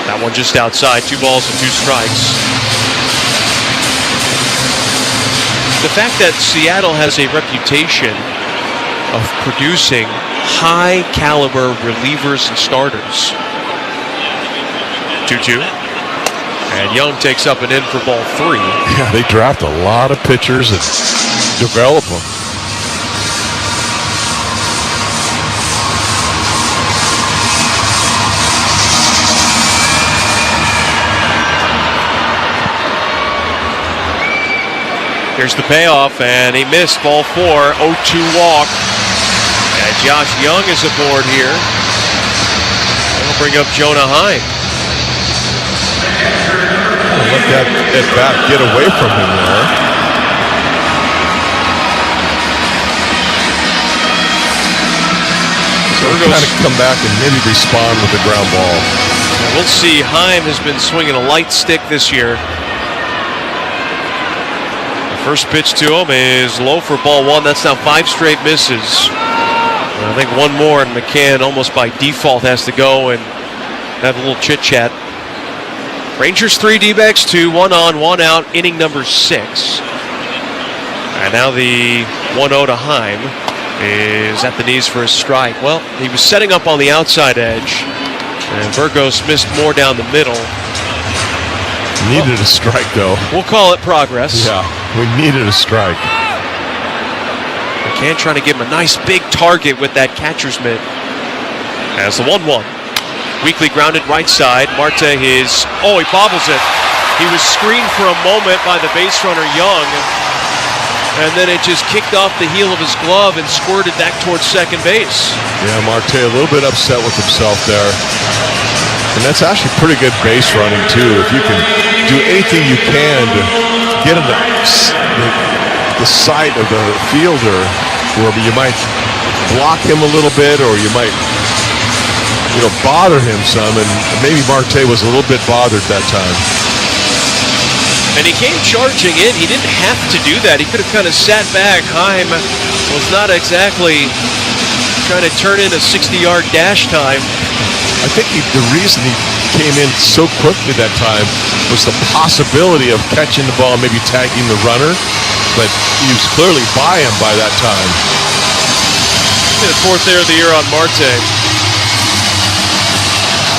That one just outside, 2 balls and 2 strikes. The fact that Seattle has a reputation of producing high caliber relievers and starters. 2-2. And Young takes up and in for ball 3. Yeah, they draft a lot of pitchers and develop them. Here's the payoff, and he missed ball 4, 0-2 walk. And Josh Young is aboard here. That'll bring up Jonah Heim. Let that at bat get away from him there. So he'll kind of come back and maybe respond with a ground ball. We'll see. Heim has been swinging a light stick this year. First pitch to him is low for ball 1. That's now 5 straight misses. And I think one more, and McCann almost by default has to go and have a little chit-chat. Rangers 3, D-backs 2, 1 on, 1 out, inning number 6. And now the 1-0 to Heim is at the knees for a strike. Well, he was setting up on the outside edge, and Burgos missed more down the middle. Needed a strike, though. We'll call it progress. Yeah, we needed a strike. McCann trying to give him a nice big target with that catcher's mitt. As the 1-1. Weakly grounded right side. Marte he bobbles it. He was screened for a moment by the base runner Young, and then it just kicked off the heel of his glove and squirted back towards second base. Yeah, Marte a little bit upset with himself there. And that's actually pretty good base running, too. If you can do anything you can to get in the sight of the fielder, where you might block him a little bit, or you might bother him some, and maybe Marte was a little bit bothered that time. And he came charging in. He didn't have to do that. He could have kind of sat back. Heim was not exactly trying to turn in a 60-yard dash time. I think the reason he came in so quickly that time was the possibility of catching the ball and maybe tagging the runner, but he was clearly by him by that time. The fourth error of the year on Marte.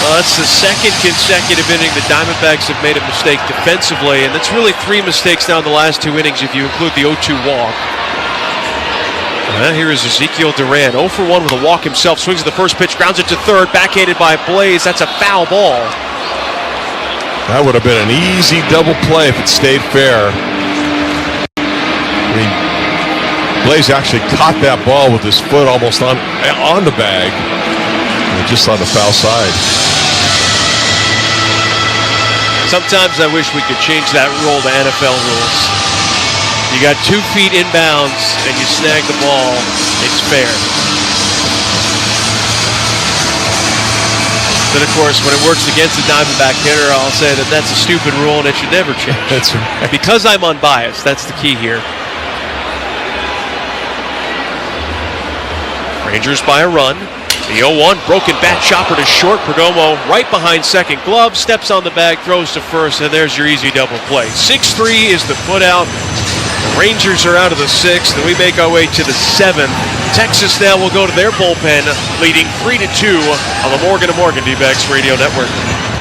Well, that's the second consecutive inning the Diamondbacks have made a mistake defensively, and it's really 3 mistakes now in the last 2 innings if you include the 0-2 walk. Here is Ezekiel Duran, 0 for 1 with a walk himself, swings at the first pitch, grounds it to third, backhanded by Blaze. That's a foul ball. That would have been an easy double play if it stayed fair. I mean, Blaze actually caught that ball with his foot almost on the bag, just on the foul side. Sometimes I wish we could change that rule to NFL rules. You got 2 feet inbounds and you snag the ball, it's fair. Then, of course, when it works against the Diamondback hitter, I'll say that that's a stupid rule and it should never change. That's right. Because I'm unbiased, that's the key here. Rangers by a run. The 0-1, broken bat chopper to short. Perdomo right behind second glove, steps on the bag, throws to first, and there's your easy double play. 6-3 is the put out. The Rangers are out of the 6th, and we make our way to the 7th. Texas now will go to their bullpen, leading 3-2 on the Morgan & Morgan D-Backs Radio Network.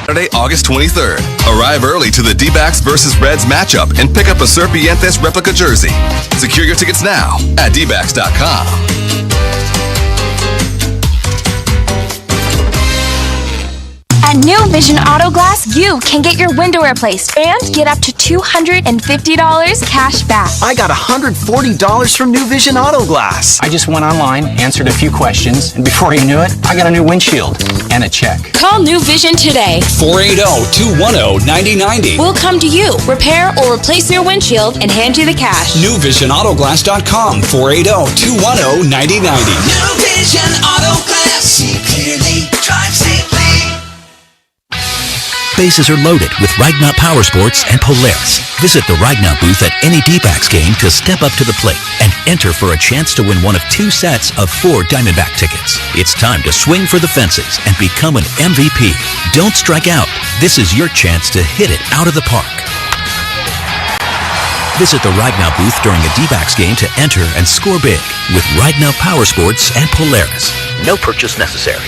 Saturday, August 23rd. Arrive early to the D-Backs versus Reds matchup and pick up a Serpientes replica jersey. Secure your tickets now at dbacks.com. At New Vision Auto Glass, you can get your window replaced and get up to $250 cash back. I got $140 from New Vision Auto Glass. I just went online, answered a few questions, and before you knew it, I got a new windshield and a check. Call New Vision today. 480-210-9090. We'll come to you, repair or replace your windshield, and hand you the cash. NewVisionAutoglass.com. 480-210-9090. New Vision Auto Glass. See clearly, drive safely. Bases are loaded with Ragnar Power Sports and Polaris. Visit the Ragnar booth at any D-Backs game to step up to the plate and enter for a chance to win one of 2 sets of 4 Diamondback tickets. It's time to swing for the fences and become an MVP. Don't strike out. This is your chance to hit it out of the park. Visit the Ragnar booth during a D-Backs game to enter and score big with Ragnar Power Sports and Polaris. No purchase necessary.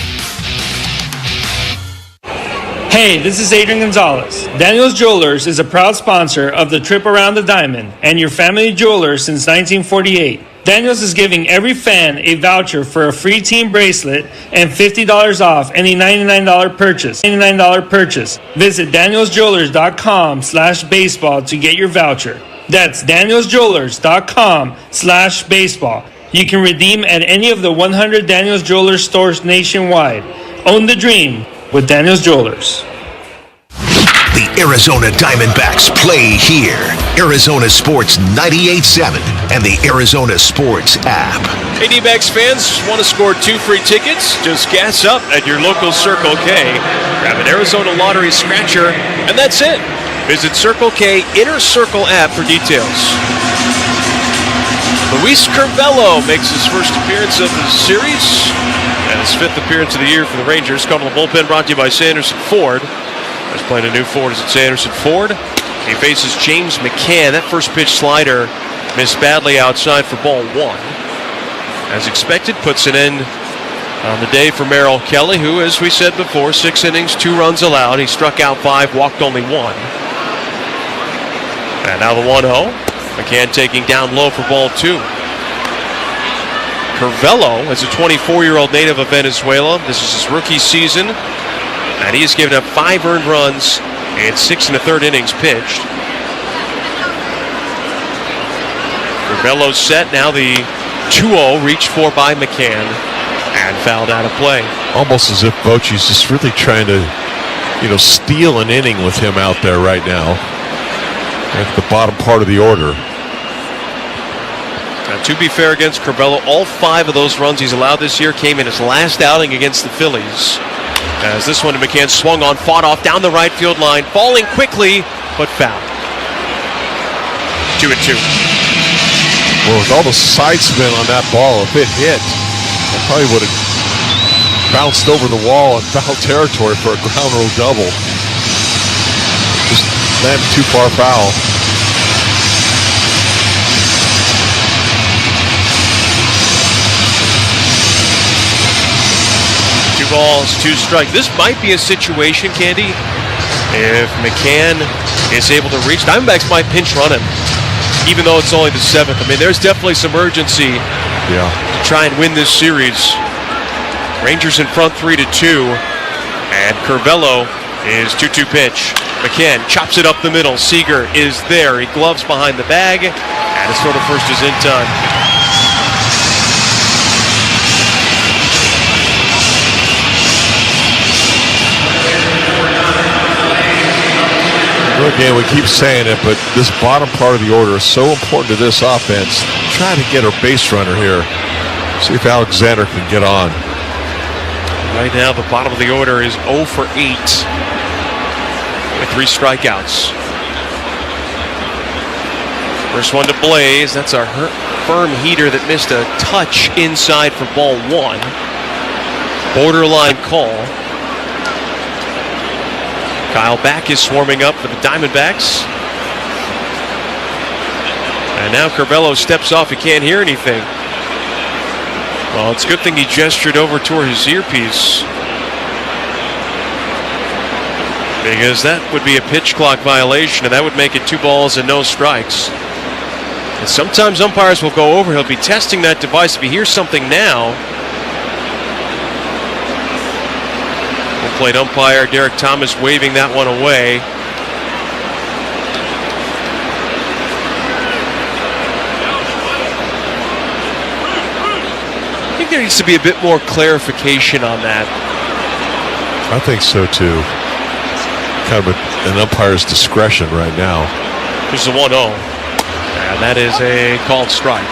Hey, this is Adrian Gonzalez. Daniel's Jewelers is a proud sponsor of the Trip Around the Diamond and your family jeweler since 1948. Daniel's is giving every fan a voucher for a free team bracelet and $50 off any $99 purchase. Visit danielsjewelers.com/baseball to get your voucher. That's danielsjewelers.com/baseball. You can redeem at any of the 100 Daniel's Jewelers stores nationwide. Own the dream with Daniel's Jewelers. The Arizona Diamondbacks play here. Arizona Sports 98.7 and the Arizona Sports app. Hey, D-Backs fans, want to score 2 free tickets? Just gas up at your local Circle K. Grab an Arizona Lottery scratcher, and that's it. Visit Circle K Inner Circle app for details. Luis Curvelo makes his first appearance of the series and his 5th appearance of the year for the Rangers. Come to the bullpen, brought to you by Sanderson Ford. He's playing a new Ford is at Sanderson Ford. He faces James McCann. That first pitch slider missed badly outside for ball 1. As expected, puts an end on the day for Merrill Kelly, who, as we said before, 6 innings, 2 runs allowed. He struck out 5, walked only 1. And now the 1-0. McCann taking down low for ball 2. Curvelo is a 24-year-old native of Venezuela. This is his rookie season, and he has given up 5 earned runs and 6 1/3 innings pitched. Rebello's set, now the 2-0 reached for by McCann and fouled out of play. Almost as if Bochy's just really trying to, steal an inning with him out there right now at the bottom part of the order. Now, to be fair against Curbelo, all 5 of those runs he's allowed this year came in his last outing against the Phillies. As this one to McCann swung on, fought off down the right field line, falling quickly, but fouled. 2-2. Well, with all the side spin on that ball, if it hit, it probably would have bounced over the wall in foul territory for a ground rule double. Just landed too far foul. Two balls, 2 strikes. This might be a situation, Candy, if McCann is able to reach. Diamondbacks might pinch run him, even though it's only the 7th. I mean, there's definitely some urgency to try and win this series. Rangers in front 3-2, and Curbelo is 2-2 pitch. McCann chops it up the middle. Seager is there. He gloves behind the bag, and his throw to first is in time. Again, we keep saying it, but this bottom part of the order is so important to this offense. Try to get a base runner here. See if Alexander can get on. Right now, the bottom of the order is 0 for 8 with 3 strikeouts. First one to Blaze. That's our firm heater that missed a touch inside for ball 1. Borderline call. Kyle Back is swarming up for the Diamondbacks. And now Curbelo steps off. He can't hear anything. Well, it's a good thing he gestured over toward his earpiece, because that would be a pitch clock violation, and that would make it 2 balls and no strikes. And sometimes umpires will go over. He'll be testing that device. If he hears something now, plate umpire Derek Thomas waving that one away. I think there needs to be a bit more clarification on that. I think so too. Kind of an umpire's discretion right now. Here's the 1-0, and that is a called strike.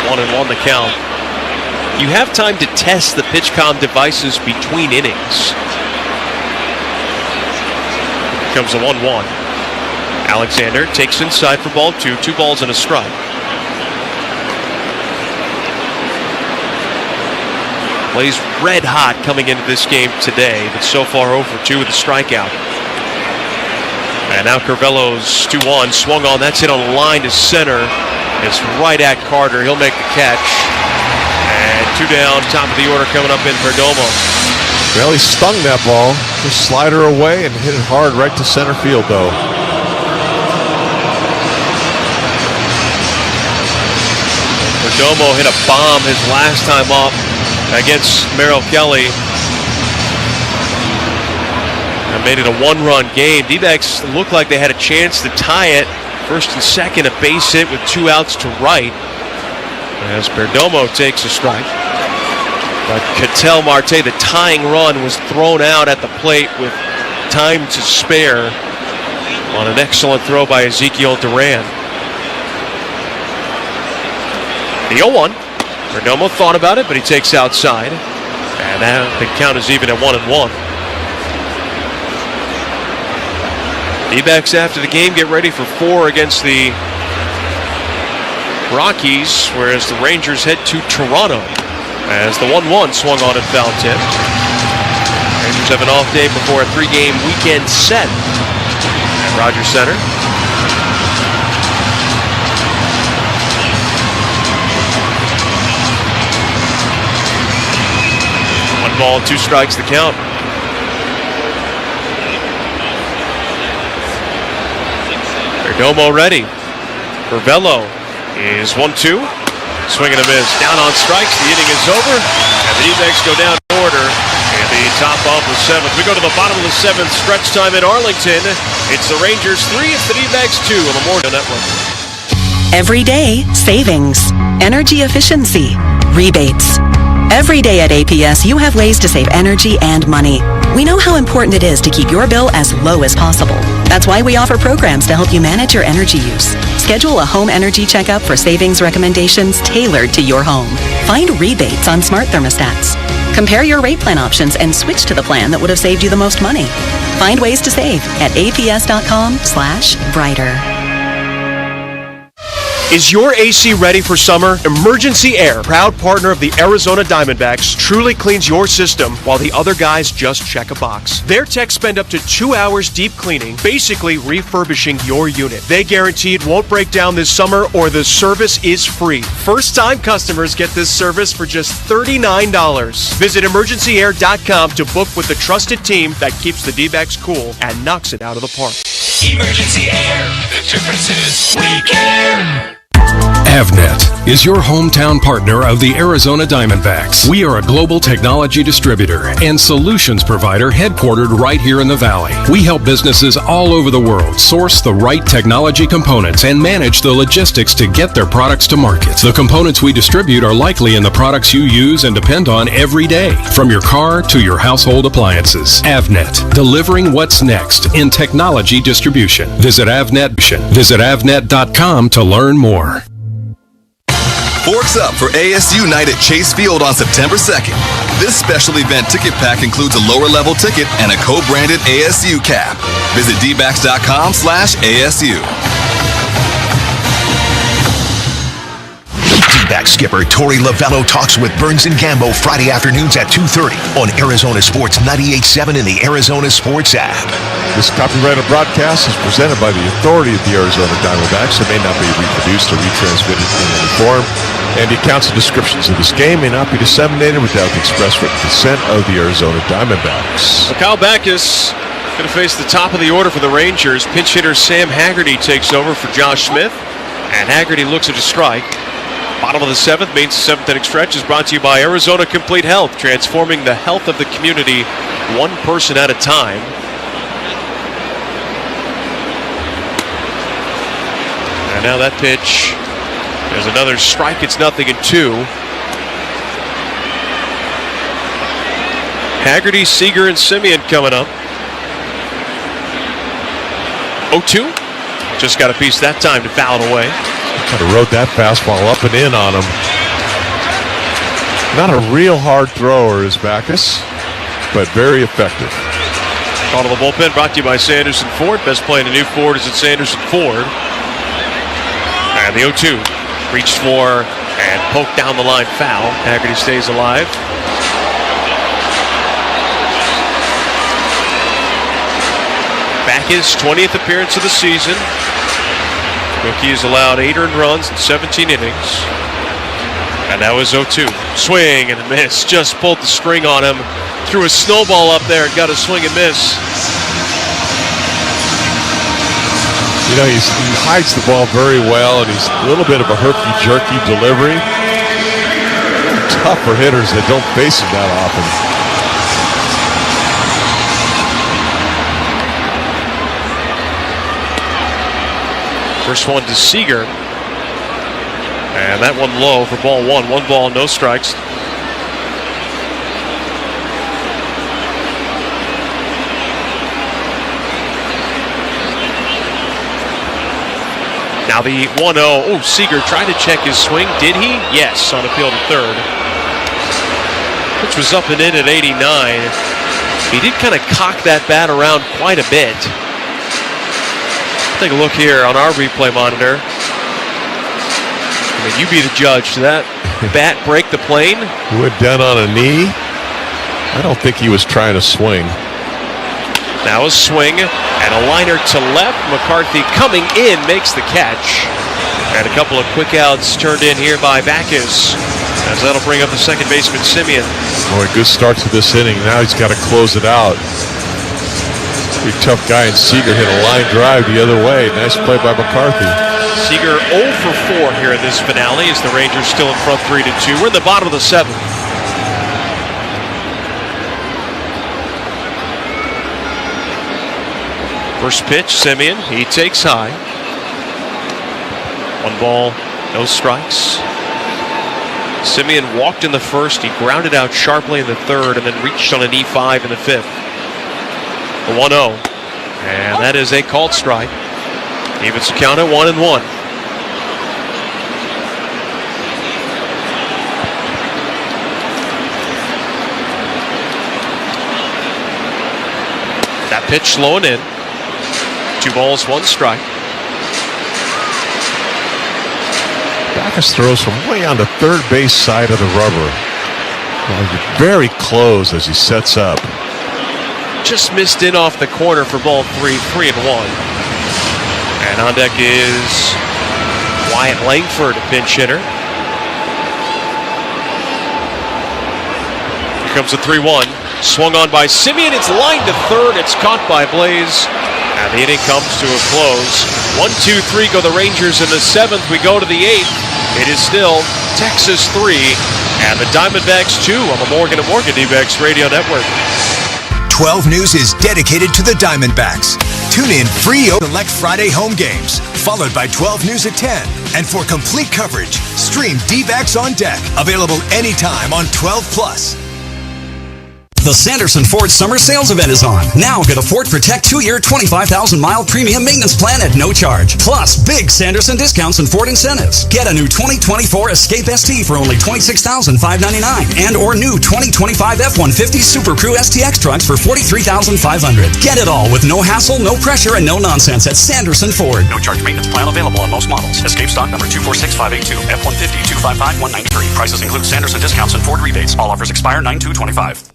1-1 the count. You have time to test the PitchCom devices between innings. Here comes the 1-1. Alexander takes inside for ball 2. 2 balls and a strike. Plays red hot coming into this game today, but so far 0 for 2 with a strikeout. And now Curbelo's 2-1 swung on. That's hit on the line to center. It's right at Carter. He'll make the catch. And 2 down, top of the order coming up in for Domo. Well, he stung that ball. Just slider away and hit it hard right to center field, though. Domo hit a bomb his last time up against Merrill Kelly. And made it a 1-run game. D-backs looked like they had a chance to tie it. First and second, a base hit with 2 outs to right, as Perdomo takes a strike. But Ketel Marte, the tying run, was thrown out at the plate with time to spare on an excellent throw by Ezekiel Duran. The 0-1. Perdomo thought about it, but he takes outside. And now the count is even at 1-1. D-backs after the game get ready for 4 against the Rockies, whereas the Rangers head to Toronto as the 1-1 swung on and foul tip. Rangers have an off day before a 3-game weekend set at Rogers Center. One ball, 2 strikes the count. Perdomo ready. Curbelo is 1-2. Swing and a miss. Down on strikes. The inning is over. And the D-backs go down in order. And the top of the 7th. We go to the bottom of the 7th, stretch time in Arlington. It's the Rangers 3, it's the D-backs 2 on the Memorial Network. Every day, savings, energy efficiency, rebates. Every day at APS, you have ways to save energy and money. We know how important it is to keep your bill as low as possible. That's why we offer programs to help you manage your energy use. Schedule a home energy checkup for savings recommendations tailored to your home. Find rebates on smart thermostats. Compare your rate plan options and switch to the plan that would have saved you the most money. Find ways to save at aps.com/brighter. Is your AC ready for summer? Emergency Air, proud partner of the Arizona Diamondbacks, truly cleans your system while the other guys just check a box. Their techs spend up to 2 hours deep cleaning, basically refurbishing your unit. They guarantee it won't break down this summer or the service is free. First-time customers get this service for just $39. Visit emergencyair.com to book with the trusted team that keeps the D-backs cool and knocks it out of the park. Emergency Air. The difference is we care. Avnet is your hometown partner of the Arizona Diamondbacks. We are a global technology distributor and solutions provider headquartered right here in the Valley. We help businesses all over the world source the right technology components and manage the logistics to get their products to market. The components we distribute are likely in the products you use and depend on every day, from your car to your household appliances. Avnet, delivering what's next in technology distribution. Visit avnet.com to learn more. Forks Up for ASU Night at Chase Field on September 2nd. This special event ticket pack includes a lower level ticket and a co-branded ASU cap. Visit dbacks.com/ASU. D-backs skipper Torey Lavello talks with Burns and Gambo Friday afternoons at 2:30 on Arizona Sports 98.7 and the Arizona Sports app. This copyrighted broadcast is presented by the authority of the Arizona Diamondbacks. It may not be reproduced or retransmitted in any form, and the accounts and descriptions of this game may not be disseminated without the express written consent of the Arizona Diamondbacks. Kyle Backus going to face the top of the order for the Rangers. Pinch hitter Sam Haggerty takes over for Josh Smith, and Haggerty looks at a strike. Bottom of the 7th, Maine's 7th inning stretch is brought to you by Arizona Complete Health, transforming the health of the community one person at a time. And now that pitch, there's another strike. It's 0-2. Haggerty, Seager, and Simeon coming up. 0-2. Just got a piece that time to foul it away. Kind of rode that fastball up and in on him. Not a real hard thrower is Backus, but very effective. Call to the bullpen brought to you by Sanderson Ford. Best play in the new Ford is at Sanderson Ford. And the 0-2 reached for and poked down the line foul. Haggerty stays alive. Backus, 20th appearance of the season. Rookie has allowed 8 earned runs in 17 innings. And that was 0-2. Swing and a miss. Just pulled the string on him. Threw a snowball up there and got a swing and miss. You know, he hides the ball very well, and he's a little bit of a herky-jerky delivery. Tough for hitters that don't face him that often. First one to Seager. And that one low for ball 1. 1 ball, no strikes. Now the 1-0. Oh, Seager tried to check his swing. Did he? Yes, on the field at third. Which was up and in at 89. He did kind of cock that bat around quite a bit. Take a look here on our replay monitor. I mean, you be the judge. Did that bat break the plane? He went down on a knee. I don't think he was trying to swing. Now a swing and a liner to left. McCarthy coming in makes the catch. And a couple of quick outs turned in here by Backus, as that'll bring up the second baseman Simeon. Boy, good start to this inning. Now he's got to close it out. Pretty tough guy, and Seager hit a line drive the other way. Nice play by McCarthy. Seager 0 for 4 here in this finale as the Rangers still in front 3-2. We're in the bottom of the 7th. First pitch, Simeon, he takes high. 1 ball, no strikes. Simeon walked in the first, he grounded out sharply in the third, and then reached on an E5 in the fifth. The 1-0, and that is a called strike. Evens the count at 1-1. That pitch slowing in. 2 balls, 1 strike. Dbacks throws from way on the third base side of the rubber. Very close as he sets up. Just missed in off the corner for ball 3, 3-1. And on deck is Wyatt Langford, a pinch hitter. Here comes the 3-1. Swung on by Simeon. It's lined to third. It's caught by Blaze. And the inning comes to a close. 1, 2, 3 go the Rangers in the 7th. We go to the 8th. It is still Texas 3 and the Diamondbacks 2 on the Morgan & Morgan D-Backs Radio Network. 12 News is dedicated to the Diamondbacks. Tune in free Select Friday home games, followed by 12 News at 10. And for complete coverage, stream D-Backs on Deck. Available anytime on 12+. The Sanderson Ford Summer Sales Event is on. Now get a Ford Protect 2-year, 25,000-mile premium maintenance plan at no charge. Plus, big Sanderson discounts and Ford incentives. Get a new 2024 Escape ST for only $26,599 and or new 2025 F-150 Super Crew STX trucks for $43,500. Get it all with no hassle, no pressure, and no nonsense at Sanderson Ford. No charge maintenance plan available on most models. Escape stock number 246582, F-150 255-193. Prices include Sanderson discounts and Ford rebates. All offers expire 9/2/25.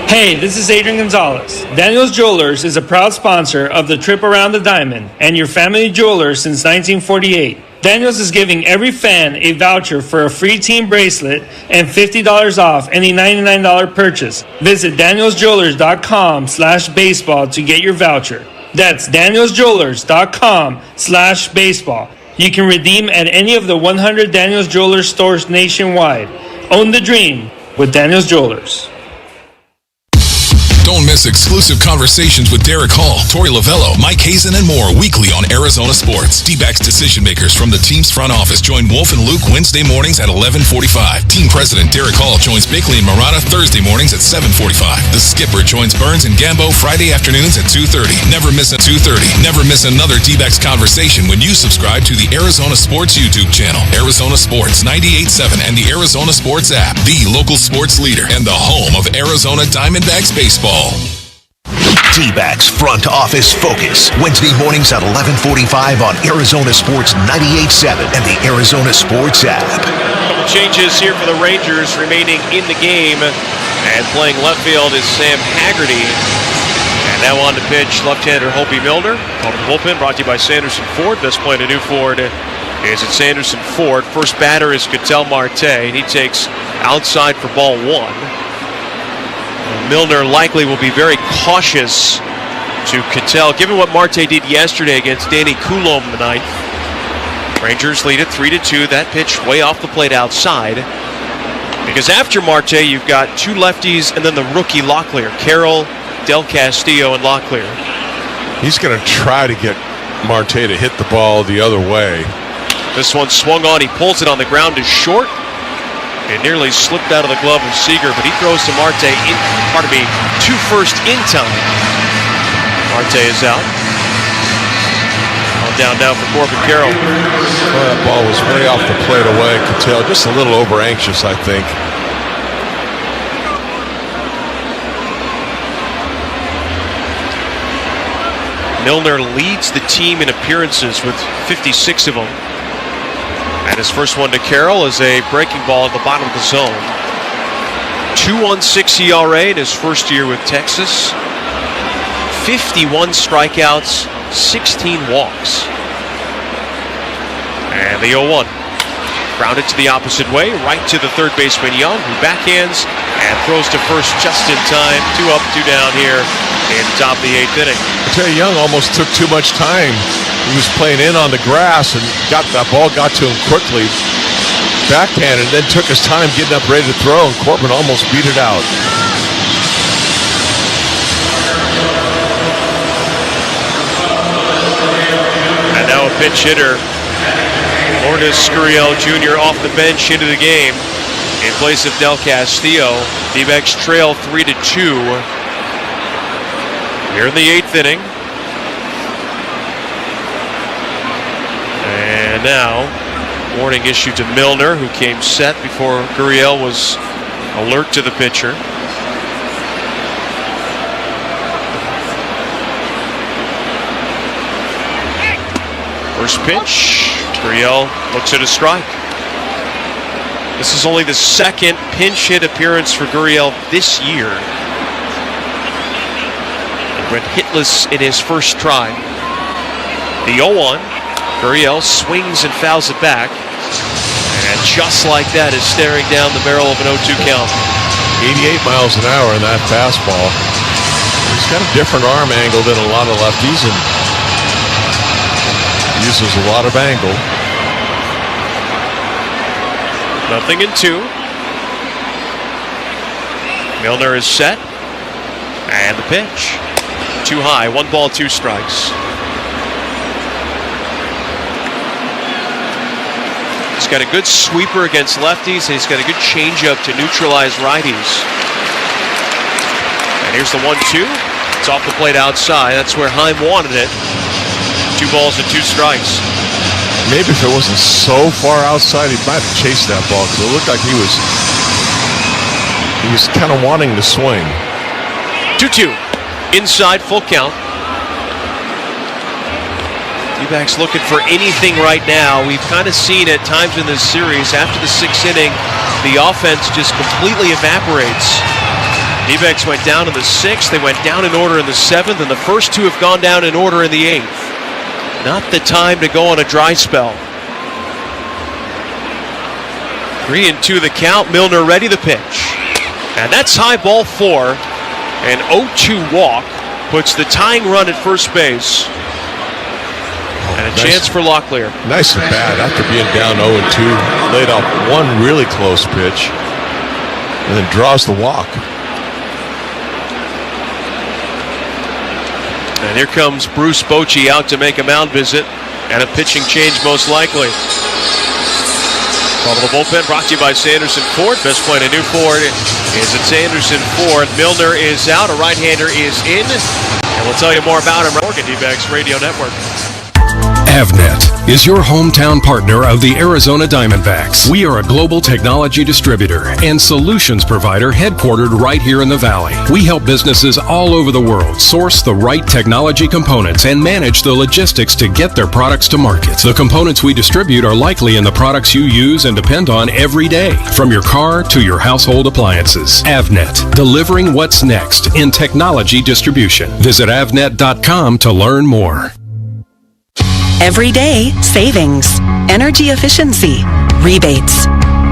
Hey, this is Adrian Gonzalez. Daniels Jewelers is a proud sponsor of the Trip Around the Diamond and your family jeweler since 1948. Daniels is giving every fan a voucher for a free team bracelet and $50 off any $99 purchase. Visit danielsjewelers.com/baseball to get your voucher. That's danielsjewelers.com/baseball. You can redeem at any of the 100 Daniels Jewelers stores nationwide. Own the dream with Daniels Jewelers. Don't miss exclusive conversations with Derek Hall, Tori Lavello, Mike Hazen, and more weekly on Arizona Sports. D-Backs decision makers from the team's front office join Wolf and Luke Wednesday mornings at 11:45. Team president Derek Hall joins Bickley and Murata Thursday mornings at 7:45. The skipper joins Burns and Gambo Friday afternoons at 2:30. Never miss a 2:30. Never miss another D-Backs conversation when you subscribe to the Arizona Sports YouTube channel. Arizona Sports 98.7 and the Arizona Sports app. The local sports leader and the home of Arizona Diamondbacks baseball. D-Backs Front Office Focus. Wednesday mornings at 11:45 on Arizona Sports 98.7 and the Arizona Sports app. Couple changes here for the Rangers remaining in the game. And playing left field is Sam Haggerty. And now on to pitch left-hander Hopi Milner. On the bullpen brought to you by Sanderson Ford. Best play to New Ford is at Sanderson Ford. First batter is Ketel Marte. And he takes outside for ball 1. Milner likely will be very cautious to Ketel, given what Marte did yesterday against Danny Coulomb in the ninth. Rangers lead it 3-2. That pitch way off the plate outside. Because after Marte, you've got 2 lefties and then the rookie Locklear. Carroll, Del Castillo, and Locklear. He's going to try to get Marte to hit the ball the other way. This one swung on. He pulls it on the ground to short. It nearly slipped out of the glove of Seager, but he throws to Marte to first in time. Marte is out. On down now for Corbin Carroll. Well, that ball was way off the plate away. Ketel just a little over anxious, I think. Milner leads the team in appearances with 56 of them. And his first one to Carroll is a breaking ball at the bottom of the zone. 2.16 ERA in his first year with Texas. 51 strikeouts, 16 walks. And the 0-1. Grounded to the opposite way, right to the third baseman Young, who backhands and throws to first just in time. 2 up, 2 down here in the top of the 8th inning. I tell you, Young almost took too much time. He was playing in on the grass and that ball got to him quickly. Backhanded, and then took his time getting up ready to throw, and Corbin almost beat it out. pinch hitter Lourdes Gurriel Jr. off the bench into the game in place of Del Castillo. D-backs trail 3-2 here in the 8th inning. And now, warning issued to Milner, who came set before Gurriel was alert to the pitcher. First pitch, Gurriel looks at a strike. This is only the second pinch hit appearance for Gurriel this year. He went hitless in his first try. The 0-1, Gurriel swings and fouls it back. And just like that is staring down the barrel of an 0-2 count. 88 miles an hour in that fastball. He's got a different arm angle than a lot of lefties and uses a lot of angle. 0-2. Milner is set. And the pitch. Too high. 1 ball, 2 strikes. He's got a good sweeper against lefties, and he's got a good changeup to neutralize righties. And here's the 1-2. It's off the plate outside. That's where Heim wanted it. 2 balls and 2 strikes. Maybe if it wasn't so far outside, he might have chased that ball because it looked like he was kind of wanting to swing. 2-2. Inside, full count. D-backs looking for anything right now. We've kind of seen at times in this series, after the 6th inning, the offense just completely evaporates. D-backs went down in the 6th, they went down in order in the 7th, and the first 2 have gone down in order in the 8th. Not the time to go on a dry spell. 3-2 the count. Milner ready the pitch. And that's high, ball 4. An 0-2 walk puts the tying run at first base. And a chance for Locklear. Nice and bad after being down 0-2. Laid off one really close pitch. And then draws the walk. And here comes Bruce Bochy out to make a mound visit, and a pitching change most likely. Bottom of the bullpen brought to you by Sanderson Ford. Best point in New Ford is at Sanderson Ford. Milner is out, a right-hander is in, and we'll tell you more about him. Morgan D-backs Radio Network. Avnet is your hometown partner of the Arizona Diamondbacks. We are a global technology distributor and solutions provider headquartered right here in the Valley. We help businesses all over the world source the right technology components and manage the logistics to get their products to market. The components we distribute are likely in the products you use and depend on every day, from your car to your household appliances. Avnet, delivering what's next in technology distribution. Visit avnet.com to learn more. Every day, savings, energy efficiency, rebates.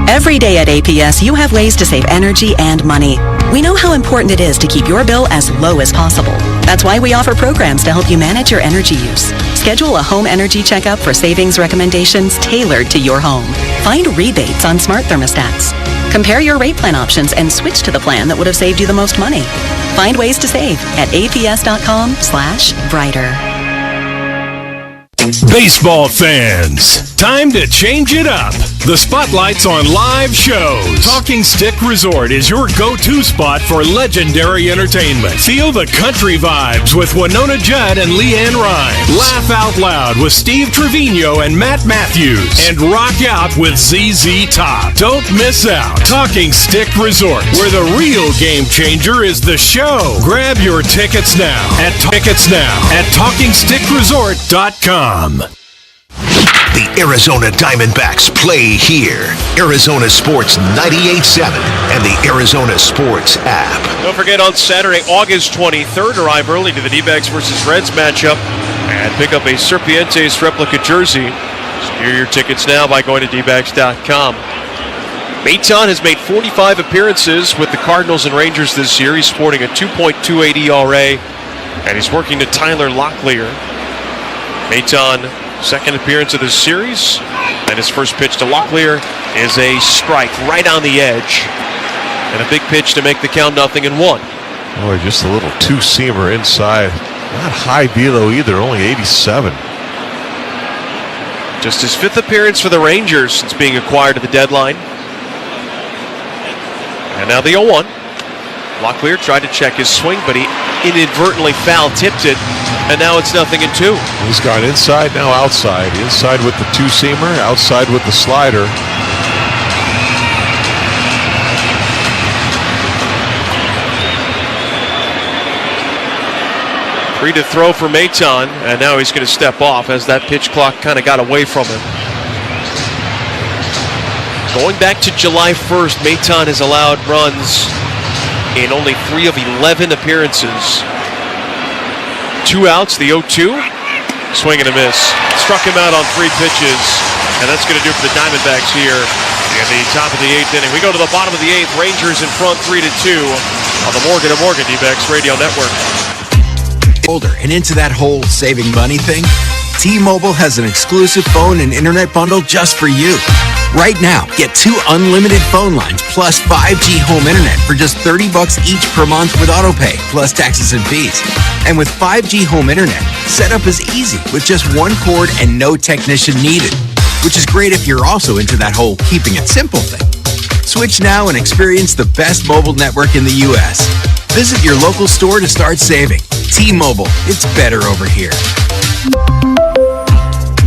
Every day at APS, you have ways to save energy and money. We know how important it is to keep your bill as low as possible. That's why we offer programs to help you manage your energy use. Schedule a home energy checkup for savings recommendations tailored to your home. Find rebates on smart thermostats. Compare your rate plan options and switch to the plan that would have saved you the most money. Find ways to save at aps.com/brighter. Baseball fans, time to change it up. The spotlight's on live shows. Talking Stick Resort is your go-to spot for legendary entertainment. Feel the country vibes with Winona Judd and Leanne Rhymes. Laugh out loud with Steve Trevino and Matt Matthews. And rock out with ZZ Top. Don't miss out. Talking Stick Resort, where the real game changer is the show. Grab your tickets now at TalkingStickResort.com. The Arizona Diamondbacks play here. Arizona Sports 98.7 and the Arizona Sports app. Don't forget, on Saturday, August 23rd, arrive early to the D-backs versus Reds matchup and pick up a Serpientes replica jersey. Secure your tickets now by going to dbacks.com. Maton has made 45 appearances with the Cardinals and Rangers this year. He's sporting a 2.28 ERA, and he's working to Tyler Locklear. Maton, second appearance of the series, and his first pitch to Locklear is a strike right on the edge, and a big pitch to make the count 0-1. Boy, just a little two-seamer inside. Not high velo either, only 87. Just his 5th appearance for the Rangers since being acquired at the deadline. And now the 0-1. Locklear tried to check his swing, but he inadvertently foul-tipped it, and now it's 0-2. He's gone inside, now outside. Inside with the two-seamer, outside with the slider. Free to throw for Maton, and now he's going to step off as that pitch clock kind of got away from him. Going back to July 1st, Maton has allowed runs in only 3 of 11 appearances. 2 outs, the 0-2, swing and a miss. Struck him out on 3 pitches, and that's going to do it for the Diamondbacks here at the top of the 8th inning. We go to the bottom of the 8th, Rangers in front 3-2 on the Morgan & Morgan D-Backs Radio Network. Older and into that whole saving money thing? T-Mobile has an exclusive phone and internet bundle just for you. Right now, get 2 unlimited phone lines plus 5G home internet for just $30 each per month with autopay, plus taxes and fees. And with 5G home internet, setup is easy with just 1 cord and no technician needed, which is great if you're also into that whole keeping it simple thing. Switch now and experience the best mobile network in the U.S. Visit your local store to start saving. T-Mobile, it's better over here.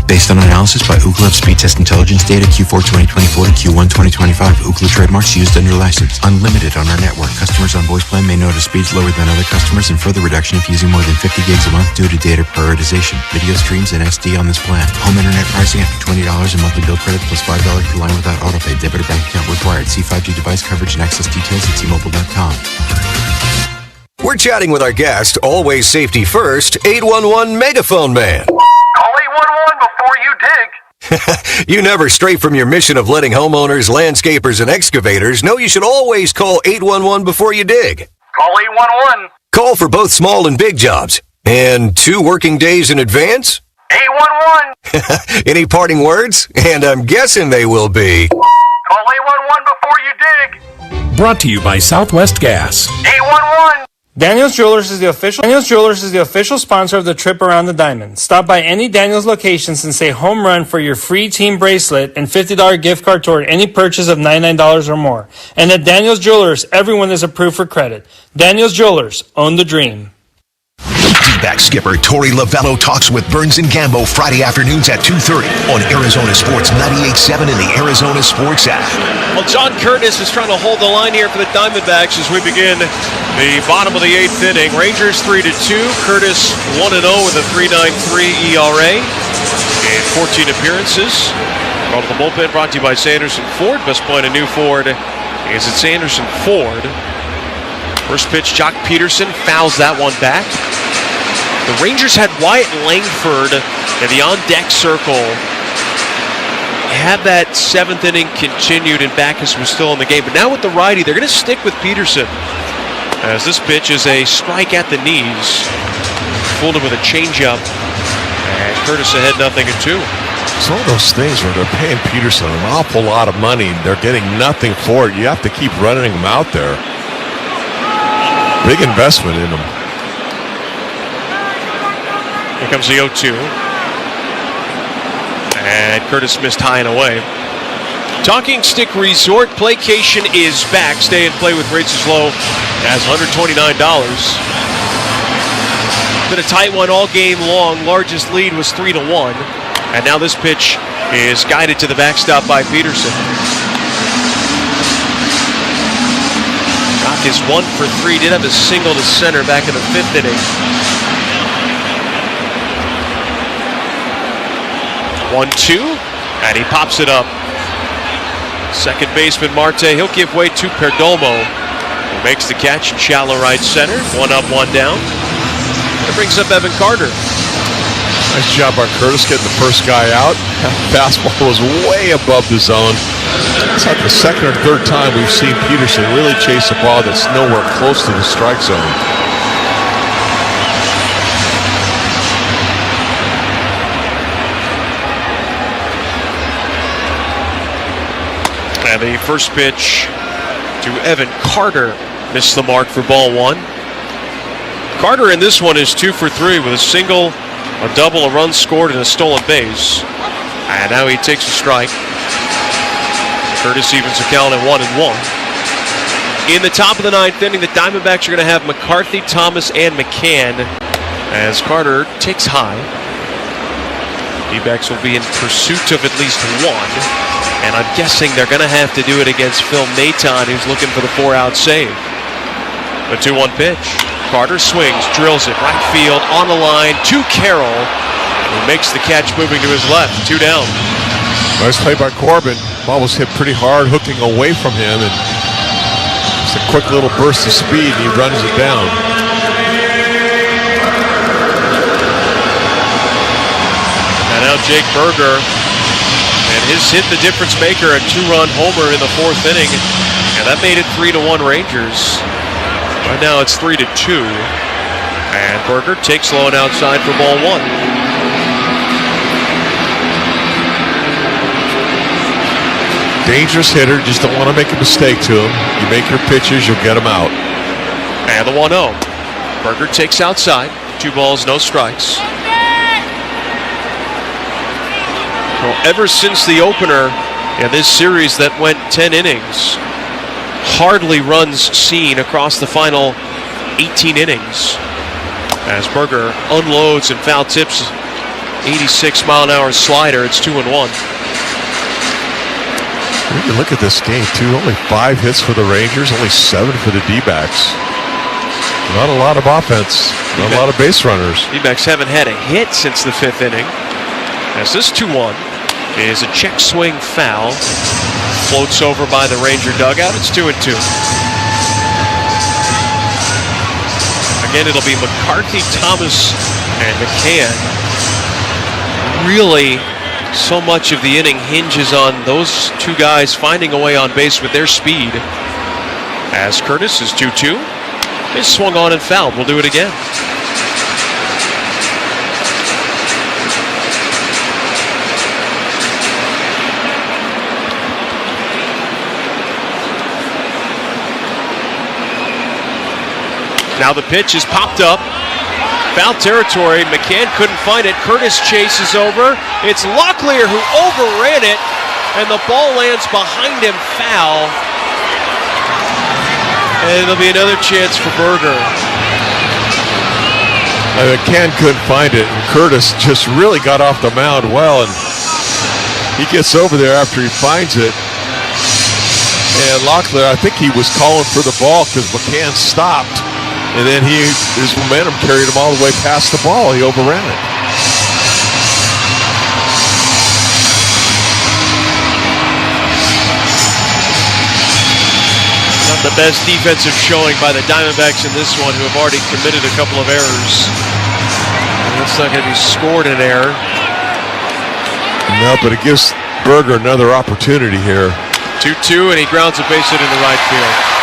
Based on analysis by Ookla of speed test intelligence data Q4 2024 to Q1 2025. Ookla trademarks used under license. Unlimited on our network. Customers on voice plan may notice speeds lower than other customers and further reduction if using more than 50 gigs a month due to data prioritization. Video streams and SD on this plan. Home internet pricing after $20 in monthly bill credit plus $5 per line without autopay. Debit or bank account required. See 5G device coverage and access details at T-Mobile.com. We're chatting with our guest, always safety first, 811 Megaphone Man. Call 811 before you dig. You never stray from your mission of letting homeowners, landscapers, and excavators know you should always call 811 before you dig. Call 811. Call for both small and big jobs. And 2 working days in advance? 811. Any parting words? And I'm guessing they will be... Call 811 before you dig. Brought to you by Southwest Gas. 811. Daniels Jewelers is the official sponsor of the trip around the diamond. Stop by any Daniels locations and say home run for your free team bracelet and $50 gift card toward any purchase of $99 or more. And at Daniels Jewelers, everyone is approved for credit. Daniels Jewelers, own the dream. D-Backs skipper Torey Lovello talks with Burns and Gambo Friday afternoons at 2:30 on Arizona Sports 98.7 and the Arizona Sports app. Well, John Curtis is trying to hold the line here for the Diamondbacks as we begin the bottom of the 8th inning. Rangers 3-2. Curtis 1-0 with a 3.93 ERA in 14 appearances. Go to the bullpen, brought to you by Sanderson Ford. Best point of new Ford is at Sanderson Ford. First pitch, Jock Peterson fouls that one back. The Rangers had Wyatt Langford in the on-deck circle. Had that 7th inning continued and Backus was still in the game. But now with the righty, they're going to stick with Peterson. As this pitch is a strike at the knees. Fooled him with a changeup. And Curtis ahead 0-2. It's one of those things where they're paying Peterson an awful lot of money. They're getting nothing for it. You have to keep running him out there. Big investment in him. Here comes the 0-2. And Curtis missed high and away. Talking Stick Resort, Playcation is back. Stay and play with rates as low as $129. Been a tight one all game long. Largest lead was 3-1. And now this pitch is guided to the backstop by Peterson. Rock is 1 for 3. Did have a single to center back in the 5th inning. 1-2, and he pops it up. Second baseman Marte, he'll give way to Perdomo, who makes the catch in shallow right center. 1 up, 1 down. That brings up Evan Carter. Nice job by Curtis getting the first guy out. Fastball was way above the zone. It's like the second or third time we've seen Peterson really chase a ball that's nowhere close to the strike zone. And the first pitch to Evan Carter missed the mark for ball 1. Carter in this one is 2 for 3 with a single, a double, a run scored, and a stolen base. And now he takes a strike. Curtis evens the count at 1-1. In the top of the ninth inning, the Diamondbacks are going to have McCarthy, Thomas, and McCann as Carter takes high. D-backs will be in pursuit of at least one, and I'm guessing they're going to have to do it against Phil Naton, who's looking for the 4-out save. The 2-1 pitch. Carter swings, drills it, right field, on the line, to Carroll, who makes the catch moving to his left. 2 down. Nice play by Corbin. Ball was hit pretty hard, hooking away from him, and just a quick little burst of speed, and he runs it down. And now Jake Berger, and his hit the difference maker, a 2-run homer in the 4th inning, and that made it 3-1 Rangers. Right now it's 3-2, and Berger takes low and outside for ball 1. Dangerous hitter, just don't want to make a mistake to him. You make your pitches, you'll get them out. And the 1-0. Berger takes outside. 2 balls, no strikes. Well, ever since the opener in this series that went 10 innings, hardly runs seen across the final 18 innings. As Berger unloads and foul tips 86-mile-an-hour slider, it's 2-1. You look at this game, too. Only 5 hits for the Rangers, only 7 for the D-backs. Not a lot of offense, not a lot of base runners. D-backs haven't had a hit since the 5th inning. As this 2-1 is a check swing foul. Floats over by the Ranger dugout. It's 2-2. Again, it'll be McCarthy, Thomas, and McCann. Really, so much of the inning hinges on those 2 guys finding a way on base with their speed. As Curtis is 2-2, is swung on and fouled. We'll do it again. Now the pitch is popped up. Foul territory. McCann couldn't find it. Curtis chases over. It's Locklear who overran it, and the ball lands behind him foul. And it'll be another chance for Berger. McCann couldn't find it, and Curtis just really got off the mound well, and he gets over there after he finds it. And Locklear, I think he was calling for the ball because McCann stopped. And then his momentum carried him all the way past the ball. He overran it. Not the best defensive showing by the Diamondbacks in this one, who have already committed a couple of errors. And that's not going to be scored an error. No, but it gives Berger another opportunity here. 2-2, and he grounds a base hit into right field.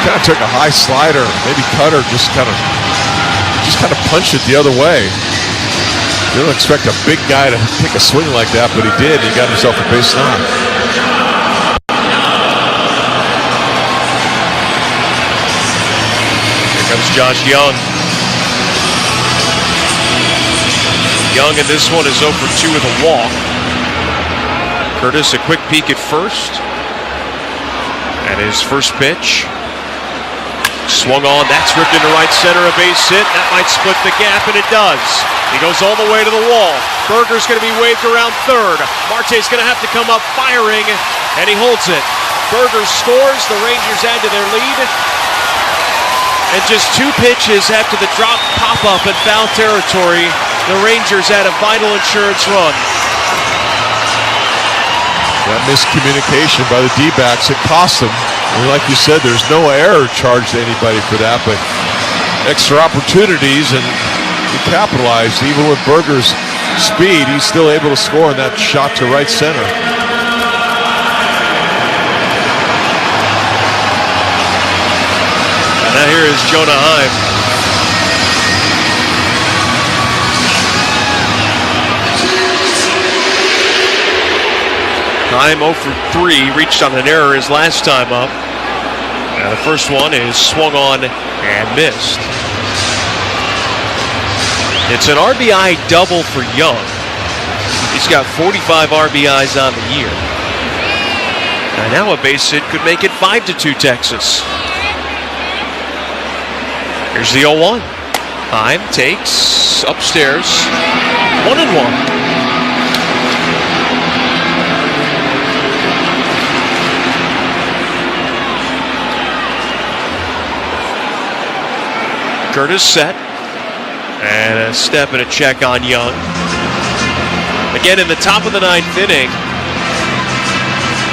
Kind of took a high slider, maybe cutter, just kind of punched it the other way. You don't expect a big guy to take a swing like that, but he did. He got himself a base knock. Here comes Josh Young. Young in this one is 0 for 2 with a walk. Curtis a quick peek at first. And his first pitch. Swung on, that's ripped into right center, a base hit. That might split the gap, and it does. He goes all the way to the wall. Berger's going to be waved around third. Marte's going to have to come up firing, and he holds it. Berger scores, the Rangers add to their lead. And just 2 pitches after the drop pop-up in foul territory, the Rangers add a vital insurance run. That miscommunication by the D-backs, it cost them. I mean, like you said, there's no error charged to anybody for that, but extra opportunities, and he capitalized. Even with Berger's speed, he's still able to score in that shot to right center. And now here is Jonah Heim. Heim 0 for 3, reached on an error his last time up. And the first one is swung on and missed. It's an RBI double for Young. He's got 45 RBIs on the year. And now a base hit could make it 5-2 Texas. Here's the 0-1. Heim takes upstairs. 1-1. Curtis set. And a step and a check on Young. Again, in the top of the 9th inning,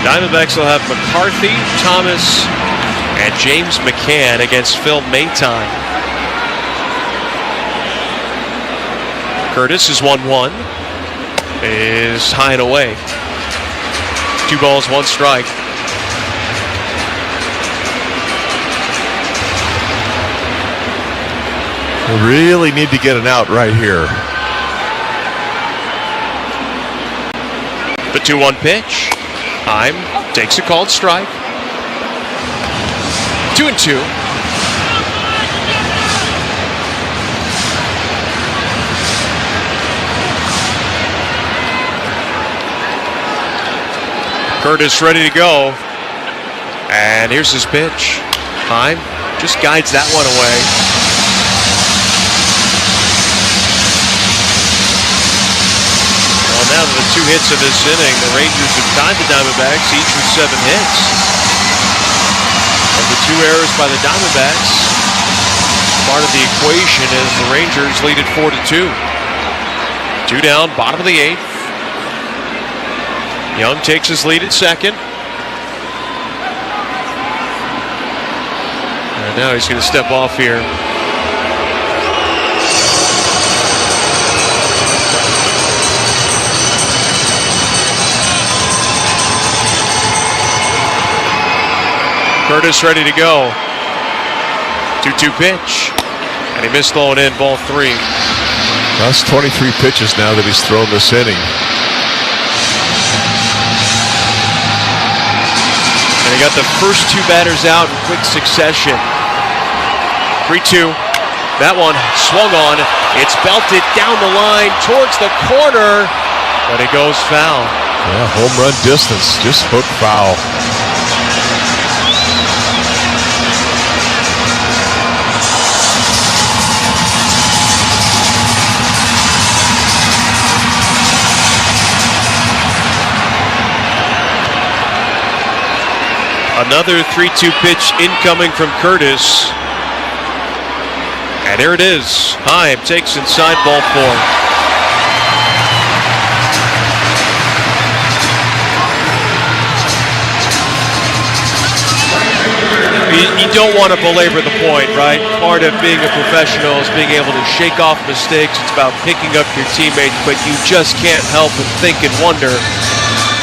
Diamondbacks will have McCarthy, Thomas, and James McCann against Phil Maytime. Curtis is 1-1. Is high and away. 2 balls, 1 strike. We really need to get an out right here. The 2-1 pitch. Heim takes a called strike. 2-2. Curtis ready to go. And here's his pitch. Heim just guides that one away. Now to the 2 hits of this inning, the Rangers have tied the Diamondbacks, each with 7 hits. Of the 2 errors by the Diamondbacks, part of the equation as the Rangers lead it 4-2. 2 down, bottom of the 8th. Young takes his lead at second. And now he's going to step off here. Curtis ready to go. 2-2 pitch. And he missed throwing in ball 3. That's 23 pitches now that he's thrown this inning. And he got the first 2 batters out in quick succession. 3-2. That one swung on. It's belted down the line towards the corner. But it goes foul. Yeah, home run distance. Just hook foul. Another 3-2 pitch incoming from Curtis. And there it is. Heim takes inside ball 4. You don't want to belabor the point, right? Part of being a professional is being able to shake off mistakes. It's about picking up your teammates, but you just can't help but think and wonder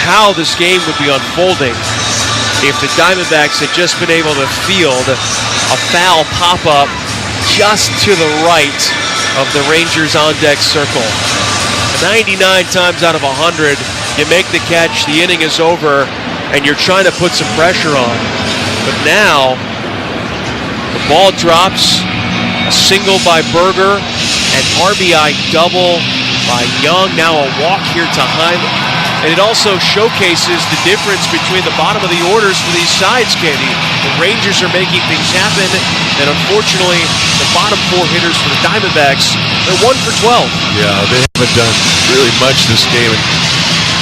how this game would be unfolding if the Diamondbacks had just been able to field a foul pop-up just to the right of the Rangers on-deck circle. 99 times out of 100, you make the catch, the inning is over, and you're trying to put some pressure on. But now, the ball drops, a single by Berger, an RBI double by Young, now a walk here to Heim. And it also showcases the difference between the bottom of the orders for these sides, Kenny. The Rangers are making things happen, and unfortunately, the bottom 4 hitters for the Diamondbacks, they're 1 for 12. Yeah, they haven't done really much this game.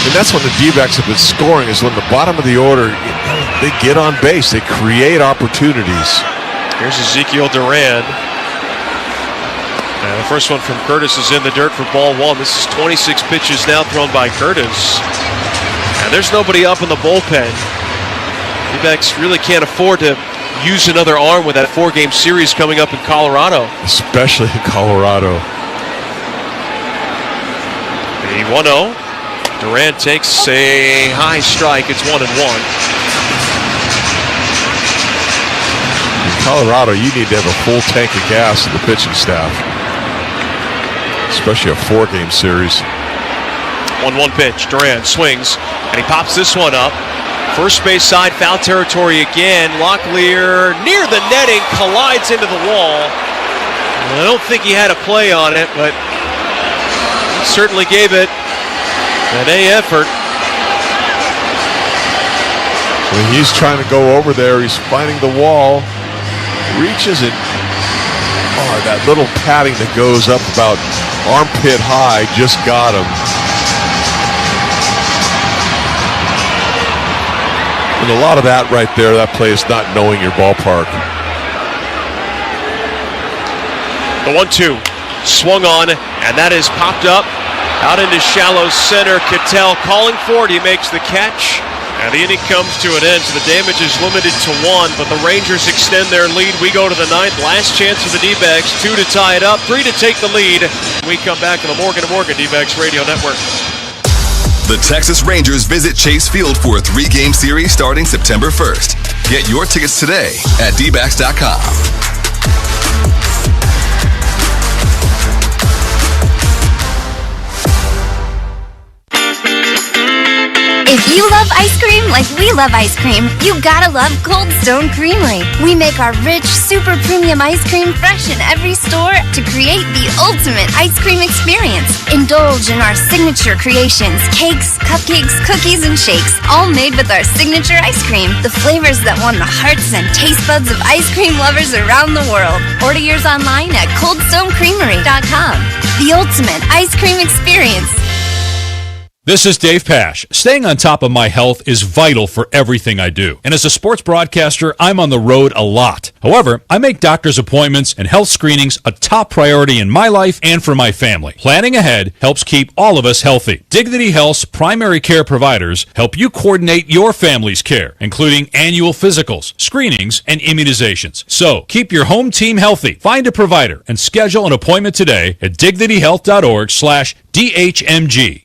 And that's when the D-backs have been scoring, is when the bottom of the order, they get on base. They create opportunities. Here's Ezekiel Duran. And the first one from Curtis is in the dirt for ball 1. This is 26 pitches now thrown by Curtis. And there's nobody up in the bullpen. D-backs really can't afford to use another arm with that 4-game series coming up in Colorado. Especially in Colorado. The 1-0. Duran takes a high strike. It's 1-1. In Colorado, you need to have a full tank of gas in the pitching staff. Especially a 4-game series. 1-1 pitch. Duran swings, and he pops this one up. First base side, foul territory again. Locklear near the netting, collides into the wall. I don't think he had a play on it, but certainly gave it an A effort. When he's trying to go over there, he's finding the wall, reaches it. Oh, that little padding that goes up about armpit high just got him. And a lot of that right there, that play is not knowing your ballpark. The 1-2 swung on, and that is popped up out into shallow center. Cattell calling for it. He makes the catch, and the inning comes to an end. So the damage is limited to 1, but the Rangers extend their lead. We go to the 9th. Last chance for the D-backs. 2 to tie it up, 3 to take the lead. We come back to the Morgan & Morgan D-backs Radio Network. The Texas Rangers visit Chase Field for a 3-game series starting September 1st. Get your tickets today at Dbacks.com. If you love ice cream like we love ice cream, you gotta love Cold Stone Creamery. We make our rich, super premium ice cream fresh in every store to create the ultimate ice cream experience. Indulge in our signature creations, cakes, cupcakes, cookies, and shakes, all made with our signature ice cream. The flavors that won the hearts and taste buds of ice cream lovers around the world. Order yours online at coldstonecreamery.com. The ultimate ice cream experience. This is Dave Pash. Staying on top of my health is vital for everything I do. And as a sports broadcaster, I'm on the road a lot. However, I make doctor's appointments and health screenings a top priority in my life and for my family. Planning ahead helps keep all of us healthy. Dignity Health's primary care providers help you coordinate your family's care, including annual physicals, screenings, and immunizations. So, keep your home team healthy. Find a provider and schedule an appointment today at dignityhealth.org/DHMG.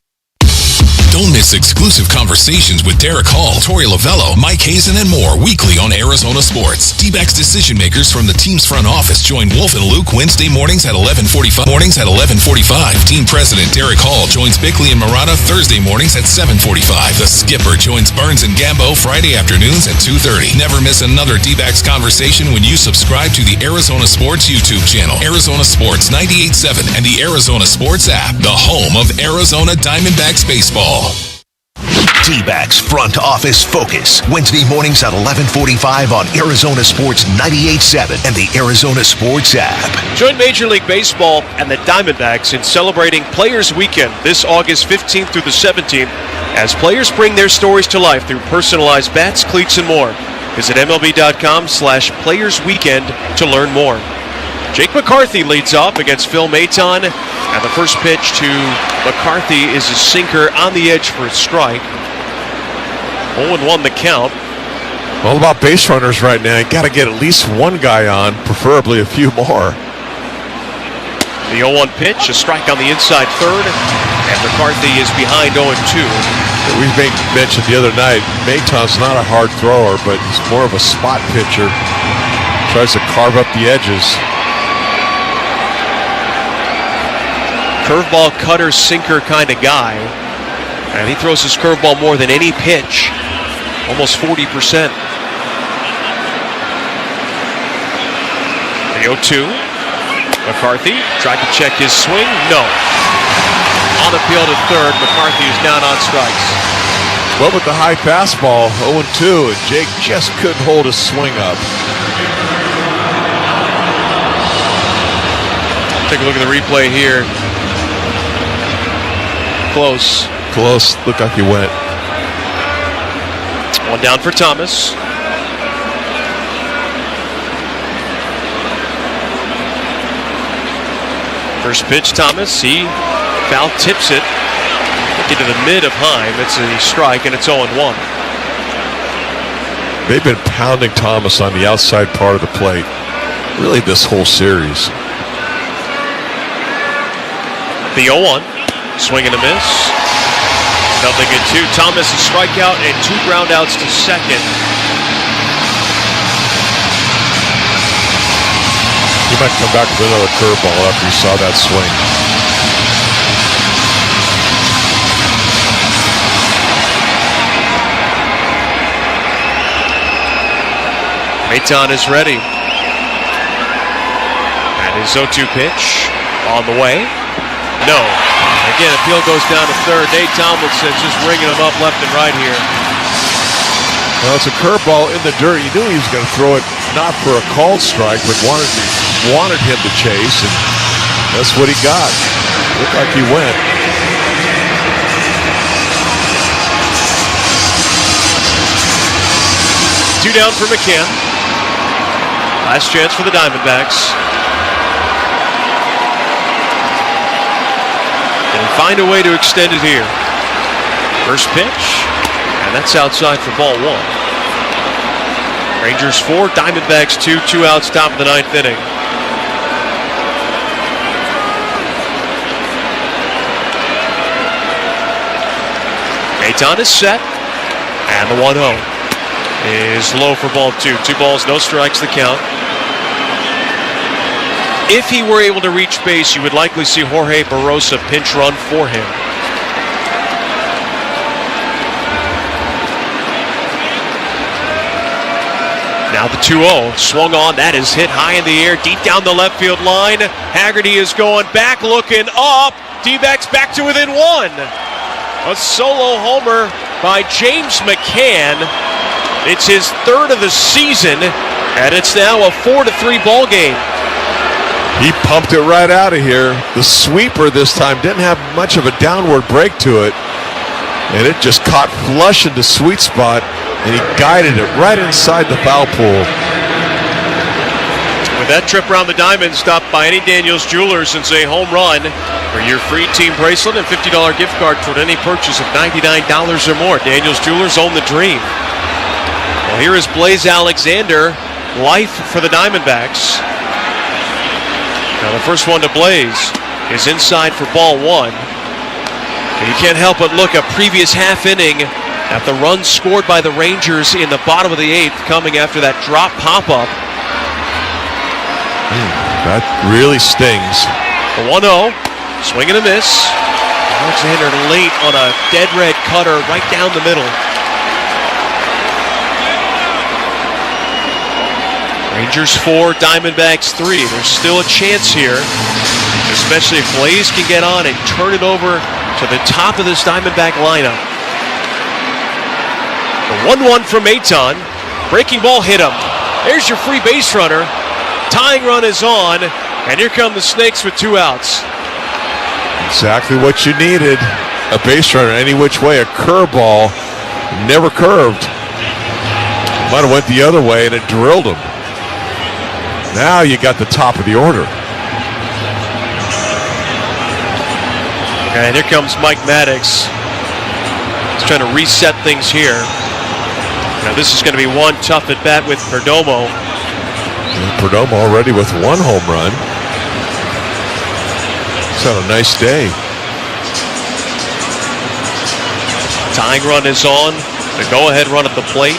Don't miss exclusive conversations with Derek Hall, Tori Lavello, Mike Hazen, and more weekly on Arizona Sports. D-backs decision makers from the team's front office join Wolf and Luke Wednesday mornings at 11:45. Team president Derek Hall joins Bickley and Murata Thursday mornings at 7:45. The skipper joins Burns and Gambo Friday afternoons at 2:30. Never miss another D-backs conversation when you subscribe to the Arizona Sports YouTube channel, Arizona Sports 98.7, and the Arizona Sports app, the home of Arizona Diamondbacks baseball. D-backs Front Office Focus, Wednesday mornings at 11:45 on Arizona Sports 98.7 and the Arizona Sports app. Join Major League Baseball and the Diamondbacks in celebrating Players Weekend this August 15th through the 17th as players bring their stories to life through personalized bats, cleats, and more. Visit MLB.com/playersweekend to learn more. Jake McCarthy leads off against Phil Maton, and the first pitch to McCarthy is a sinker on the edge for a strike. 0-1 the count. All about base runners right now. You got to get at least one guy on, preferably a few more. The 0-1 pitch, a strike on the inside third, and McCarthy is behind 0-2. We mentioned the other night, Maton's not a hard thrower, but he's more of a spot pitcher. Tries to carve up the edges. Curveball, cutter, sinker kind of guy. And he throws his curveball more than any pitch. Almost 40%. The 0-2. McCarthy tried to check his swing. No. On appeal to third. McCarthy is down on strikes. Well, with the high fastball, 0-2, and Jake just couldn't hold his swing up. Take a look at the replay here. Close. Looked like he went. One down for Thomas. First pitch, Thomas. He foul tips it into the mid of Heim. It's a strike, and it's 0-1. They've been pounding Thomas on the outside part of the plate, really this whole series. The 0-1. Swing and a miss. 0-2. Thomas a strikeout and 2 groundouts to second. He might come back with another curveball after he saw that swing. Maton is ready. And his 0-2 pitch on the way. No. Again, appeal goes down to third. Nate Tomlinson just ringing him up left and right here. Well, it's a curveball in the dirt. You knew he was going to throw it not for a called strike, but wanted him to chase, and that's what he got. Looked like he went. Two down for McCann. Last chance for the Diamondbacks. And find a way to extend it here. First pitch, and that's outside for ball one. Rangers 4, Diamondbacks 2, 2 outs, top of the ninth inning. Maton is set, and the 1-0 is low for ball two. 2 balls, no strikes, the count. If he were able to reach base, you would likely see Jorge Barrosa pinch run for him. Now the 2-0 swung on. That is hit high in the air, deep down the left field line. Haggerty is going back, looking up. D-backs back to within 1. A solo homer by James McCann. It's his 3rd of the season, and it's now a 4-3 ball game. He pumped it right out of here. The sweeper this time didn't have much of a downward break to it, and it just caught flush into sweet spot, and he guided it right inside the foul pool. With that trip around the diamond, stop by any Daniels Jewelers and say home run for your free team bracelet and $50 gift card toward any purchase of $99 or more. Daniels Jewelers, own the dream. Well, here is Blaze Alexander, life for the Diamondbacks. Now the first one to Blaze is inside for ball one. And you can't help but look a previous half inning at the run scored by the Rangers in the bottom of the 8th, coming after that drop pop-up. That really stings. The 1-0, swing and a miss. Alexander late on a dead red cutter right down the middle. Rangers 4, Diamondbacks 3. There's still a chance here, especially if Blaze can get on and turn it over to the top of this Diamondback lineup. The 1-1 from Maton. Breaking ball hit him. There's your free base runner. Tying run is on, and here come the Snakes with 2 outs. Exactly what you needed. A base runner any which way. A curveball, never curved. Might have went the other way and it drilled him. Now you got the top of the order. And here comes Mike Maddox. He's trying to reset things here. Now this is going to be one tough at bat with Perdomo. And Perdomo already with 1 home run. He's had a nice day. Tying run is on. The go-ahead run at the plate.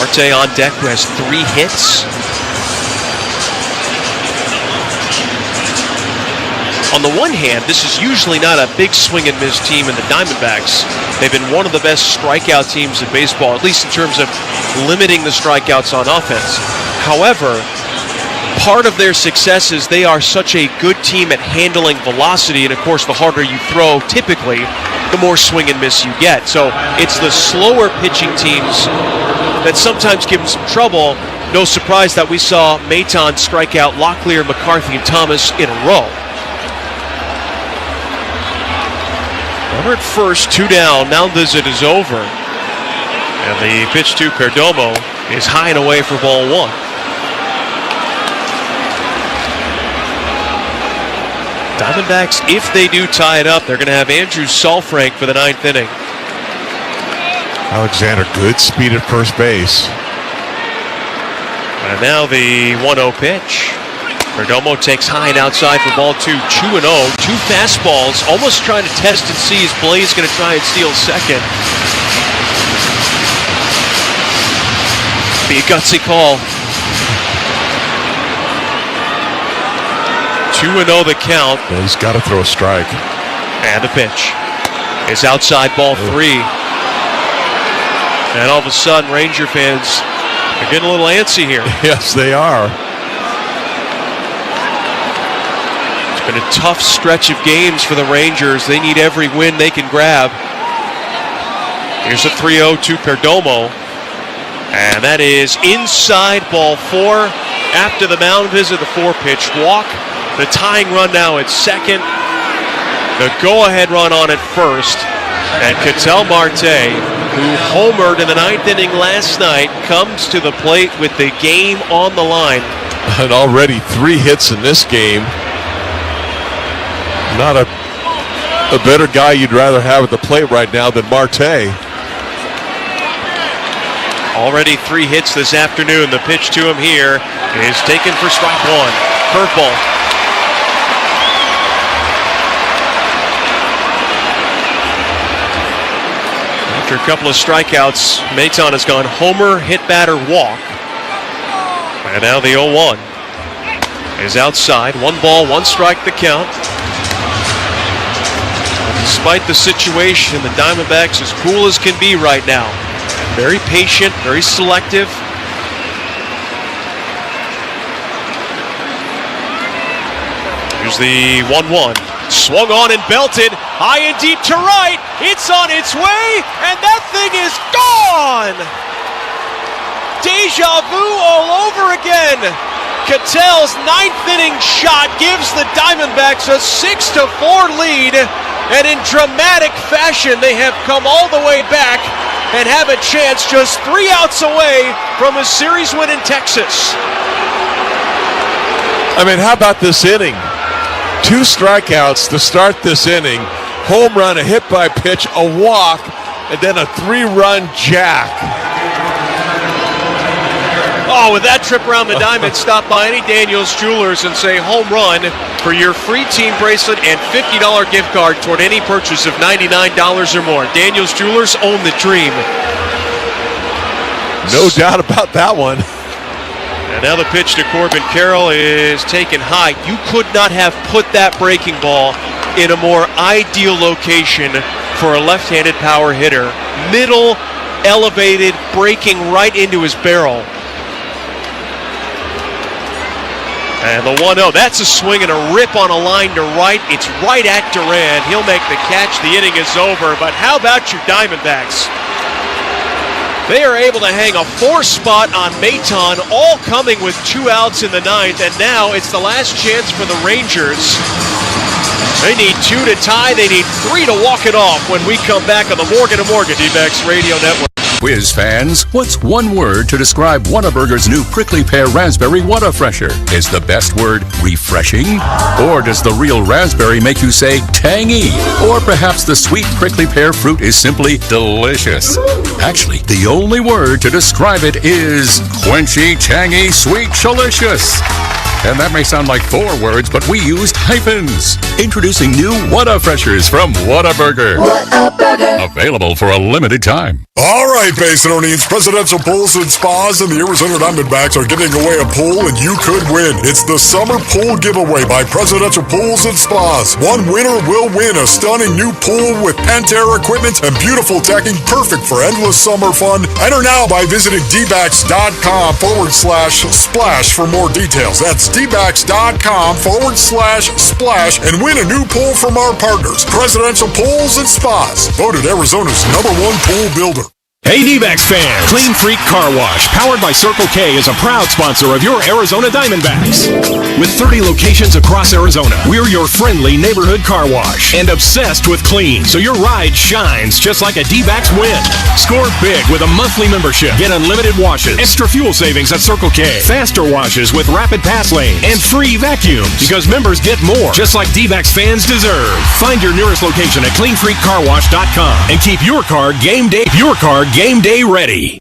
Marte on deck, who has 3 hits. On the one hand, this is usually not a big swing and miss team in the Diamondbacks. They've been one of the best strikeout teams in baseball, at least in terms of limiting the strikeouts on offense. However, part of their success is they are such a good team at handling velocity, and of course, the harder you throw, typically, the more swing and miss you get. So it's the slower pitching teams that sometimes give them some trouble. No surprise that we saw Maton strike out Locklear, McCarthy, and Thomas in a row. Runner at first, 2 down. Mound visit is over. And the pitch to Perdomo is high and away for ball 1. Diamondbacks, if they do tie it up, they're going to have Andrew Saalfrank for the 9th inning. Alexander, good speed at first base. And now the 1-0 pitch. Perdomo takes high and outside for ball 2, 2-0. 2 fastballs, almost trying to test and see if Blaze going to try and steal second. Be a gutsy call. 2-0 the count. Well, he's got to throw a strike. And the pitch is outside ball 3. And all of a sudden, Ranger fans are getting a little antsy here. Yes, they are. Been a tough stretch of games for the Rangers. They need every win they can grab. Here's a 3-0 to Perdomo. And that is inside ball 4. After the mound visit, the 4-pitch walk. The tying run now at second. The go-ahead run on at first. And Ketel Marte, who homered in the 9th inning last night, comes to the plate with the game on the line. And already 3 hits in this game. Not a better guy you'd rather have at the plate right now than Marte. Already 3 hits this afternoon. The pitch to him here is taken for strike 1. Curveball. After a couple of strikeouts, Maton has gone homer, hit batter, walk. And now the 0-1 is outside. 1 ball, 1 strike the count. Despite the situation, the Diamondbacks as cool as can be right now. Very patient, very selective. Here's the 1-1. Swung on and belted. High and deep to right. It's on its way, and that thing is gone! Deja vu all over again. Ketel's 9th inning shot gives the Diamondbacks a 6-4 lead, and in dramatic fashion, they have come all the way back and have a chance just 3 outs away from a series win in Texas. I mean, how about this inning? 2 strikeouts to start this inning. Home run, a hit by pitch, a walk, and then a 3-run jack. Oh, with that trip around the diamond, stop by any Daniels Jewelers and say home run for your free team bracelet and $50 gift card toward any purchase of $99 or more. Daniels Jewelers, own the dream. No doubt about that one. And now the pitch to Corbin Carroll is taken high. You could not have put that breaking ball in a more ideal location for a left-handed power hitter. Middle, elevated, breaking right into his barrel. And the 1-0, that's a swing and a rip on a line to right. It's right at Duran. He'll make the catch. The inning is over. But how about your Diamondbacks? They are able to hang a 4 spot on Maton, all coming with 2 outs in the 9th. And now it's the last chance for the Rangers. They need 2 to tie. They need 3 to walk it off when we come back on the Morgan & Morgan D-Backs Radio Network. Quiz fans, what's one word to describe Whataburger's new Prickly Pear Raspberry Whata-Fresher? Is the best word refreshing? Or does the real raspberry make you say tangy? Or perhaps the sweet prickly pear fruit is simply delicious? Actually, the only word to describe it is quenchy, tangy, sweet, delicious. And that may sound like 4 words, but we used hyphens. Introducing new Whata-Freshers from Whataburger. Whataburger. Available for a limited time. All right, Basinonians, Presidential Pools and Spas and the Arizona Diamondbacks are giving away a pool, and you could win. It's the Summer Pool Giveaway by Presidential Pools and Spas. One winner will win a stunning new pool with Pantera equipment and beautiful decking, perfect for endless summer fun. Enter now by visiting dbacks.com/splash for more details. That's dbacks.com/splash and win a new pool from our partners, Presidential Pools and Spas, voted Arizona's #1 pool builder. Hey D-Backs fans, Clean Freak Car Wash, powered by Circle K, is a proud sponsor of your Arizona Diamondbacks. With 30 locations across Arizona, we're your friendly neighborhood car wash and obsessed with clean, so your ride shines just like a D-Backs win. Score big with a monthly membership. Get unlimited washes, extra fuel savings at Circle K, faster washes with rapid pass lanes, and free vacuums, because members get more, just like D-Backs fans deserve. Find your nearest location at cleanfreakcarwash.com and keep your car game day ready.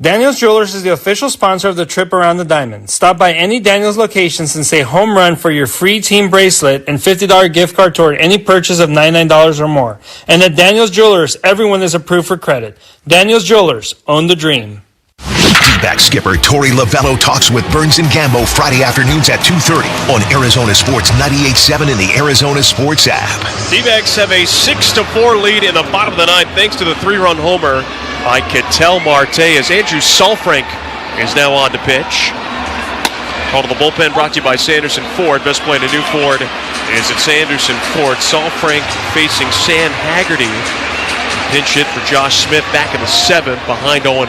Daniels Jewelers is the official sponsor of the trip around the diamond. Stop by any Daniels locations and say home run for your free team bracelet and $50 gift card toward any purchase of $99 or more. And at Daniels Jewelers, everyone is approved for credit. Daniels Jewelers, own the dream. D-back skipper Torey Lovello talks with Burns and Gambo Friday afternoons at 2:30 on Arizona Sports 98.7 and the Arizona Sports app. D-backs have a 6-4 lead in the bottom of the 9th thanks to the 3-run homer by Ketel Marte as Andrew Sulfrink is now on to pitch. Call to the bullpen brought to you by Sanderson Ford. Best play in a new Ford is at Sanderson Ford. Saul Frank facing Sam Haggerty. Pinch hit for Josh Smith back in the 7th behind 0-1.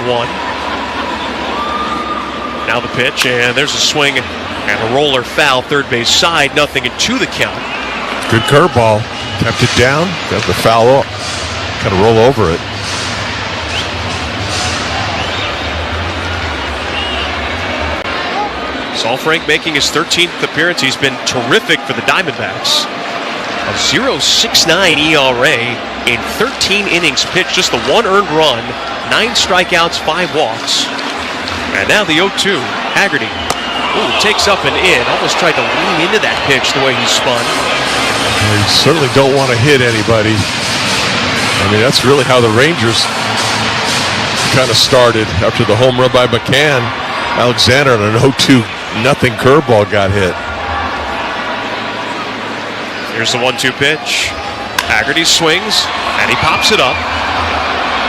Now the pitch, and there's a swing and a roller foul. Third base side, 0-2 the count. Good curveball. Kept it down. Got the foul up. Kind of roll over it. Saul Frank making his 13th appearance. He's been terrific for the Diamondbacks. A 0.69 ERA in 13 innings pitched, just the 1 earned run, 9 strikeouts, 5 walks. And now the 0-2, Haggerty. Ooh, takes up and in. Almost tried to lean into that pitch the way he spun. You certainly don't want to hit anybody. I mean, that's really how the Rangers kind of started after the home run by McCann. Alexander on an 0-2 nothing curveball got hit. Here's the 1-2 pitch. Haggerty swings, and he pops it up.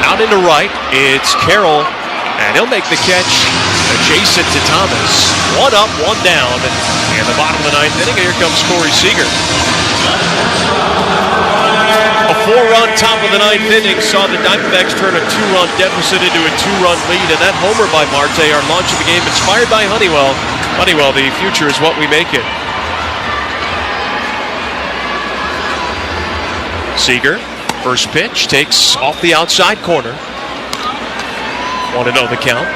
Out into right, it's Carroll, and he'll make the catch adjacent to Thomas. 1 up, 1 down, and the bottom of the 9th inning, here comes Corey Seager. A 4-run top of the 9th inning saw the Diamondbacks turn a 2-run deficit into a 2-run lead, and that homer by Marte, our launch of the game, inspired by Honeywell. Honeywell, the future is what we make it. Seager, first pitch, takes off the outside corner. 1-0 the count.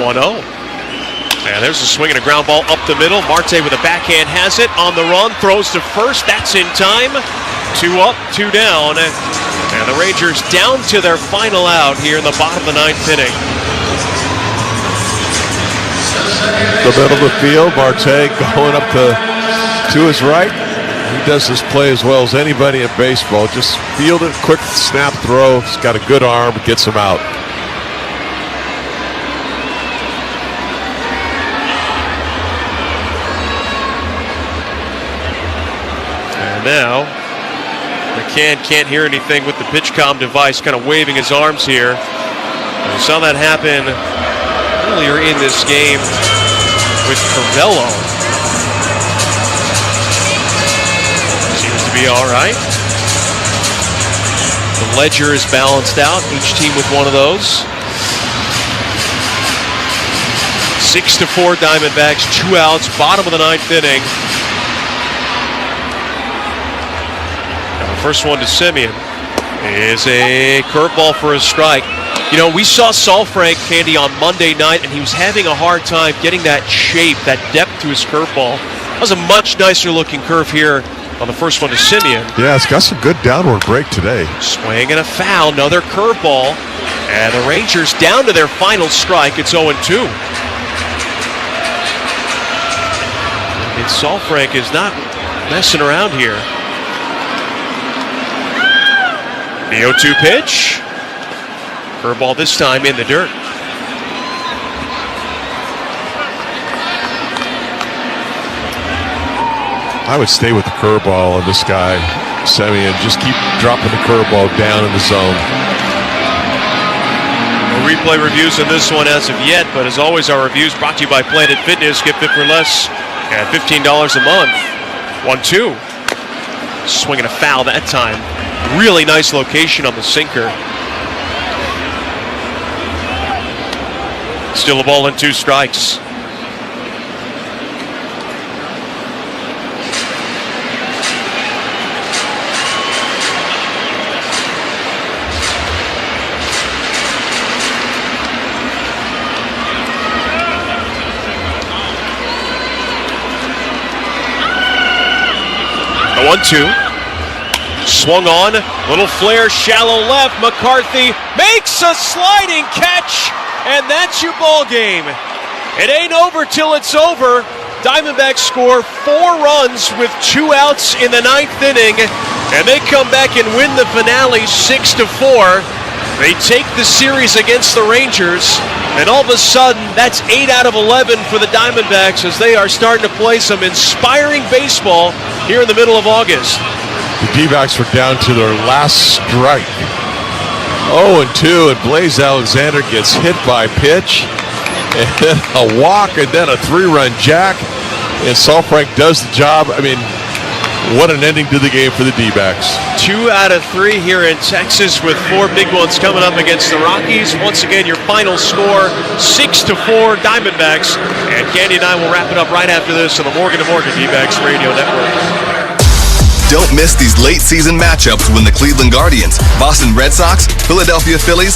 And there's a swing and a ground ball up the middle. Marte with a backhand has it on the run, throws to first. That's in time. 2 up, 2 down. And the Rangers down to their final out here in the bottom of the 9th inning. The middle of the field, Marte going up to his right. He does this play as well as anybody in baseball. Just field it, quick snap throw. He's got a good arm, gets him out. And now, McCann can't hear anything with the PitchCom device, kind of waving his arms here. We saw that happen earlier in this game with Carvello. Seems to be all right. The ledger is balanced out, each team with one of those. 6-4 Diamondbacks, 2 outs, bottom of the 9th inning. First one to Simeon is a curveball for a strike. You know, we saw Saul Frank, Candy, on Monday night, and he was having a hard time getting that shape, that depth to his curveball. That was a much nicer looking curve here on the first one to Simeon. Yeah, it's got some good downward break today. Swing and a foul, another curveball. And the Rangers down to their final strike. It's 0-2. And Saul Frank is not messing around here. The 0-2 pitch. Curveball this time in the dirt. I would stay with the curveball on this guy, Simeon. Just keep dropping the curveball down in the zone. No replay reviews on this one as of yet, but as always, our reviews brought to you by Planet Fitness. Get fit for less at $15 a month. 1-2. Swinging a foul that time. Really nice location on the sinker. Still a ball and 2 strikes. The 1-2. Swung on, little flare, shallow left. McCarthy makes a sliding catch, and that's your ball game. It ain't over till it's over. Diamondbacks score 4 runs with 2 outs in the 9th inning, and they come back and win the finale 6-4. They take the series against the Rangers, and all of a sudden, that's 8 out of 11 for the Diamondbacks as they are starting to play some inspiring baseball here in the middle of August. The D-backs were down to their last strike. 0-2, and Blaze Alexander gets hit by pitch, and then a walk, and then a 3-run jack, and Saul Frank does the job. I mean, what an ending to the game for the D-backs. 2 out of 3 here in Texas with 4 big ones coming up against the Rockies. Once again, your final score, 6-4 Diamondbacks. And Candy and I will wrap it up right after this on the Morgan & Morgan D-backs Radio Network. Don't miss these late season matchups when the Cleveland Guardians, Boston Red Sox, Philadelphia Phillies,